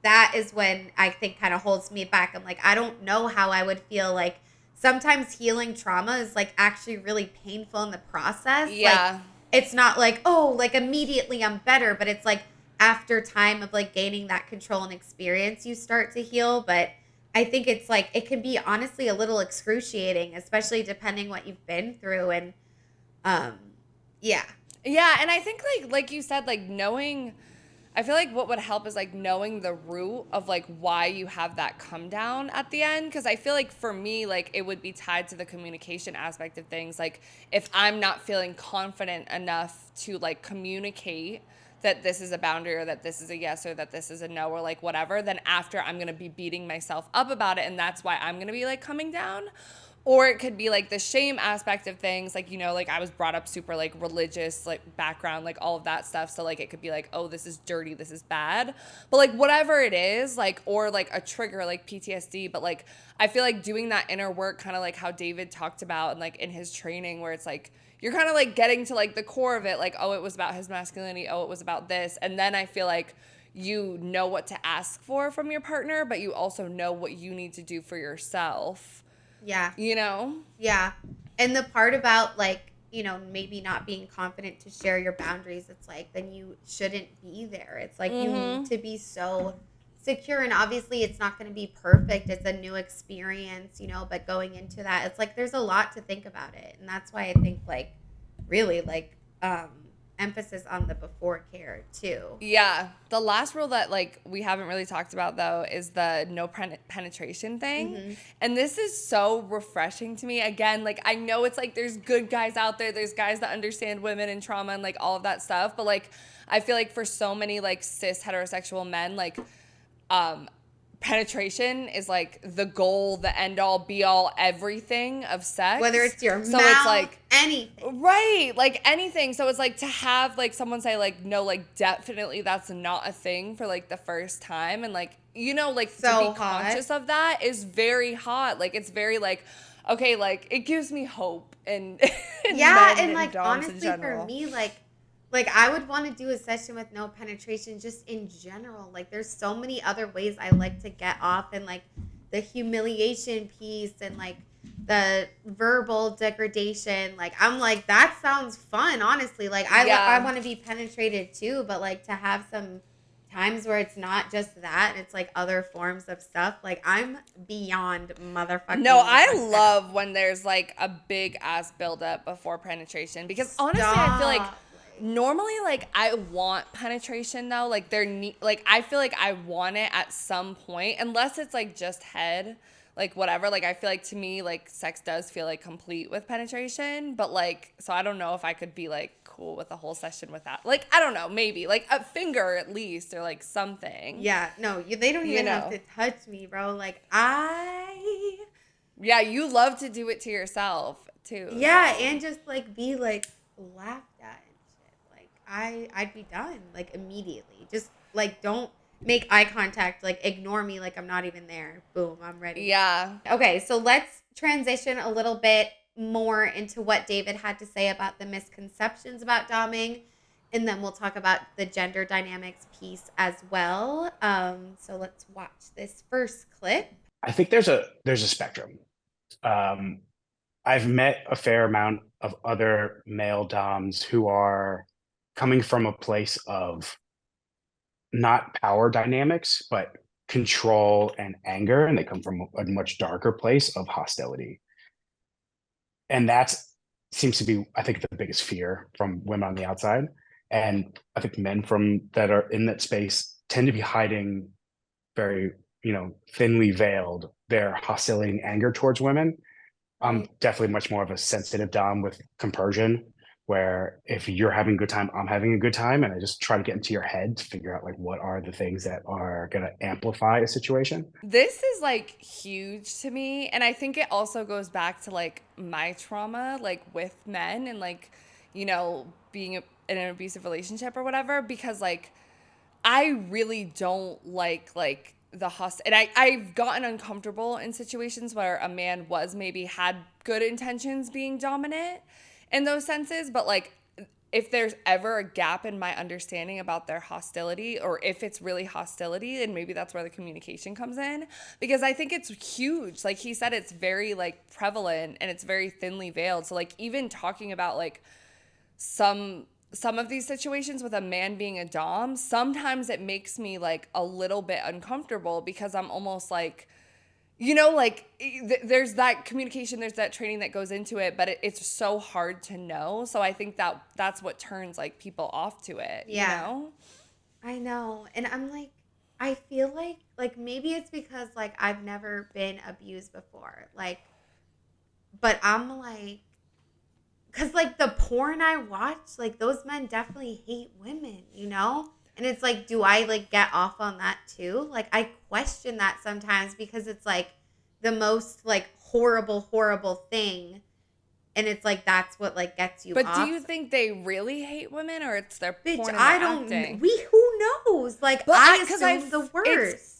that is when I think kind of holds me back. I'm like, I don't know how I would feel. Like sometimes healing trauma is like actually really painful in the process. Yeah. Like, it's not like, oh, like immediately I'm better, but it's like after time of like gaining that control and experience, you start to heal. But I think it's like, it can be honestly a little excruciating, especially depending what you've been through. And yeah. Yeah, and I think like you said, like knowing, I feel like what would help is like knowing the root of like why you have that come down at the end. Because I feel like for me, like it would be tied to the communication aspect of things. Like if I'm not feeling confident enough to like communicate that this is a boundary, or that this is a yes, or that this is a no, or like whatever, then after I'm going to be beating myself up about it. And that's why I'm going to be like coming down. Or it could be like the shame aspect of things. Like, you know, like I was brought up super like religious, like background, like all of that stuff. So like it could be like, oh, this is dirty, this is bad. But like whatever it is, like, or like a trigger like PTSD. But like I feel like doing that inner work, kind of like how David talked about and like in his training, where it's like you're kind of like getting to like the core of it, like, oh, it was about his masculinity, oh, it was about this. And then I feel like you know what to ask for from your partner, but you also know what you need to do for yourself. Yeah. You know? Yeah. And the part about like, you know, maybe not being confident to share your boundaries, it's like, then you shouldn't be there. It's like you need to be so secure, and obviously it's not going to be perfect. It's a new experience, you know, but going into that, it's like there's a lot to think about it. And that's why I think like really like emphasis on the before care too. Yeah. The last rule that like we haven't really talked about though is the no penetration thing. Mm-hmm. And this is so refreshing to me. Again, like I know it's like there's good guys out there, there's guys that understand women and trauma and like all of that stuff, but like I feel like for so many like cis heterosexual men, like penetration is like the goal, the end all, be all, everything of sex. Whether it's your so mouth, it's like anything. right, like anything. So it's like to have like someone say like no, like definitely that's not a thing for like the first time, and like you know like So to be hot. conscious of that is very hot. Like it's very like okay, like it gives me hope and Yeah, men and like doms in honestly for general. me, like I would want to do a session with no penetration just in general. Like there's so many other ways I like to get off, and like the humiliation piece and like the verbal degradation. Like I'm like that sounds fun, honestly. Like I want to be penetrated too, but like to have some times where it's not just that and it's like other forms of stuff. Like I'm beyond motherfucking. No, I like that. love when there's like a big ass buildup before penetration, because honestly I feel like Stop. normally like I want penetration though, like like I feel like I want it at some point, unless it's like just head, like whatever. Like I feel like to me like sex does feel like complete with penetration, but like so I don't know if I could be like cool with a whole session without, like I don't know, maybe like a finger at least or like something. Yeah, no, they don't even have know. to touch me, bro. Like Yeah, you love to do it to yourself too. yeah, so. and just like be like laughed at and shit. Like I'd be done like immediately. Just like don't make eye contact. Like ignore me. Like I'm not even there. Boom, I'm ready. Yeah. Okay, so let's transition a little bit more into what David had to say about the misconceptions about doming, and then we'll talk about the gender dynamics piece as well. So let's watch this first clip. I think there's a spectrum. I've met a fair amount of other male doms who are coming from a place of not power dynamics, but control and anger, and they come from a much darker place of hostility. And that seems to be, I think, the biggest fear from women on the outside. And I think men from that are in that space tend to be hiding very, thinly veiled their hostility and anger towards women. I'm definitely much more of a sensitive dom with compersion, where if you're having a good time, I'm having a good time, and I just try to get into your head to figure out like what are the things that are going to amplify a situation. This is like huge to me, and I think it also goes back to like my trauma like with men and like being in an abusive relationship or whatever, because like I really don't like the and I've gotten uncomfortable in situations where a man maybe had good intentions being dominant in those senses, but like if there's ever a gap in my understanding about their hostility, or if it's really hostility, then maybe that's where the communication comes in, because I think it's huge. Like he said, it's very like prevalent and it's very thinly veiled. So like even talking about like some of these situations with a man being a dom, sometimes it makes me like a little bit uncomfortable, because I'm almost like, there's that communication, there's that training that goes into it, but it's so hard to know. So I think that's what turns like people off to it. Yeah. I know. And I'm like, I feel like maybe it's because like I've never been abused before. Like, but I'm like, because like the porn I watch, like those men definitely hate women, And it's like, do I like get off on that too? Like I question that sometimes, because it's like the most like horrible thing. And it's like, that's what like gets you But off. do you think they really hate women, or it's their Bitch, porn and I their don't, acting? who knows? Like But I 'cause assume the worst.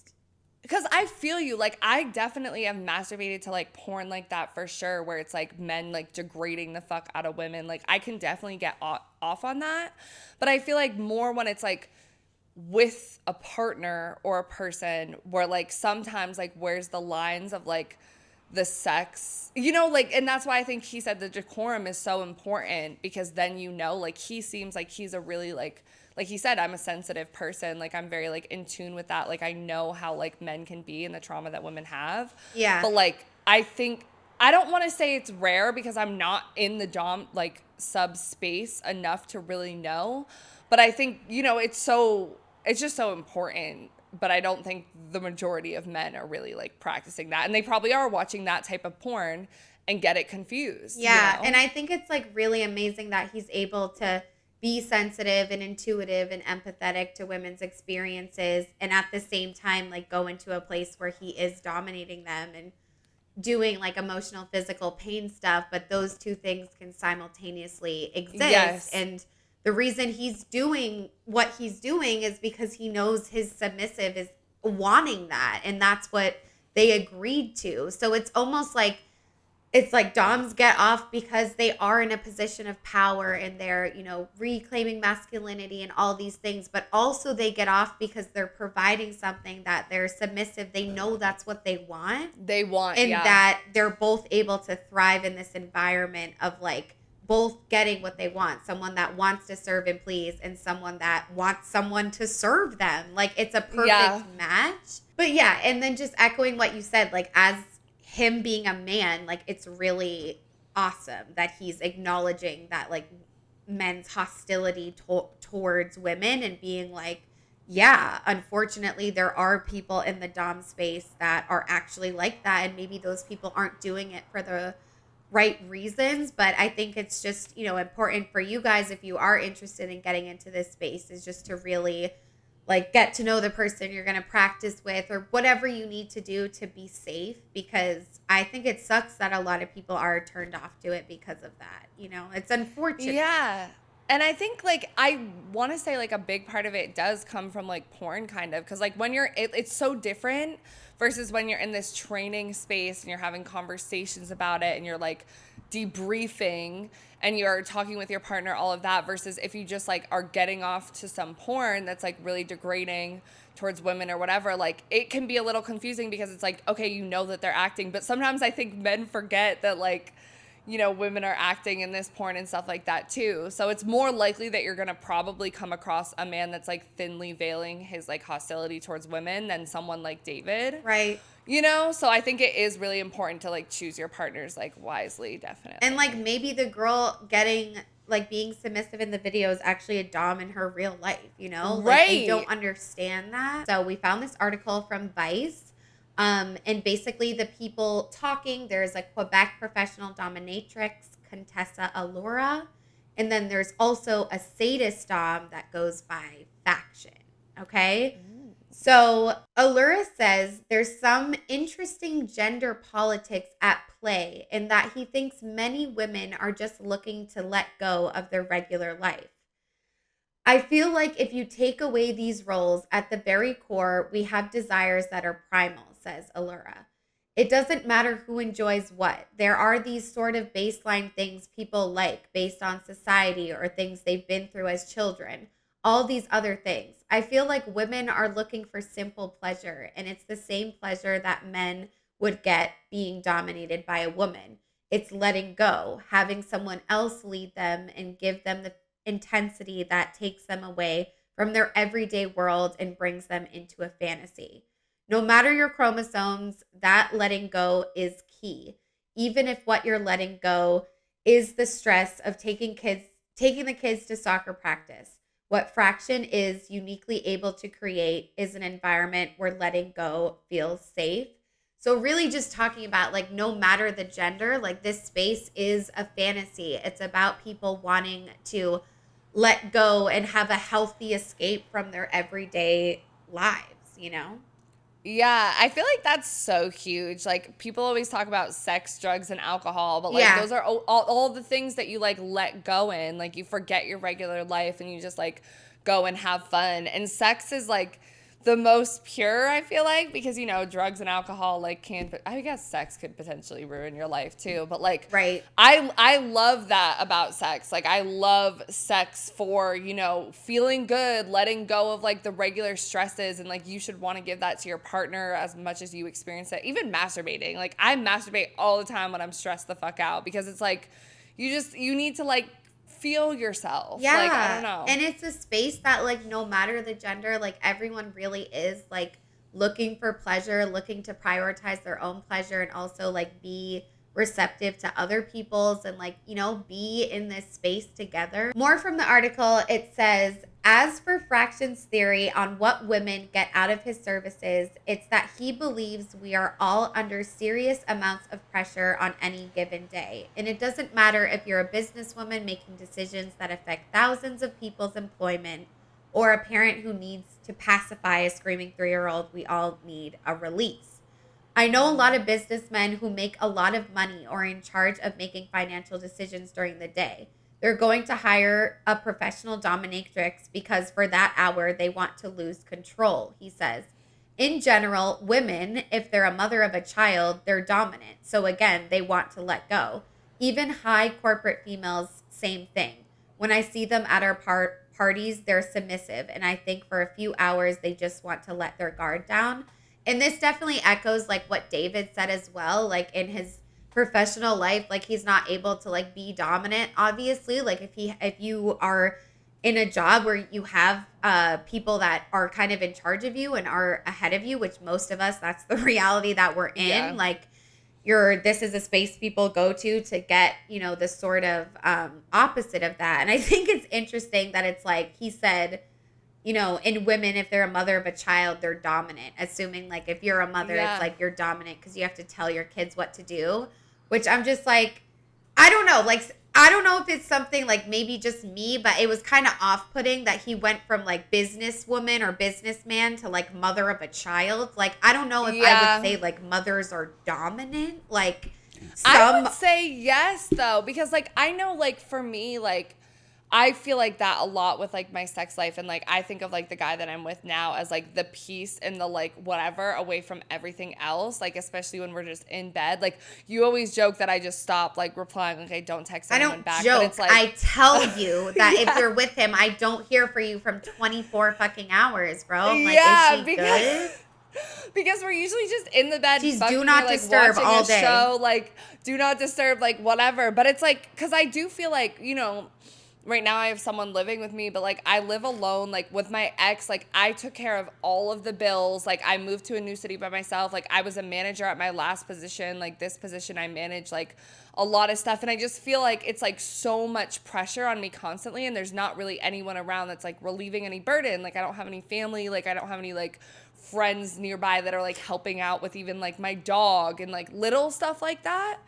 Because I feel you, like I definitely have masturbated to like porn like that for sure, where it's like men like degrading the fuck out of women. Like I can definitely get off on that, but I feel like more when it's like with a partner or a person, where like sometimes like where's the lines of like the sex, you know, like, and that's why I think he said the decorum is so important, because then, you know, like, he seems like he's a really, like he said, I'm a sensitive person. Like, I'm very, like, in tune with that. Like, I know how, like, men can be and the trauma that women have. Yeah. But, like, I think, I don't want to say it's rare because I'm not in the dom, like, subspace enough to really know. But I think, you know, it's just so important. But I don't think the majority of men are really, like, practicing that. And they probably are watching that type of porn and get it confused. Yeah. You know? And I think it's, like, really amazing that he's able to be sensitive and intuitive and empathetic to women's experiences, and at the same time, like, go into a place where he is dominating them and doing, like, emotional, physical pain stuff, but those two things can simultaneously exist. Yes. And the reason he's doing what he's doing is because he knows his submissive is wanting that, and that's what they agreed to. So it's almost like, it's like doms get off because they are in a position of power and they're, you know, reclaiming masculinity and all these things, but also they get off because they're providing something that they're submissive. They know that's what they want. And that they're both able to thrive in this environment of, like, both getting what they want. Someone that wants to serve and please, and someone that wants someone to serve them. Like, it's a perfect match. But yeah, and then just echoing what you said, like, as him being a man, like, it's really awesome that he's acknowledging that, like, men's hostility towards women, and being like, yeah, unfortunately there are people in the dom space that are actually like that, and maybe those people aren't doing it for the right reasons. But I think it's just, you know, important for you guys, if you are interested in getting into this space, is just to really, like, get to know the person you're going to practice with, or whatever you need to do to be safe, because I think it sucks that a lot of people are turned off to it because of that. You know, it's unfortunate. Yeah. And I think, like, I want to say, like, a big part of it does come from, like, porn, kind of. Because, like, when you're, it's so different versus when you're in this training space and you're having conversations about it and you're, like, debriefing and you're talking with your partner, all of that, versus if you just, like, are getting off to some porn that's, like, really degrading towards women or whatever. Like, it can be a little confusing because it's like, okay, you know that they're acting. But sometimes I think men forget that, like, you know, women are acting in this porn and stuff like that too. So it's more likely that you're going to probably come across a man that's, like, thinly veiling his, like, hostility towards women than someone like David. Right. You know, so I think it is really important to, like, choose your partners, like, wisely, definitely. And, like, maybe the girl getting, like, being submissive in the video is actually a dom in her real life, you know? Like, Right. they don't understand that. So we found this article from Vice. And basically the people talking, there's a Quebec professional dominatrix, Contessa Allura. And then there's also a sadist dom that goes by Faction. Okay? So Allura says there's some interesting gender politics at play, in that he thinks many women are just looking to let go of their regular life. I feel like if you take away these roles, at the very core, we have desires that are primal, says Allura. It doesn't matter who enjoys what. There are these sort of baseline things people like based on society or things they've been through as children. All these other things. I feel like women are looking for simple pleasure, and it's the same pleasure that men would get being dominated by a woman. It's letting go, having someone else lead them and give them the intensity that takes them away from their everyday world and brings them into a fantasy. No matter your chromosomes, that letting go is key. Even if what you're letting go is the stress of taking the kids to soccer practice. What Fraction is uniquely able to create is an environment where letting go feels safe. So really just talking about, like, no matter the gender, like, this space is a fantasy. It's about people wanting to let go and have a healthy escape from their everyday lives, you know? Yeah, I feel like that's so huge. Like, people always talk about sex, drugs, and alcohol, but, like, Yeah. those are all the things that you, like, let go in. Like, you forget your regular life and you just, like, go and have fun. And sex is, like, the most pure, I feel like, because, you know, drugs and alcohol, like, I guess sex could potentially ruin your life too, but like, Right. I love that about sex. Like, I love sex for, you know, feeling good, letting go of like the regular stresses, and like, you should want to give that to your partner as much as you experience it. Even masturbating. Like, I masturbate all the time when I'm stressed the fuck out, because it's like, you need to like feel yourself. Yeah. Like, I don't know. And it's a space that, like, no matter the gender, like, everyone really is, like, looking for pleasure, looking to prioritize their own pleasure, and also, like, be receptive to other people's, and, like, you know, be in this space together. More from the article, it says, as for Fraction's theory on what women get out of his services, it's that he believes we are all under serious amounts of pressure on any given day. And it doesn't matter if you're a businesswoman making decisions that affect thousands of people's employment, or a parent who needs to pacify a screaming 3-year-old, we all need a release. I know a lot of businessmen who make a lot of money or are in charge of making financial decisions during the day. They're going to hire a professional dominatrix because for that hour they want to lose control, he says. In general, women, if they're a mother of a child, they're dominant. So again, they want to let go. Even high corporate females, same thing. When I see them at our parties, they're submissive. And I think for a few hours, they just want to let their guard down. And this definitely echoes like what David said as well, like in his professional life, like he's not able to like be dominant, obviously. Like if you are in a job where you have people that are kind of in charge of you and are ahead of you, which most of us, that's the reality that we're in. Yeah. Like this is a space people go to get, you know, the sort of opposite of that. And I think it's interesting that it's like he said, you know, in women, if they're a mother of a child, they're dominant. Assuming like if you're a mother, Yeah. it's like you're dominant because you have to tell your kids what to do, which I'm just like, I don't know. Like, I don't know if it's something like maybe just me, but it was kind of off-putting that he went from like businesswoman or businessman to like mother of a child. Like, I don't know if I would say like mothers are dominant. Like, I would say yes, though, because like I know like for me, like I feel like that a lot with like my sex life, and like I think of like the guy that I'm with now as like the peace and the like whatever away from everything else, like especially when we're just in bed. Like you always joke that I just stop like replying, like I don't text anyone back. I don't joke. But it's like, I tell you that Yeah. if you're with him, I don't hear for you from 24 fucking hours, bro. I'm like, Yeah, is she good? because we're usually just in the bed. She's fucking do not or, like, disturb watching all a day. Show, like do not disturb, like whatever. But it's like, because I do feel like, you know, right now I have someone living with me, but like I live alone. Like with my ex, like I took care of all of the bills. Like I moved to a new city by myself. Like I was a manager at my last position. Like this position I manage like a lot of stuff. And I just feel like it's like so much pressure on me constantly. And there's not really anyone around that's like relieving any burden. Like I don't have any family. Like I don't have any like friends nearby that are like helping out with even like my dog and like little stuff like that.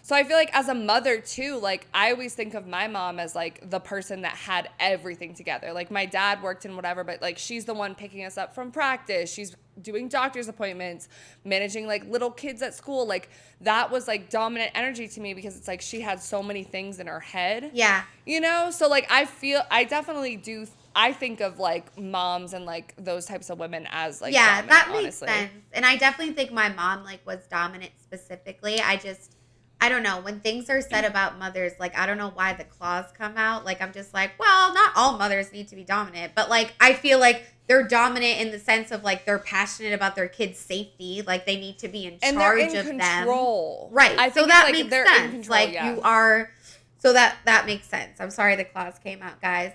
So I feel like as a mother too, like I always think of my mom as like the person that had everything together. Like my dad worked in whatever, but like she's the one picking us up from practice. She's doing doctor's appointments, managing like little kids at school. Like that was like dominant energy to me because it's like she had so many things in her head. Yeah. You know? So like I definitely do. I think of like moms and like those types of women as like dominant, that makes honestly. sense. And I definitely think my mom like was dominant specifically. I don't know, when things are said about mothers, like, I don't know why the claws come out. Like, I'm just like, well, not all mothers need to be dominant. But, like, I feel like they're dominant in the sense of, like, they're passionate about their kids' safety. Like, they need to be in And charge they're in of control. them. Right. I So think that it's like makes they're sense. in control, Like, yeah. you are, so that makes sense. I'm sorry the claws came out, guys.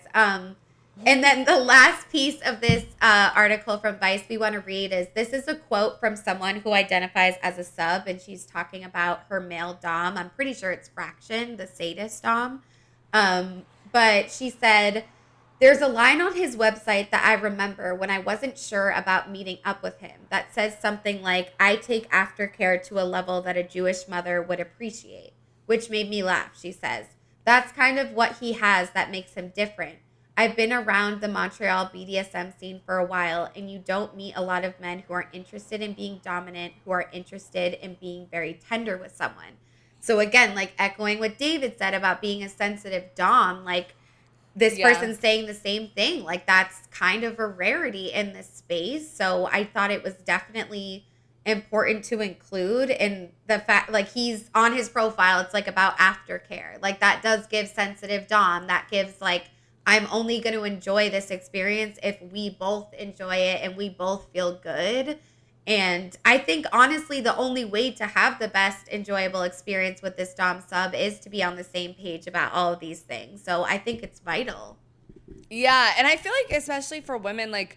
And then the last piece of this article from Vice we want to read this is a quote from someone who identifies as a sub, and she's talking about her male dom. I'm pretty sure it's Fraction, the sadist dom. But she said, there's a line on his website that I remember when I wasn't sure about meeting up with him that says something like, I take aftercare to a level that a Jewish mother would appreciate, which made me laugh, she says. That's kind of what he has that makes him different. I've been around the Montreal BDSM scene for a while, and you don't meet a lot of men who are interested in being dominant, who are interested in being very tender with someone. So again, like echoing what David said about being a sensitive dom, like this person's saying the same thing. Like, that's kind of a rarity in this space. So I thought it was definitely important to include. And the fact, like, he's on his profile, it's like about aftercare. Like, that does give sensitive dom. That gives, like, I'm only going to enjoy this experience if we both enjoy it and we both feel good. And I think, honestly, the only way to have the best enjoyable experience with this dom sub is to be on the same page about all of these things. So I think it's vital. Yeah, and I feel like especially for women, like,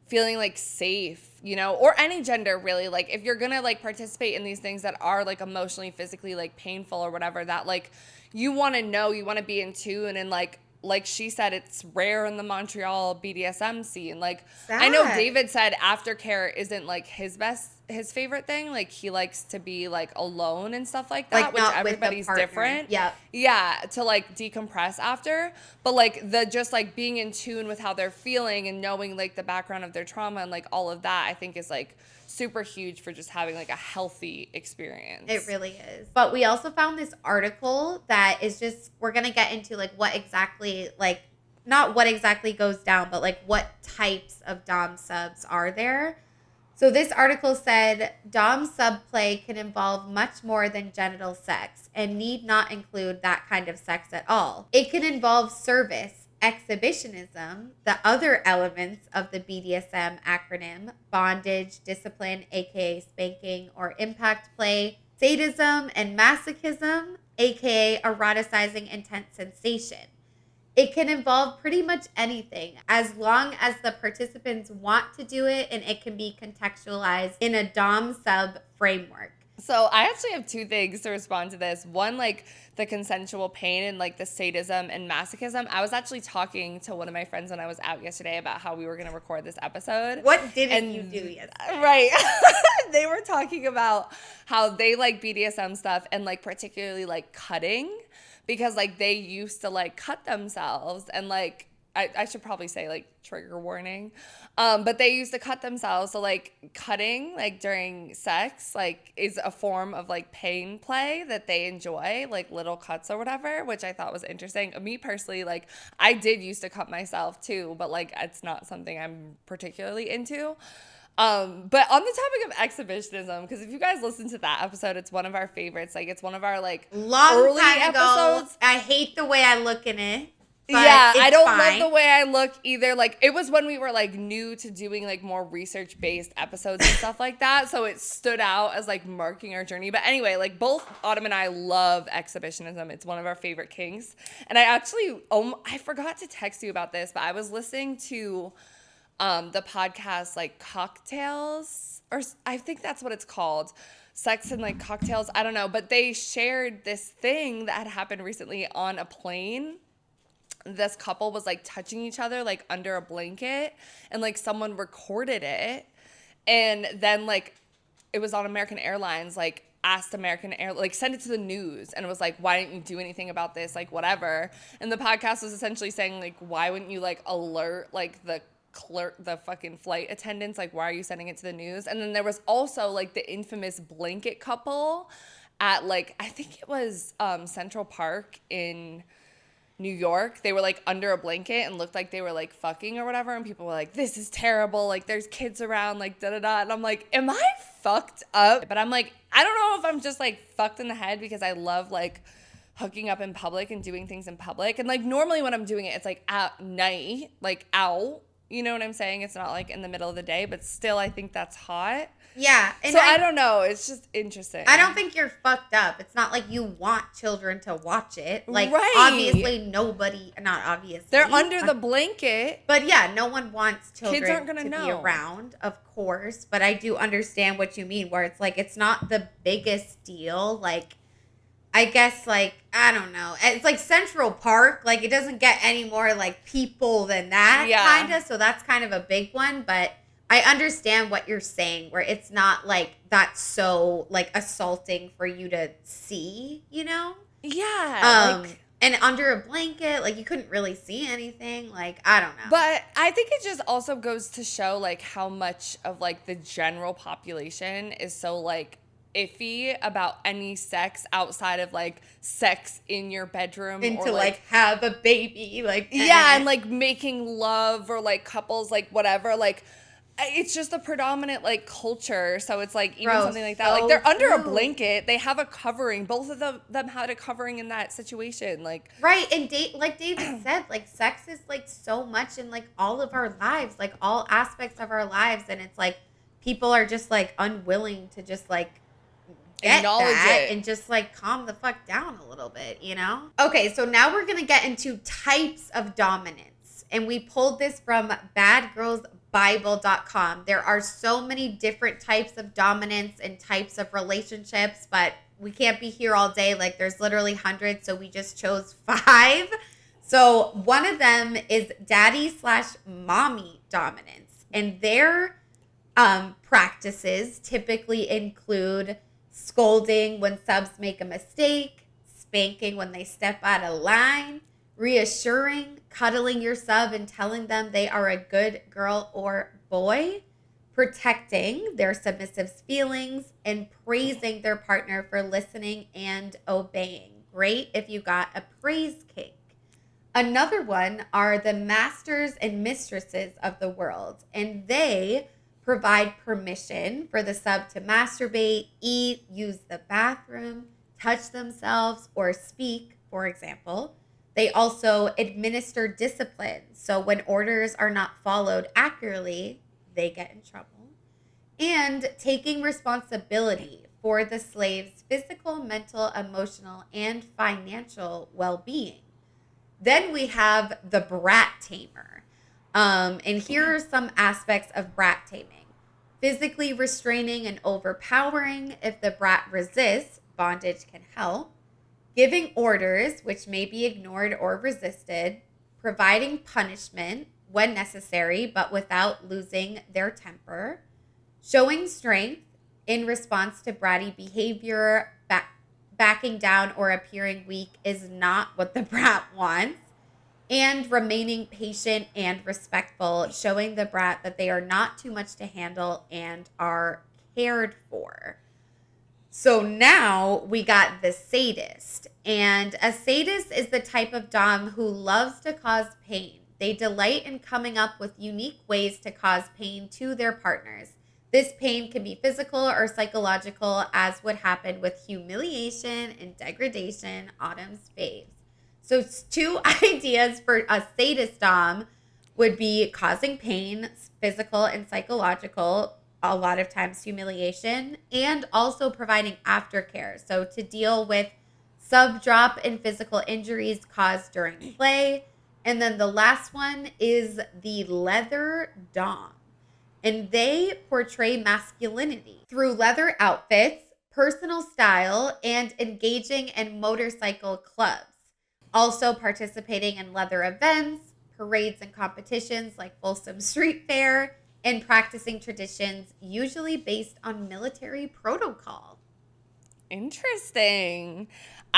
feeling, like, safe, you know, or any gender, really. Like, if you're going to, like, participate in these things that are, like, emotionally, physically, like, painful or whatever, that, like, you want to know, you want to be in tune, and, like she said, it's rare in the Montreal BDSM scene. Like, I know David said aftercare isn't, like, his favorite thing. Like, he likes to be, like, alone and stuff like that, like, which everybody's different. Yeah, to, like, decompress after. But, like, the just, like, being in tune with how they're feeling and knowing, like, the background of their trauma and, like, all of that, I think is, like, super huge for just having, like, a healthy experience. It really is. But we also found this article that is just, we're going to get into, like, what exactly, like, not what exactly goes down, but, like, what types of dom subs are there. So this article said, dom sub play can involve much more than genital sex and need not include that kind of sex at all. It can involve service, exhibitionism, the other elements of the BDSM acronym, bondage, discipline, aka spanking or impact play, sadism, and masochism, aka eroticizing intense sensation. It can involve pretty much anything as long as the participants want to do it, and it can be contextualized in a dom sub framework. So I actually have two things to respond to this. One, like, the consensual pain and, like, the sadism and masochism. I was actually talking to one of my friends when I was out yesterday about how we were going to record this episode. What didn't you do yesterday? Right. They were talking about how they like BDSM stuff and, like, particularly, like, cutting, because, like, they used to, like, cut themselves and, like, I should probably say, like, trigger warning. But they used to cut themselves. So, like, cutting, like, during sex, like, is a form of, like, pain play that they enjoy, like, little cuts or whatever, which I thought was interesting. Me personally, like, I did used to cut myself too, but, like, it's not something I'm particularly into. But on the topic of exhibitionism, because if you guys listen to that episode, it's one of our favorites. Like, it's one of our, like, long time episodes. Ago. I hate the way I look in it. Yeah, I don't love the way I look either. Like, it was when we were, like, new to doing, like, more research-based episodes and stuff like that. So it stood out as, like, marking our journey. But anyway, like, both Autumn and I love exhibitionism. It's one of our favorite kinks. And I actually, I forgot to text you about this, but I was listening to the podcast, like, Cocktails, or I think that's what it's called. Sex and, like, Cocktails. I don't know. But they shared this thing that had happened recently on a plane. This couple was, like, touching each other, like, under a blanket, and, like, someone recorded it, and then, like, it was on American Airlines, like, asked American Airlines, like, send it to the news, and it was like, why didn't you do anything about this, like, whatever. And the podcast was essentially saying, like, why wouldn't you, like, alert, like, the fucking flight attendants, like, why are you sending it to the news? And then there was also, like, the infamous blanket couple at, like, I think it was Central Park in New York. They were, like, under a blanket and looked like they were, like, fucking or whatever, and people were like, this is terrible, like, there's kids around, like, da-da-da, and I'm like, am I fucked up? But I'm like, I don't know if I'm just, like, fucked in the head, because I love, like, hooking up in public and doing things in public, and, like, normally when I'm doing it, it's, like, at night, like, out, you know what I'm saying? It's not, like, in the middle of the day, but still, I think that's hot. Yeah. And so I don't know. It's just interesting. I don't think you're fucked up. It's not like you want children to watch it. Like, right. Obviously nobody, not obviously. They're under the blanket. But yeah, no one wants children Kids aren't gonna to know. be around, of course. But I do understand what you mean, where it's like, it's not the biggest deal. Like, I guess, like, I don't know. It's like Central Park. Like, it doesn't get any more, like, people than that, kind of. So that's kind of a big one. But I understand what you're saying, where it's not, like, that's so, like, assaulting for you to see, you know? Yeah. And under a blanket, like, you couldn't really see anything. Like, I don't know. But I think it just also goes to show, like, how much of, like, the general population is so, like, iffy about any sex outside of like sex in your bedroom And or to like have a baby, like yeah, and like making love or like couples, like whatever, like it's just a predominant like culture. So it's like even Bro, something like that, so like they're under a true. blanket, they have a covering. Both of them had a covering in that situation, like Right, and like David said, like sex is like so much in like all of our lives, like all aspects of our lives, and it's like people are just like unwilling to just like get acknowledge that it. and just like calm the fuck down a little bit, you know? Okay, so now we're gonna get into types of dominance, and we pulled this from badgirlsbible.com. There are so many different types of dominance and types of relationships, but we can't be here all day. Like there's literally hundreds, so we just chose 5. So one of them is daddy/mommy dominance, and their practices typically include scolding when subs make a mistake, spanking when they step out of line, reassuring, cuddling your sub and telling them they are a good girl or boy, protecting their submissive's feelings, and praising their partner for listening and obeying. Great if you got a praise cake. Another one are the masters and mistresses of the world, and they provide permission for the sub to masturbate, eat, use the bathroom, touch themselves, or speak, for example. They also administer discipline. So when orders are not followed accurately, they get in trouble. And taking responsibility for the slave's physical, mental, emotional, and financial well-being. Then we have the brat tamer. And here are some aspects of brat taming. Physically restraining and overpowering. If the brat resists, bondage can help. Giving orders, which may be ignored or resisted. Providing punishment when necessary, but without losing their temper. Showing strength in response to bratty behavior. Backing down or appearing weak is not what the brat wants. And remaining patient and respectful, showing the brat that they are not too much to handle and are cared for. So now we got the sadist. And a sadist is the type of dom who loves to cause pain. They delight in coming up with unique ways to cause pain to their partners. This pain can be physical or psychological, as would happen with humiliation and degradation, Autumn's faves. So 2 ideas for a sadist dom would be causing pain, physical and psychological, a lot of times humiliation, and also providing aftercare. So to deal with sub drop and physical injuries caused during play. And then the last one is the leather dom. And they portray masculinity through leather outfits, personal style, and engaging in motorcycle clubs. Also participating in leather events, parades and competitions like Folsom Street Fair, and practicing traditions usually based on military protocol. Interesting.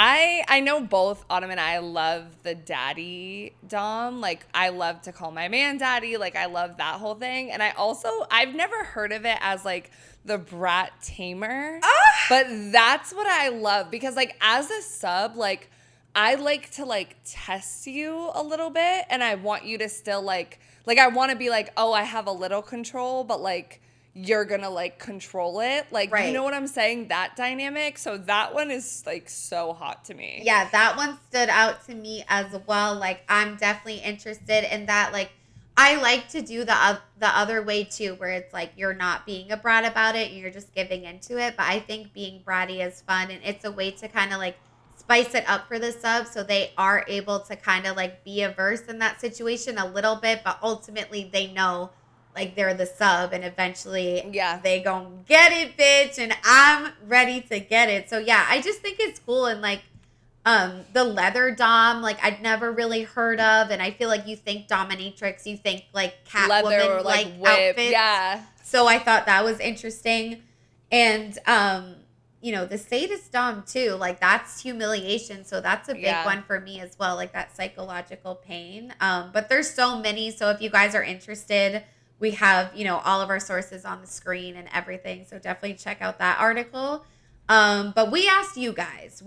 I know both Autumn and I love the daddy dom. Like I love to call my man daddy. Like I love that whole thing. And I've never heard of it as like the brat tamer. But that's what I love because like as a sub, like I like to like test you a little bit and I want you to still like I want to be like, oh, I have a little control, but like you're gonna like control it. Like, right. You know what I'm saying? That dynamic. So that one is like so hot to me. Yeah, that one stood out to me as well. Like I'm definitely interested in that. Like I like to do the other way too, where it's like you're not being a brat about it and you're just giving into it. But I think being bratty is fun and it's a way to kind of like spice it up for the sub so they are able to kind of like be averse in that situation a little bit, but ultimately they know like they're the sub and eventually they gonna get it, bitch, and I'm ready to get it. So yeah, I just think it's cool. And like the leather dom, like I'd never really heard of, and I feel like you think dominatrix, you think like Catwoman like outfits. Yeah. So I thought that was interesting. And you know, the sadist dom too, like that's humiliation. So that's a big one for me as well, like that psychological pain. But there's so many. So if you guys are interested, we have, you know, all of our sources on the screen and everything. So definitely check out that article. But we asked you guys,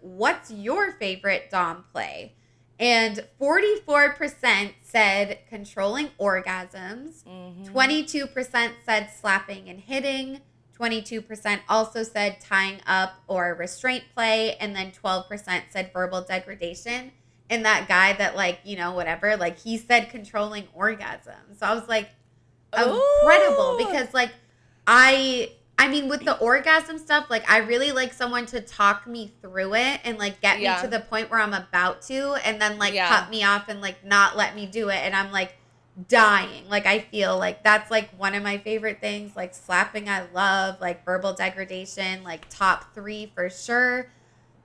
what's your favorite Dom play? And 44% said controlling orgasms. 22% said slapping and hitting. 22% also said tying up or restraint play. And then 12% said verbal degradation. And that guy that, like, you know, whatever, like, he said controlling orgasms. So I was like, incredible. Because, like, I mean, with the orgasm stuff, like, I really like someone to talk me through it and, like, get me to the point where I'm about to, and then, like, cut me off and, like, not let me do it. And I'm, like, dying. Like, I feel like that's, like, one of my favorite things. Like, slapping, I love. Like, verbal degradation, like, top 3 for sure.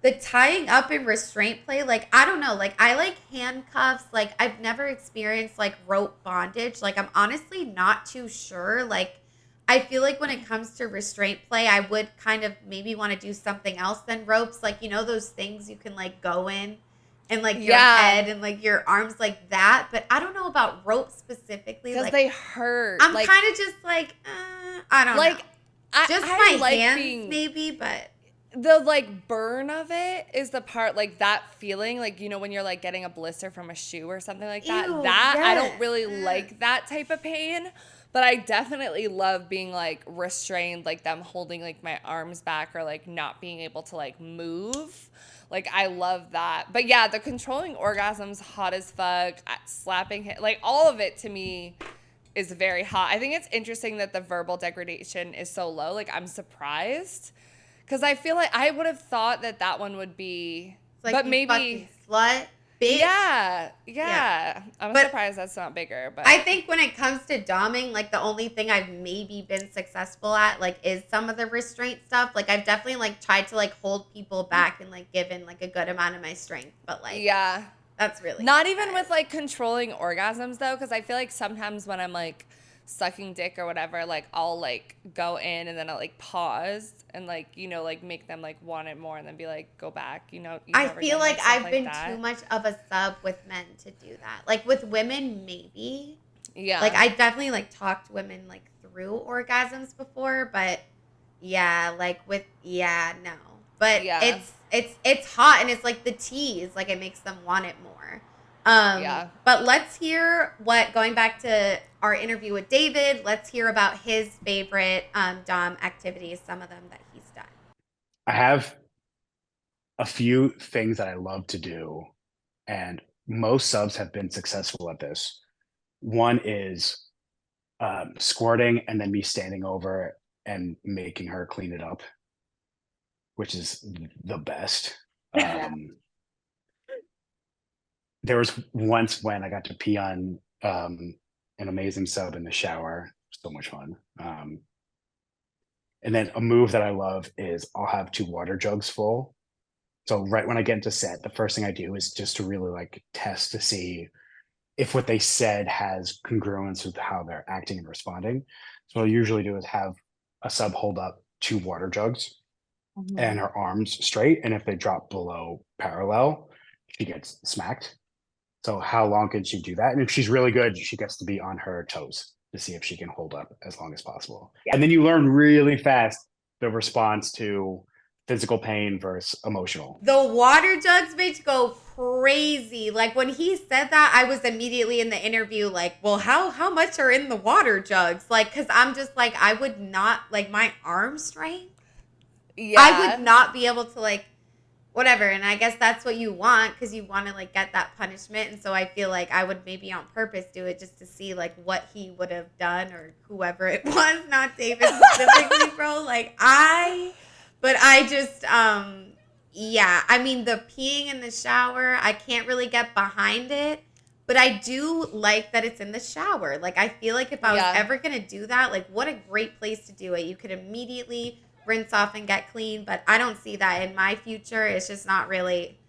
The tying up and restraint play, like, I don't know. Like, I like handcuffs. Like, I've never experienced, like, rope bondage. Like, I'm honestly not too sure. Like, I feel like when it comes to restraint play, I would kind of maybe want to do something else than ropes. Like, you know, those things you can, like, go in and, like, your head and, like, your arms like that. But I don't know about ropes specifically. Because like, they hurt. I'm like, kind of just like, I don't know. Just I my like hands maybe, but. The, like, burn of it is the part, like, that feeling, like, you know, when you're, like, getting a blister from a shoe or something like that. Ew, I don't really like that type of pain. But I definitely love being, like, restrained, like, them holding, like, my arms back or, like, not being able to, like, move. Like, I love that. But, yeah, the controlling orgasms, hot as fuck, slapping, like, all of it to me is very hot. I think it's interesting that the verbal degradation is so low. Like, I'm surprised. Because I feel like I would have thought that one would be, Like, but you maybe fucking slut, bitch. Yeah. I'm But surprised that's not bigger. But I think when it comes to doming, like, the only thing I've maybe been successful at, like, is some of the restraint stuff. Like, I've definitely, like, tried to, like, hold people back and, like, given, like, a good amount of my strength. But, like, that's really not even with, like, controlling orgasms though, because I feel like sometimes when I'm, like, sucking dick or whatever, like, I'll, like, go in and then I'll, like, pause and, like, you know, like, make them, like, want it more and then be like, go back, you know. I feel like I've been too much of a sub with men to do that. Like, with women, maybe. Yeah. Like, I definitely, like, talked women, like, through orgasms before, but like, with, no. But it's hot, and it's, like, the tease, like, it makes them want it more. But let's hear going back to our interview with David, let's hear about his favorite Dom activities, some of them that he's done. I have a few things that I love to do, and most subs have been successful at this. One is squirting and then me standing over and making her clean it up, which is the best. There was once when I got to pee on an amazing sub in the shower. So much fun. And then a move that I love is I'll have 2 water jugs full. So right when I get into set, the first thing I do is just to really, like, test to see if what they said has congruence with how they're acting and responding. So what I usually do is have a sub hold up 2 water jugs and her arms straight. And if they drop below parallel, she gets smacked. So how long can she do that? And if she's really good, she gets to be on her toes to see if she can hold up as long as possible. And then you learn really fast the response to physical pain versus emotional. The water jugs, bitch, go crazy. Like, when he said that, I was immediately in the interview like, well, how much are in the water jugs? Like, because I'm just like, I would not, like, my arm strength. Yeah. I would not be able to, like, whatever. And I guess that's what you want, because you want to, like, get that punishment. And so I feel like I would maybe on purpose do it just to see, like, what he would have done, or whoever it was, not David specifically, bro. Like, but I just, I mean, the peeing in the shower, I can't really get behind it, but I do like that it's in the shower. Like, I feel like if I was ever going to do that, like, what a great place to do it. You could immediately rinse off and get clean, but I don't see that in my future. It's just not really,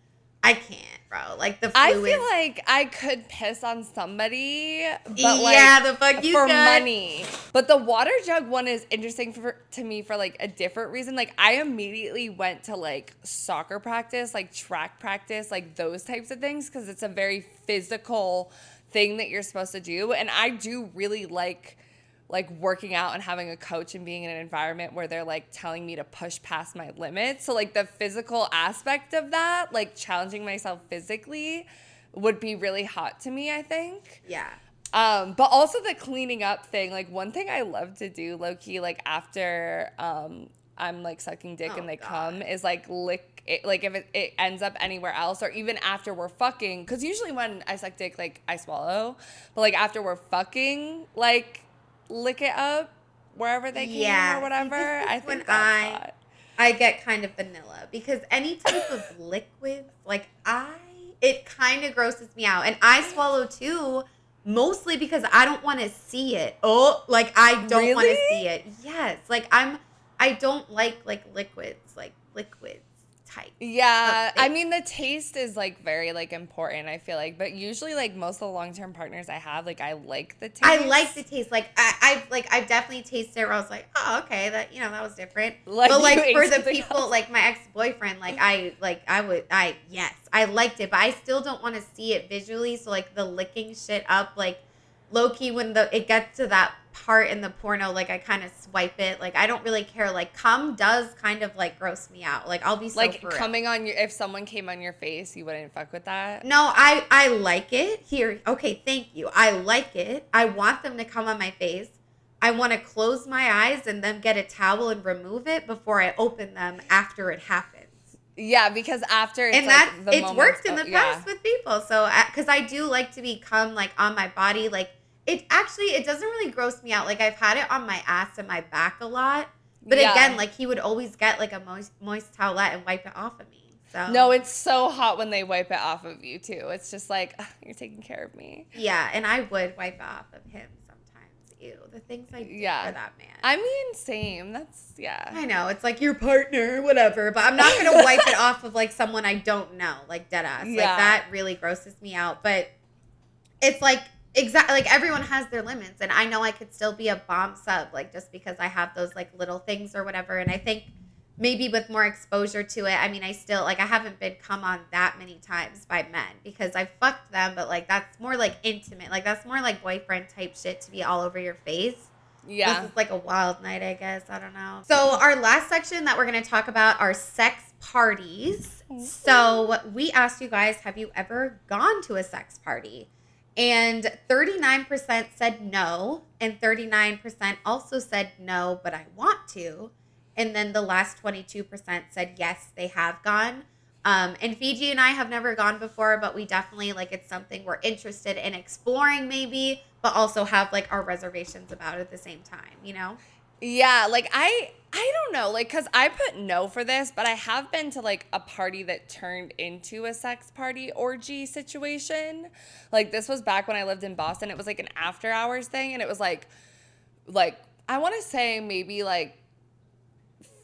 I can't, bro. Like, the fluid. I feel like I could piss on somebody, but like, the fuck you for could. Money. But the water jug one is interesting to me for, like, a different reason. Like, I immediately went to, like, soccer practice, like track practice, like those types of things, because it's a very physical thing that you're supposed to do. And I do really like like working out and having a coach and being in an environment where they're like telling me to push past my limits. So like the physical aspect of that, like challenging myself physically would be really hot to me, I think. Yeah. But also the cleaning up thing, like one thing I love to do, low-key, like after I'm like sucking dick and they come, is like lick it, like if it ends up anywhere else, or even after we're fucking, because usually when I suck dick, like I swallow, but like after we're fucking, like lick it up wherever they came or whatever. I think that's hot. I get kind of vanilla, because any type of liquids, like it kind of grosses me out, and I swallow too. Mostly because I don't want to see it. Oh, like I don't want to see it. Yes, like I don't like liquids type. Yeah, I mean the taste is like very like important, I feel like, but usually like most of the long-term partners I have, like I like the taste. I like the taste. Like I've definitely tasted it where I was like, oh, okay, that that was different. Like, but like for the people like my ex-boyfriend, like I liked it, but I still don't want to see it visually. So like the licking shit up, like low-key when it gets to that part in the porno, like I kind of swipe it. Like I don't really care. Like cum does kind of like gross me out. Like I'll be so like coming on your, if someone came on your face, you wouldn't fuck with that? No, I like it. Here, okay, thank you. I like it. I want them to come on my face. I want to close my eyes and then get a towel and remove it before I open them after it happens. Yeah, because after it's and like that's the it's worked in the past with people. So because I do like to become like on my body, like it doesn't really gross me out. Like I've had it on my ass and my back a lot, but again, like he would always get like a moist towelette and wipe it off of me. So no, it's so hot when they wipe it off of you too. It's just like you're taking care of me. Yeah, and I would wipe it off of him sometimes. Ew, the things I do for that man. I mean, same. That's I know it's like your partner, whatever, but I'm not gonna wipe it off of like someone I don't know, like dead ass. Like that really grosses me out. But it's like exactly like everyone has their limits, and I know I could still be a bomb sub, like just because I have those like little things or whatever. And I think maybe with more exposure to it, I mean, I still like I haven't been come on that many times by men because I fucked them, but like that's more like intimate, like that's more like boyfriend type shit to be all over your face. Yeah, this is like a wild night, I guess. I don't know. So our last section that we're going to talk about are sex parties. So we asked you guys, have you ever gone to a sex party? And 39% said no, and 39% also said no, but I want to. And then the last 22% said yes, they have gone. And Fiji and I have never gone before, but we definitely like it's something we're interested in exploring maybe, but also have like our reservations about at the same time, you know? Yeah, like I don't know, like cuz I put no for this, but I have been to like a party that turned into a sex party orgy situation. Like this was back when I lived in Boston. It was like an after hours thing, and it was like I want to say maybe like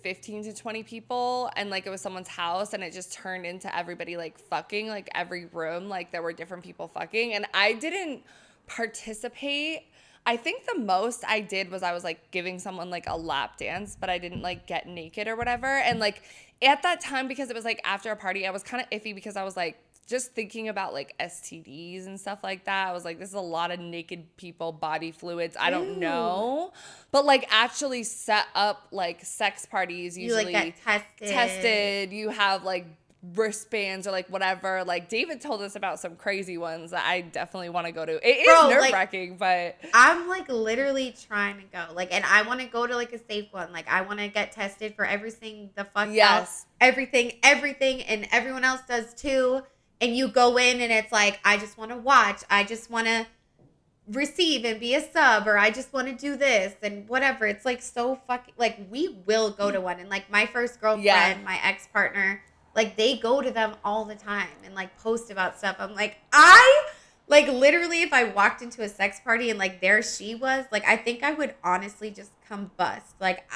15 to 20 people, and like it was someone's house, and it just turned into everybody like fucking, like every room like there were different people fucking, and I didn't participate. I think the most I did was I was like giving someone like a lap dance, but I didn't like get naked or whatever. And like at that time, because it was like after a party, I was kind of iffy because I was like just thinking about like STDs and stuff like that. I was like, this is a lot of naked people, body fluids. I don't know. But like actually set up like sex parties, usually you like get tested. You have like wristbands or like whatever. Like David told us about some crazy ones that I definitely want to go to. It is nerve-wracking, but I'm like literally trying to go. Like, and I want to go to like a safe one. Like I want to get tested for everything the fuck else. Everything, and everyone else does too. And you go in and it's like, I just want to watch. I just want to receive and be a sub, or I just want to do this and whatever. It's like so fucking, like we will go to one. And like my first girlfriend, my ex-partner, like they go to them all the time and like post about stuff. I'm like, like literally if I walked into a sex party and like there she was, like I think I would honestly just combust. Like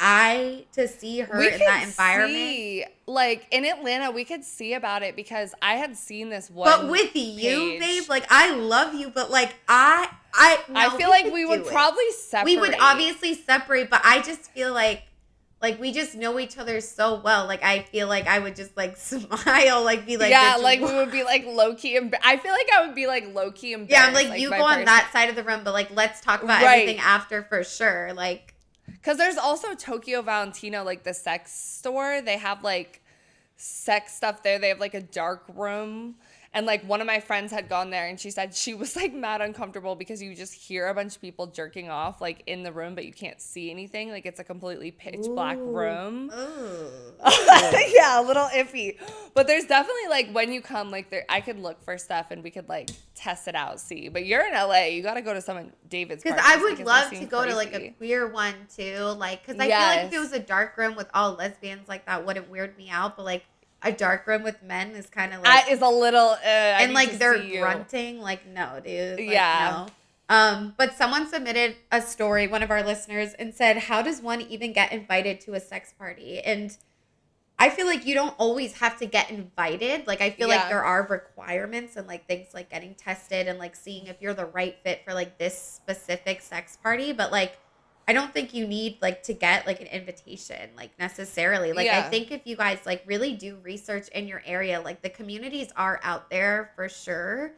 to see her in that environment. Like in Atlanta, we could see about it because I had seen this one. But with you, babe, like I love you, but like I feel like we would probably separate. We would obviously separate, but I just feel like Like we just know each other so well. Like I feel like I would just like smile, like be like, Yeah, "Bitch, like we would be like low key. I feel like I would be like low key embarrassed. yeah, I'm like, you my go on person- that side of the room, but like let's talk about Right. everything after for sure. Like, Because there's also Tokyo Valentino, like the sex store. They have like sex stuff there. They have like a dark room. And like one of my friends had gone there and she said she was like mad uncomfortable because you just hear a bunch of people jerking off like in the room, but you can't see anything. Like it's a completely pitch black room. Yeah, a little iffy. But there's definitely like when you come, like there, I could look for stuff and we could like test it out, see. But you're in LA, you got to go to some of David's because parties I would they love seem to go to like a crazy. queer one too. Like, because I feel like if it Yes. was a dark room with all lesbians, like that wouldn't weird me out. But like a dark room with men is kind of like, That is a little, I and need like to they're see you. grunting. Like, no, dude. Like, Yeah. no. But someone submitted a story, one of our listeners, and said, "How does one even get invited to a sex party?" And I feel like you don't always have to get invited. Like I feel like Yeah. there are requirements and like things like getting tested and like seeing if you're the right fit for like this specific sex party. But like I don't think you need like to get like an invitation like necessarily. Like I Yeah. think if you guys like really do research in your area, like the communities are out there for sure.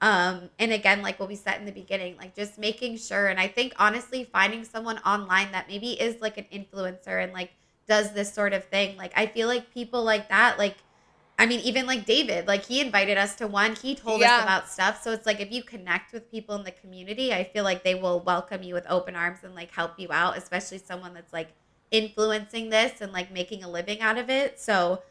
And again, like what we said in the beginning, like just making sure. And I think honestly finding someone online that maybe is like an influencer and like does this sort of thing. Like I feel like people like that, like I mean, even like David, like he invited us to one, he told us Yeah. about stuff. So it's like if you connect with people in the community, I feel like they will welcome you with open arms and like help you out, especially someone that's like influencing this and like making a living out of it. So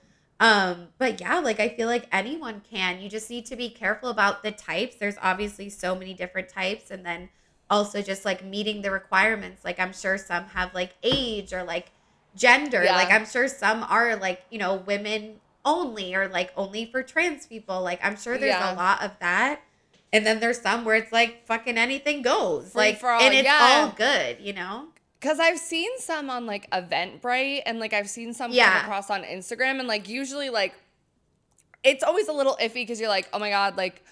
but yeah, like I feel like anyone can. You just need to be careful about the types. There's obviously so many different types, and then also just like meeting the requirements. Like I'm sure some have like age or like gender. Yeah. Like I'm sure some are like, you know, women only or like only for trans people. Like I'm sure there's Yeah. a lot of that. And then there's some where it's like fucking anything goes. Free Like for all, and it's yeah. all good, you know? Because I've seen some on like Eventbrite and like I've seen some Yeah. come across on Instagram and like usually like it's always a little iffy because you're like, oh my God, like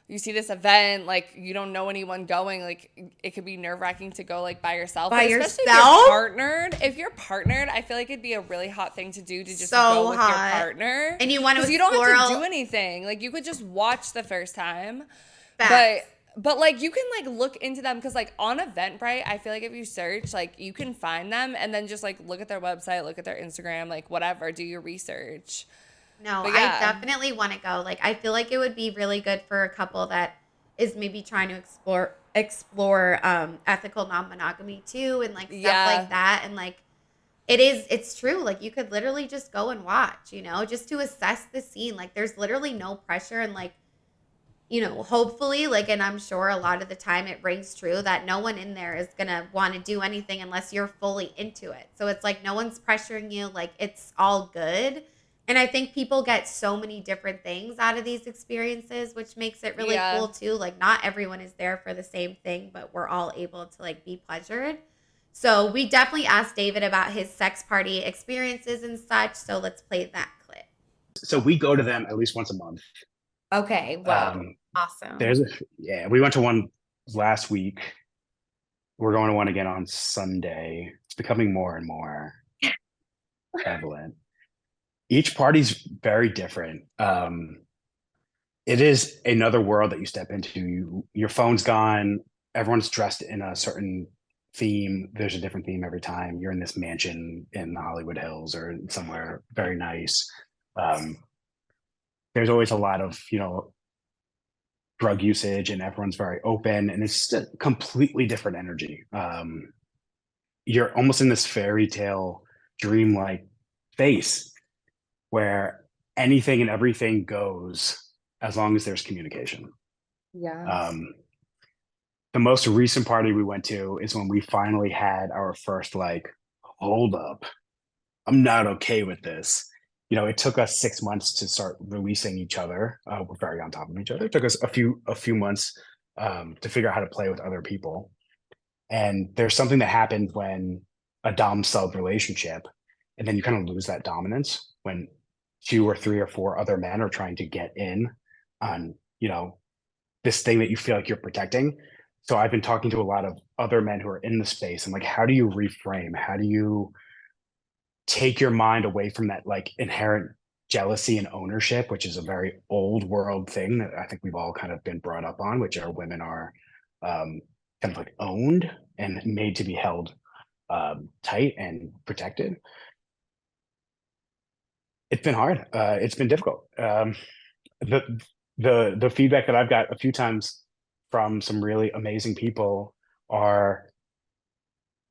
you see this event, like you don't know anyone going, like it could be nerve wracking to go like by yourself. By But especially yourself? if you're partnered, I feel like it'd be a really hot thing to do to just So go with your hot. partner. And you want to because you don't explore have to all- do anything. Like you could just watch the first time. Facts. But like you can like look into them because like on Eventbrite, I feel like if you search, like you can find them and then just like look at their website, look at their Instagram, like whatever, do your research. No, But I yeah. definitely want to go. Like, I feel like it would be really good for a couple that is maybe trying to explore ethical non-monogamy too, and like stuff Yeah. like that. And like, it's true. Like, you could literally just go and watch, you know, just to assess the scene. Like, there's literally no pressure, and like, you know, hopefully, like, and I'm sure a lot of the time it rings true that no one in there is gonna want to do anything unless you're fully into it. So it's like no one's pressuring you. Like, it's all good. And I think people get so many different things out of these experiences, which makes it really Yeah. cool too. Like not everyone is there for the same thing, but we're all able to like be pleasured. So we definitely asked David about his sex party experiences and such. So let's play that clip. So we go to them at least once a month. Okay. Awesome. We went to one last week. We're going to one again on Sunday. It's becoming more and more prevalent. Each party's very different. It is another world that you step into. Your phone's gone. Everyone's dressed in a certain theme. There's a different theme every time. You're in this mansion in the Hollywood Hills or somewhere very nice. There's always a lot of, drug usage, and everyone's very open, and it's just a completely different energy. You're almost in this fairy tale dream-like space where anything and everything goes as long as there's communication. Yeah. The most recent party we went to is when we finally had our first hold up, I'm not okay with this. It took us 6 months to start releasing each other. We're very on top of each other. It took us a few months to figure out how to play with other people. And there's something that happens when a dom sub relationship, and then you kind of lose that dominance when 2 or 3 or 4 other men are trying to get in on, this thing that you feel like you're protecting. So I've been talking to a lot of other men who are in the space. I'm like, how do you reframe? How do you take your mind away from that like inherent jealousy and ownership, which is a very old world thing that I think we've all kind of been brought up on, which our women are kind of like owned and made to be held tight and protected. It's been hard. It's been difficult. The the feedback that I've got a few times from some really amazing people are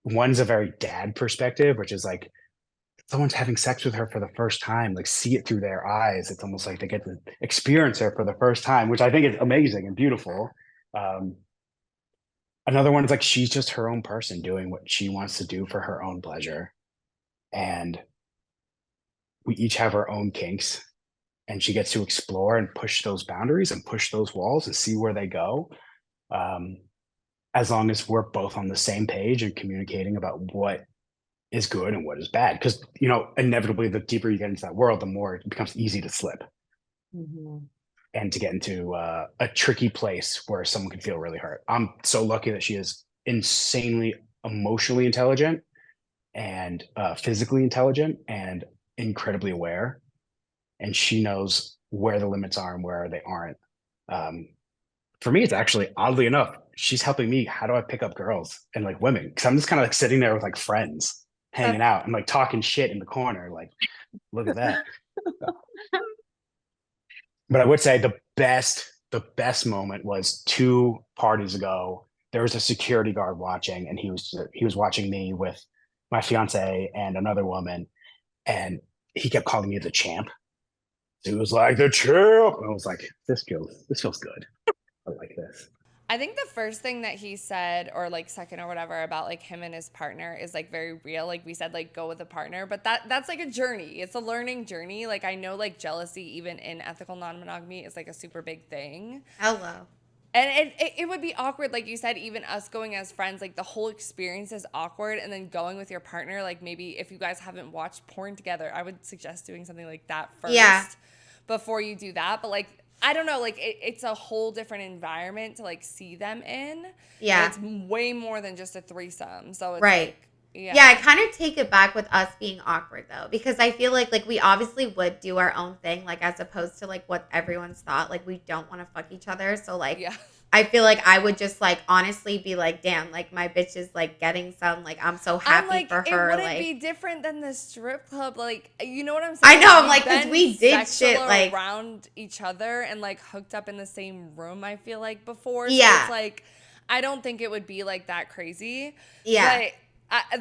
one's a very dad perspective, which is like someone's having sex with her for the first time, like see it through their eyes. It's almost like they get to experience her for the first time, which I think is amazing and beautiful. Um, Another one is like she's just her own person doing what she wants to do for her own pleasure. And we each have our own kinks and she gets to explore and push those boundaries and push those walls and see where they go. Um, as long as we're both on the same page and communicating about what is good and what is bad. Because, you know, inevitably, the deeper you get into that world, the more it becomes easy to slip and to get into a tricky place where someone can feel really hurt. I'm so lucky that she is insanely emotionally intelligent and physically intelligent and incredibly aware. And she knows where the limits are and where they aren't. For me, it's actually oddly enough, she's helping me. How do I pick up girls and like women? Because I'm just kind of like sitting there with like friends hanging out and like talking shit in the corner. Like, look at that. But I would say the best moment was 2 parties ago. There was a security guard watching, and he was watching me with my fiance and another woman, and he kept calling me the champ. He was like the champ. And I was like, this feels good. I like this. I think the first thing that he said, or like second or whatever, about like him and his partner is like very real. Like we said, like go with a partner, but that's like a journey. It's a learning journey. Like I know like jealousy, even in ethical non-monogamy, is like a super big thing. Hello. And it would be awkward, like you said, even us going as friends, like the whole experience is awkward. And then going with your partner, like maybe if you guys haven't watched porn together, I would suggest doing something like that first before you do that. But like, I don't know, like it's a whole different environment to like see them in. Yeah. And it's way more than just a threesome. So it's right. like, Yeah, I kind of take it back with us being awkward though, because I feel like we obviously would do our own thing, like as opposed to like what everyone's thought. Like we don't want to fuck each other, so like I feel like I would just like honestly be like, damn, like my bitch is like getting some, like I'm so happy like, for her. It wouldn't like be different than the strip club, like you know what I'm saying? I know, I'm We've like, because been we did shit sexual like around each other and like hooked up in the same room. I feel like before, Yeah. So it's like I don't think it would be like that crazy. Yeah. But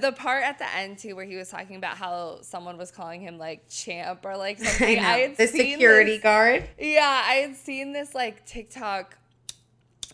the part at the end too, where he was talking about how someone was calling him like champ or like something. I know. The security guard. Yeah, I had seen this like TikTok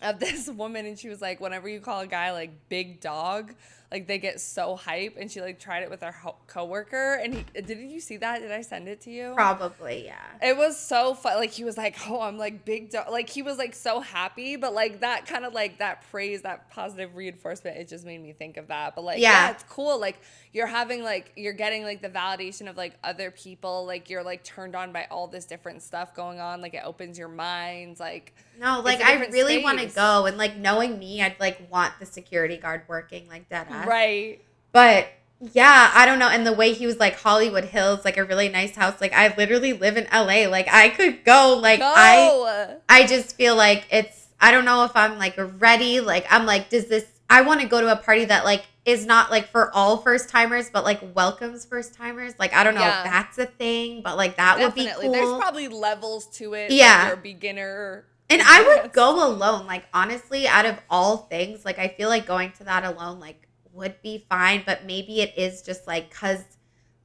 of this woman, and she was like, whenever you call a guy like big dog, like they get so hype. And she like tried it with her coworker, and didn't you see that? Did I send it to you? Probably, yeah. It was so fun. Like he was like, oh, I'm like big dog. Like he was like so happy, but like that kind of like that praise, that positive reinforcement, it just made me think of that. But like, yeah, it's cool. Like you're having like, you're getting like the validation of like other people. Like you're like turned on by all this different stuff going on. Like it opens your mind. Like, no, like I really want to go, and like knowing me, I'd like want the security guard working like dead ass. Right. But yeah, I don't know. And the way he was like Hollywood Hills, like a really nice house. Like I literally live in LA. Like I could go. Like I just feel like I don't know if I'm like ready. Like I'm like, I want to go to a party that like is not like for all first timers, but like welcomes first timers. Like I don't know if that's a thing, but like that would be cool. There's probably levels to it. Yeah. Like you're a beginner. And I would go alone. Like honestly, out of all things, like I feel like going to that alone, like would be fine, but maybe it is just like because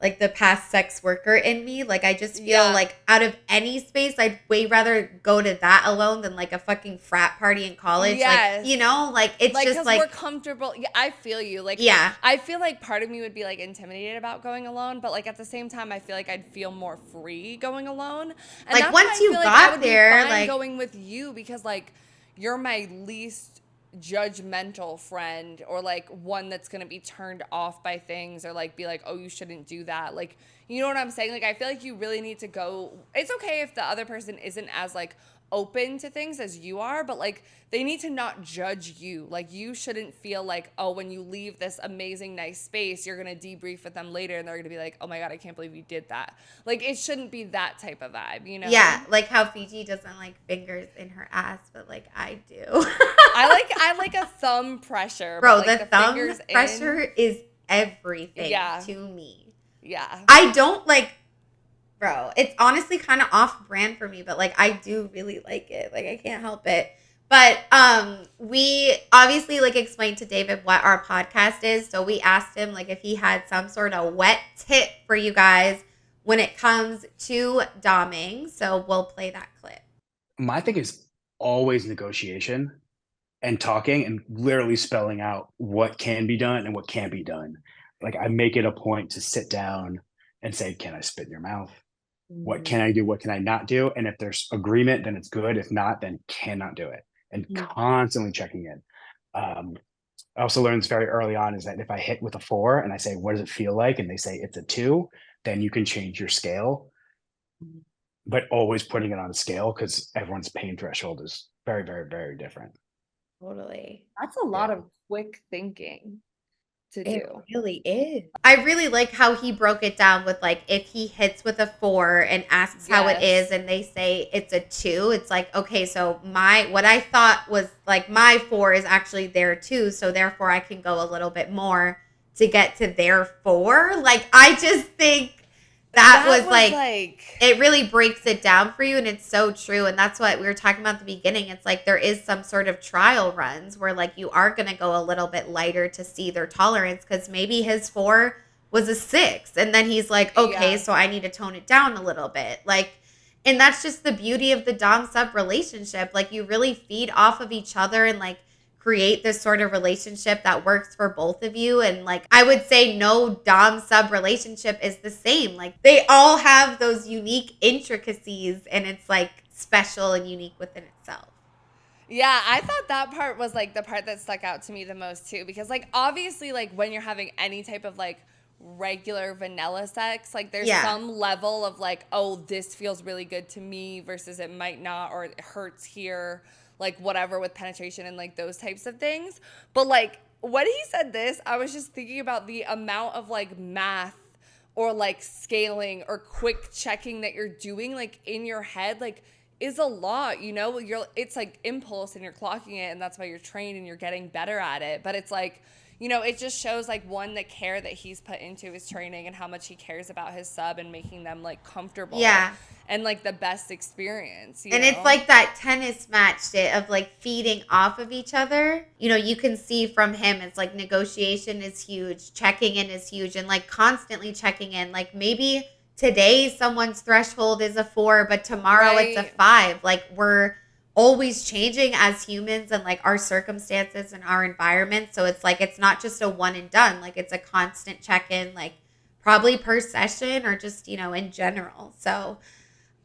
like the past sex worker in me, like I just feel like out of any space I'd way rather go to that alone than like a fucking frat party in college. Like, you know, like it's like, just like we're comfortable. Yeah, I feel you. Like I feel like part of me would be like intimidated about going alone, but like at the same time I feel like I'd feel more free going alone. And like once you got there, like going with you, because like you're my least judgmental friend, or like one that's gonna be turned off by things, or like be like, oh, you shouldn't do that. Like, you know what I'm saying? Like I feel like you really need to go. It's okay if the other person isn't as like open to things as you are, but like they need to not judge you. Like you shouldn't feel like, oh, when you leave this amazing nice space, you're going to debrief with them later and they're going to be like, oh my God, I can't believe you did that. Like it shouldn't be that type of vibe, you know? Yeah, like how Fiji doesn't like fingers in her ass, but like I do. I like a thumb pressure. Bro, but, like, the thumb fingers pressure is everything Yeah. to me. Yeah. I don't like, bro, it's honestly kind of off brand for me, but like I do really like it. Like I can't help it. But we obviously like explained to David what our podcast is. So we asked him like if he had some sort of wet tip for you guys when it comes to doming. So we'll play that clip. My thing is always negotiation and talking and literally spelling out what can be done and what can't be done. Like I make it a point to sit down and say, can I spit in your mouth? What can I do? What can I not do? And if there's agreement, then it's good. If not, then cannot do it. And constantly checking in. I also learned this very early on is that if I hit with a 4 and I say, what does it feel like? And they say it's a 2, then you can change your scale. But always putting it on a scale because everyone's pain threshold is very, very, very different. Totally. That's a lot of quick thinking to do. It really is. I really like how he broke it down with like if he hits with a 4 and asks how it is and they say it's a 2, it's like, okay, so what I thought was like my 4 is actually there too, so therefore I can go a little bit more to get to their 4. Like I just think that was like it really breaks it down for you, and it's so true. And that's what we were talking about at the beginning. It's like there is some sort of trial runs where like you are going to go a little bit lighter to see their tolerance, because maybe his 4 was a 6 and then he's like, okay, so I need to tone it down a little bit. Like, and that's just the beauty of the dom sub relationship. Like you really feed off of each other and like create this sort of relationship that works for both of you. And like I would say no dom sub relationship is the same. Like they all have those unique intricacies, and it's like special and unique within itself. Yeah, I thought that part was like the part that stuck out to me the most too, because like obviously like when you're having any type of like regular vanilla sex, like there's some level of like, oh, this feels really good to me versus it might not, or it hurts here, like whatever with penetration and like those types of things. But like when he said this, I was just thinking about the amount of like math or like scaling or quick checking that you're doing like in your head, like is a lot, you know. It's like impulse and you're clocking it, and that's why you're trained and you're getting better at it. But it's like, you know, it just shows like one, the care that he's put into his training and how much he cares about his sub and making them like comfortable. Yeah. And like the best experience. You know? It's like that tennis match of like feeding off of each other. You know, you can see from him, it's like negotiation is huge, checking in is huge, and like constantly checking in. Like maybe today someone's threshold is a 4, but tomorrow it's a 5. Like we're always changing as humans and like our circumstances and our environment. So it's like it's not just a one and done. Like it's a constant check-in, like probably per session or just, you know, in general. So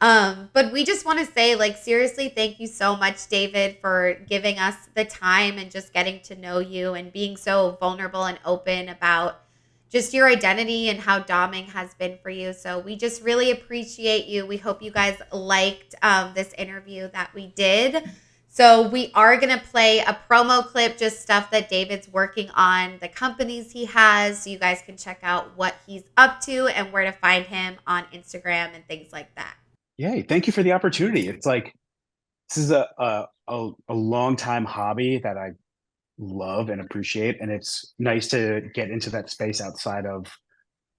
but we just want to say, like, seriously, thank you so much, David, for giving us the time and just getting to know you and being so vulnerable and open about just your identity and how doming has been for you. So we just really appreciate you. We hope you guys liked this interview that we did. So we are going to play a promo clip, just stuff that David's working on, the companies he has, so you guys can check out what he's up to and where to find him on Instagram and things like that. Yay, thank you for the opportunity. It's like, this is a long time hobby that I love and appreciate. And it's nice to get into that space outside of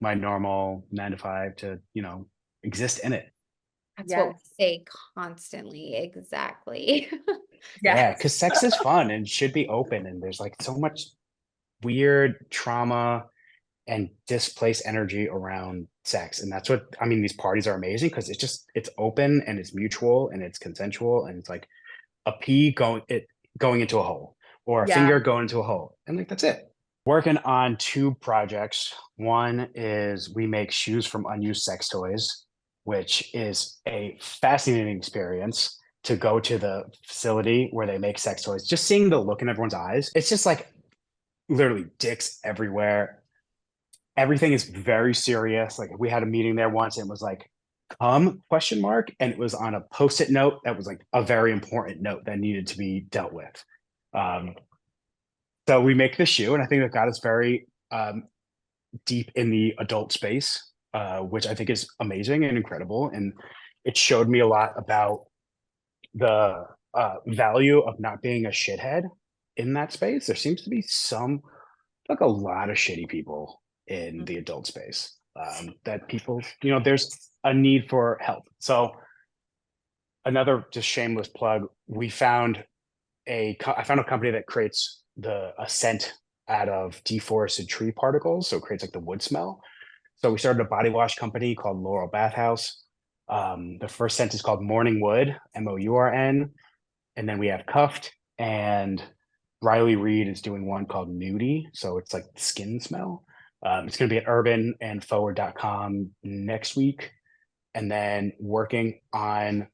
my normal 9 to 5 to, you know, exist in it. That's what we say constantly. Exactly. Yeah, because sex is fun and should be open. And there's like so much weird trauma and displaced energy around sex. And that's what, I mean, these parties are amazing because it's open and it's mutual and it's consensual, and it's like a pee going into a hole or a finger going into a hole. And like, that's it. Working on 2 projects. One is we make shoes from unused sex toys, which is a fascinating experience to go to the facility where they make sex toys. Just seeing the look in everyone's eyes, it's just like literally dicks everywhere. Everything is very serious. Like we had a meeting there once and it was like come question mark, and it was on a post-it note that was like a very important note that needed to be dealt with. Um, so we make the shoe, and I think that got us very deep in the adult space, which I think is amazing and incredible. And it showed me a lot about the value of not being a shithead in that space. There seems to be like a lot of shitty people in the adult space, that people, there's a need for help. So another just shameless plug, I found a company that creates a scent out of deforested tree particles, so it creates like the wood smell. So we started a body wash company called Laurel Bathhouse. The first scent is called Morning Wood, MOURN, and then we have Cuffed, and Riley Reed is doing one called Nudie, so it's like skin smell. It's going to be at Urban and Forward.com next week, and then working on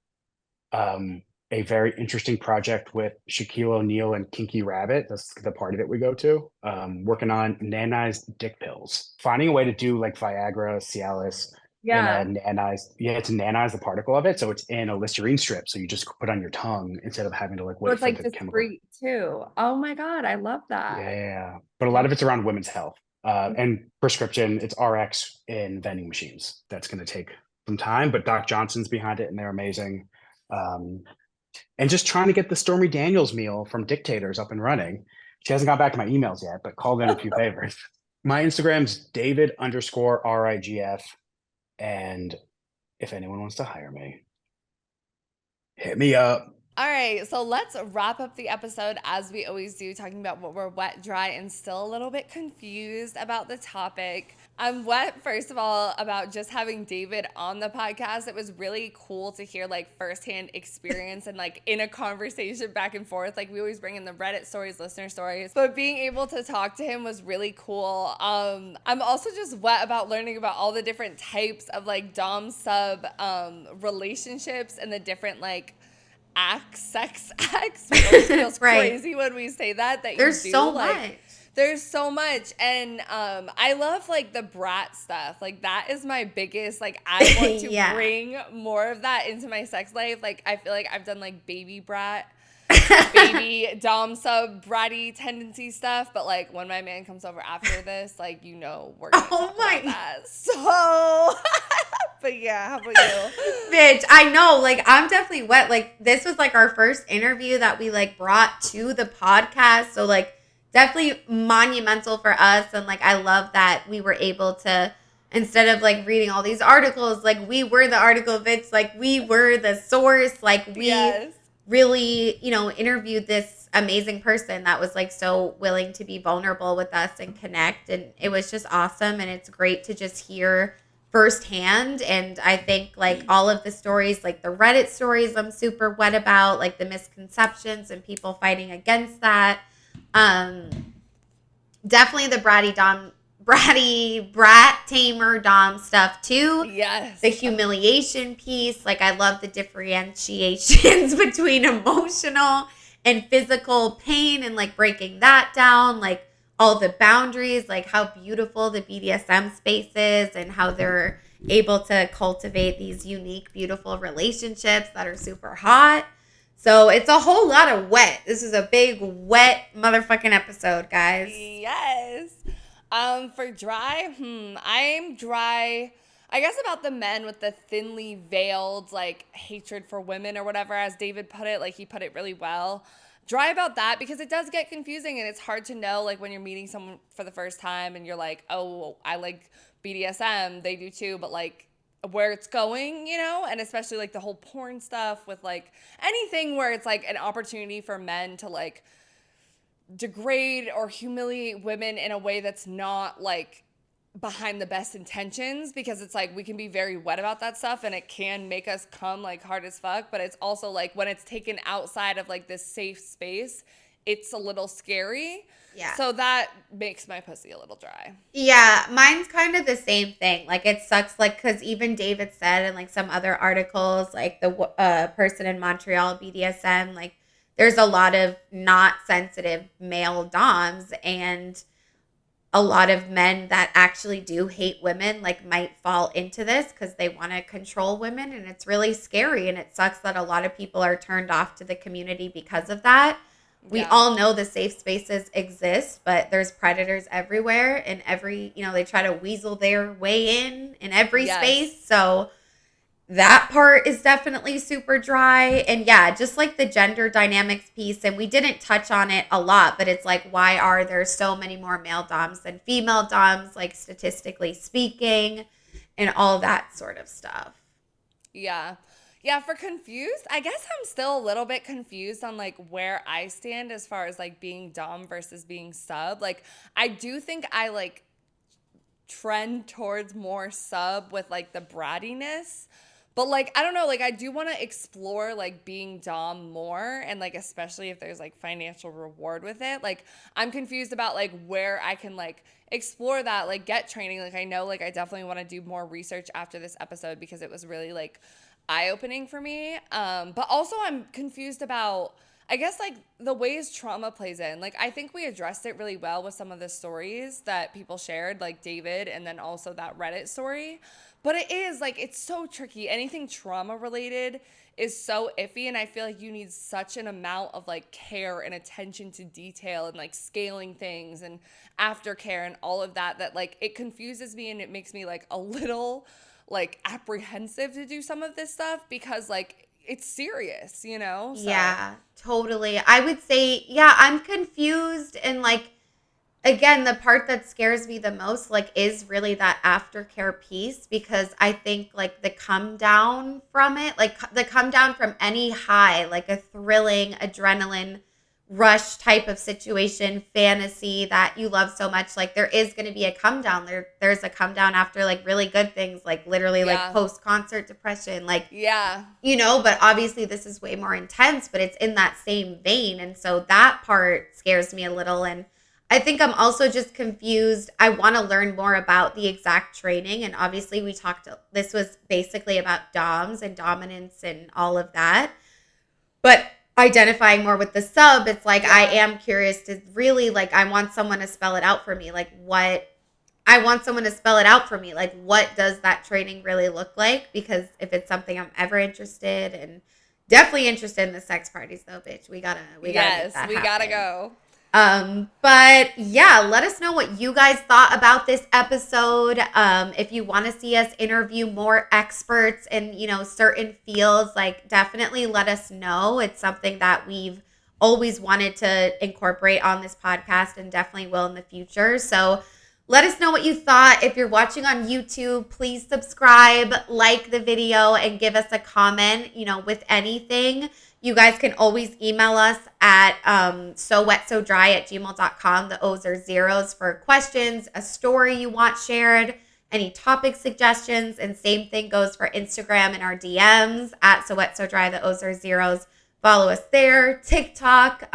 a very interesting project with Shaquille O'Neal and Kinky Rabbit. That's the party that we go to. Working on nanized dick pills, finding a way to do like Viagra, Cialis, in a nanized. Yeah, to nanize the particle of it, so it's in a Listerine strip. So you just put on your tongue instead of having to like So wait it's for like the chemical. discreet too. Oh my God, I love that. Yeah, but a lot of it's around women's health and prescription. It's RX in vending machines. That's going to take some time, but Doc Johnson's behind it, and they're amazing. And just trying to get the Stormy Daniels meal from Dictators up and running. She hasn't got back to my emails yet, but called in a few favors. My Instagram's David_RIGF. And if anyone wants to hire me, hit me up. All right, so let's wrap up the episode as we always do, talking about what we're wet, dry, and still a little bit confused about the topic. I'm wet, first of all, about just having David on the podcast. It was really cool to hear like firsthand experience and like in a conversation back and forth. Like we always bring in the Reddit stories, listener stories, but being able to talk to him was really cool. I'm also just wet about learning about all the different types of like dom sub relationships and the different like sex acts. It always feels Right. crazy when we say that There's you do. so like, much. There's so much. And I love like the brat stuff. Like that is my biggest, like I want to Yeah. bring more of that into my sex life. Like I feel like I've done like baby brat, baby dom sub bratty tendency stuff, but like when my man comes over after this, like we're gonna talk about that. So but yeah, how about you? Bitch, I know, like I'm definitely wet. Like this was like our first interview that we like brought to the podcast, so like definitely monumental for us. And like I love that we were able to, instead of like reading all these articles, like we were the article, bitch. Like we were the source. Like we really, interviewed this amazing person that was like so willing to be vulnerable with us and connect. And it was just awesome. And it's great to just hear firsthand. And I think like all of the stories, like the Reddit stories, I'm super wet about, like the misconceptions and people fighting against that. Definitely the brat tamer dom stuff too. Yes. The humiliation piece. Like I love the differentiations between emotional and physical pain and like breaking that down. Like all the boundaries, like how beautiful the BDSM space is and how they're able to cultivate these unique, beautiful relationships that are super hot. So it's a whole lot of wet. This is a big wet motherfucking episode, guys. Yes. For dry, I'm dry, I guess, about the men with the thinly veiled like hatred for women or whatever, as David put it. Like he put it really well. Dry about that because it does get confusing and it's hard to know like when you're meeting someone for the first time and you're like, oh, I like BDSM, they do too, but like where it's going, and especially like the whole porn stuff with like anything where it's like an opportunity for men to like degrade or humiliate women in a way that's not like behind the best intentions, because it's like we can be very wet about that stuff and it can make us come like hard as fuck, but it's also like when it's taken outside of like this safe space, it's a little scary. Yeah. So that makes my pussy a little dry. Yeah, mine's kind of the same thing. Like it sucks, like because even David said in like some other articles, like the person in Montreal BDSM, like there's a lot of not sensitive male doms, and a lot of men that actually do hate women like might fall into this because they want to control women, and it's really scary, and it sucks that a lot of people are turned off to the community because of that. We Yeah. all know the safe spaces exist, but there's predators everywhere, and they try to weasel their way in every Yes. space. So that part is definitely super dry. And yeah, just like the gender dynamics piece, and we didn't touch on it a lot, but it's like, why are there so many more male doms than female doms, like statistically speaking, and all that sort of stuff. Yeah. Yeah, for confused, I guess I'm still a little bit confused on like where I stand as far as like being dom versus being sub. Like I do think I like trend towards more sub with like the brattiness. But like I don't know, like I do want to explore like being dom more, and like especially if there's like financial reward with it. Like I'm confused about like where I can like explore that, like get training. Like I know like I definitely want to do more research after this episode because it was really like eye-opening for me. But also I'm confused about, I guess, like the ways trauma plays in. Like I think we addressed it really well with some of the stories that people shared, like David, and then also that Reddit story. But it is like, it's so tricky. Anything trauma related is so iffy, and I feel like you need such an amount of like care and attention to detail and like scaling things and aftercare and all of that, that like it confuses me, and it makes me like a little like apprehensive to do some of this stuff because like it's serious, you know? So. Yeah, totally. I would say, yeah, I'm confused. And like, again, the part that scares me the most, like, is really that aftercare piece, because I think like the come down from it, like the come down from any high, like a thrilling adrenaline rush type of situation, fantasy that you love so much, like there is going to be a come down. There's a come down after like really good things, like literally like post concert depression, like but obviously this is way more intense, but it's in that same vein. And so that part scares me a little. And I think I'm also just confused. I want to learn more about the exact training. And obviously this was basically about DOMs and dominance and all of that. But identifying more with the sub, it's like, I am curious to really, like, I want someone to spell it out for me. Like what does that training really look like? Because if it's something I'm ever interested in, definitely interested in the sex parties though, bitch. We gotta make that happen. Gotta go. But yeah, let us know what you guys thought about this episode. If you want to see us interview more experts in, certain fields, like definitely let us know. It's something that we've always wanted to incorporate on this podcast and definitely will in the future. So let us know what you thought. If you're watching on YouTube, please subscribe, like the video, and give us a comment, with anything. You guys can always email us at sowetsodry@gmail.com. The O's are zeros for questions, a story you want shared, any topic suggestions, and same thing goes for Instagram and our DMs at sowetsodry. The O's are zeros. Follow us there. TikTok.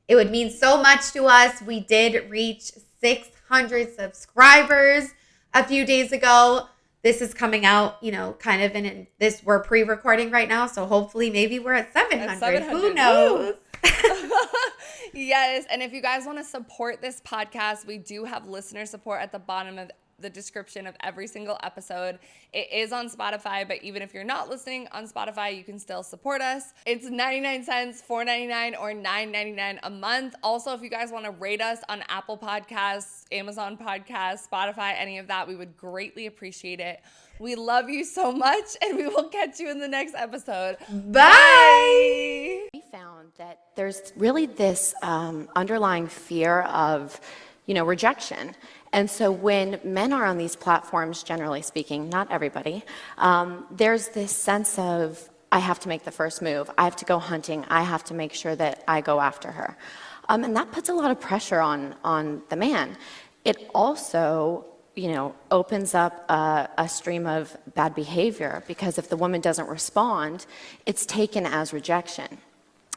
It would mean so much to us. We did reach 600 subscribers a few days ago. This is coming out, kind of in this, we're pre-recording right now. So hopefully maybe we're at 700. Who knows? Yes. And if you guys want to support this podcast, we do have listener support at the bottom of the description of every single episode. It is on Spotify, but even if you're not listening on Spotify, you can still support us. It's 99 cents, $4.99, or $9.99 a month. Also, if you guys want to rate us on Apple Podcasts, Amazon Podcasts, Spotify, any of that, we would greatly appreciate it. We love you so much, and we will catch you in the next episode. Bye! We found that there's really this underlying fear of, rejection. And so when men are on these platforms, generally speaking, not everybody, there's this sense of, I have to make the first move. I have to go hunting. I have to make sure that I go after her. And that puts a lot of pressure on the man. It also, opens up a stream of bad behavior, because if the woman doesn't respond, it's taken as rejection.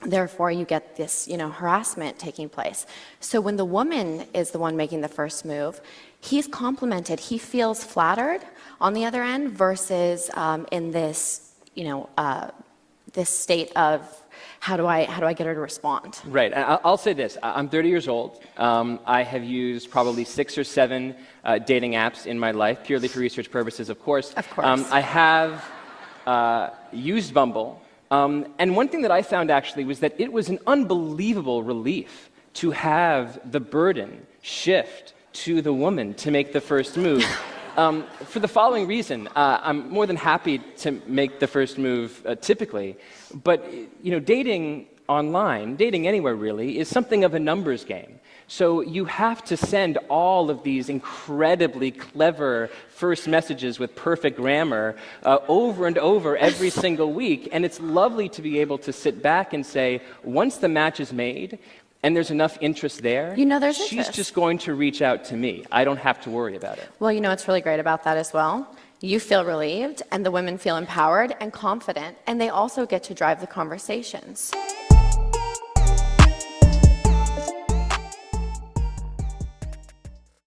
Therefore, you get this, harassment taking place. So when the woman is the one making the first move, he's complimented. He feels flattered on the other end versus in this, this state of How do I get her to respond? Right. I'll say this. I'm 30 years old. I have used probably 6 or 7 dating apps in my life, purely for research purposes, of course. Of course. I have used Bumble. And one thing that I found actually was that it was an unbelievable relief to have the burden shift to the woman to make the first move. For the following reason, I'm more than happy to make the first move typically, but dating online, dating anywhere really, is something of a numbers game. So you have to send all of these incredibly clever first messages with perfect grammar over and over every single week, and it's lovely to be able to sit back and say, once the match is made, and there's enough interest there, there's she's interest. just going to reach out to me. I don't have to worry about it. Well, what's really great about that as well? You feel relieved, and the women feel empowered and confident, and they also get to drive the conversations.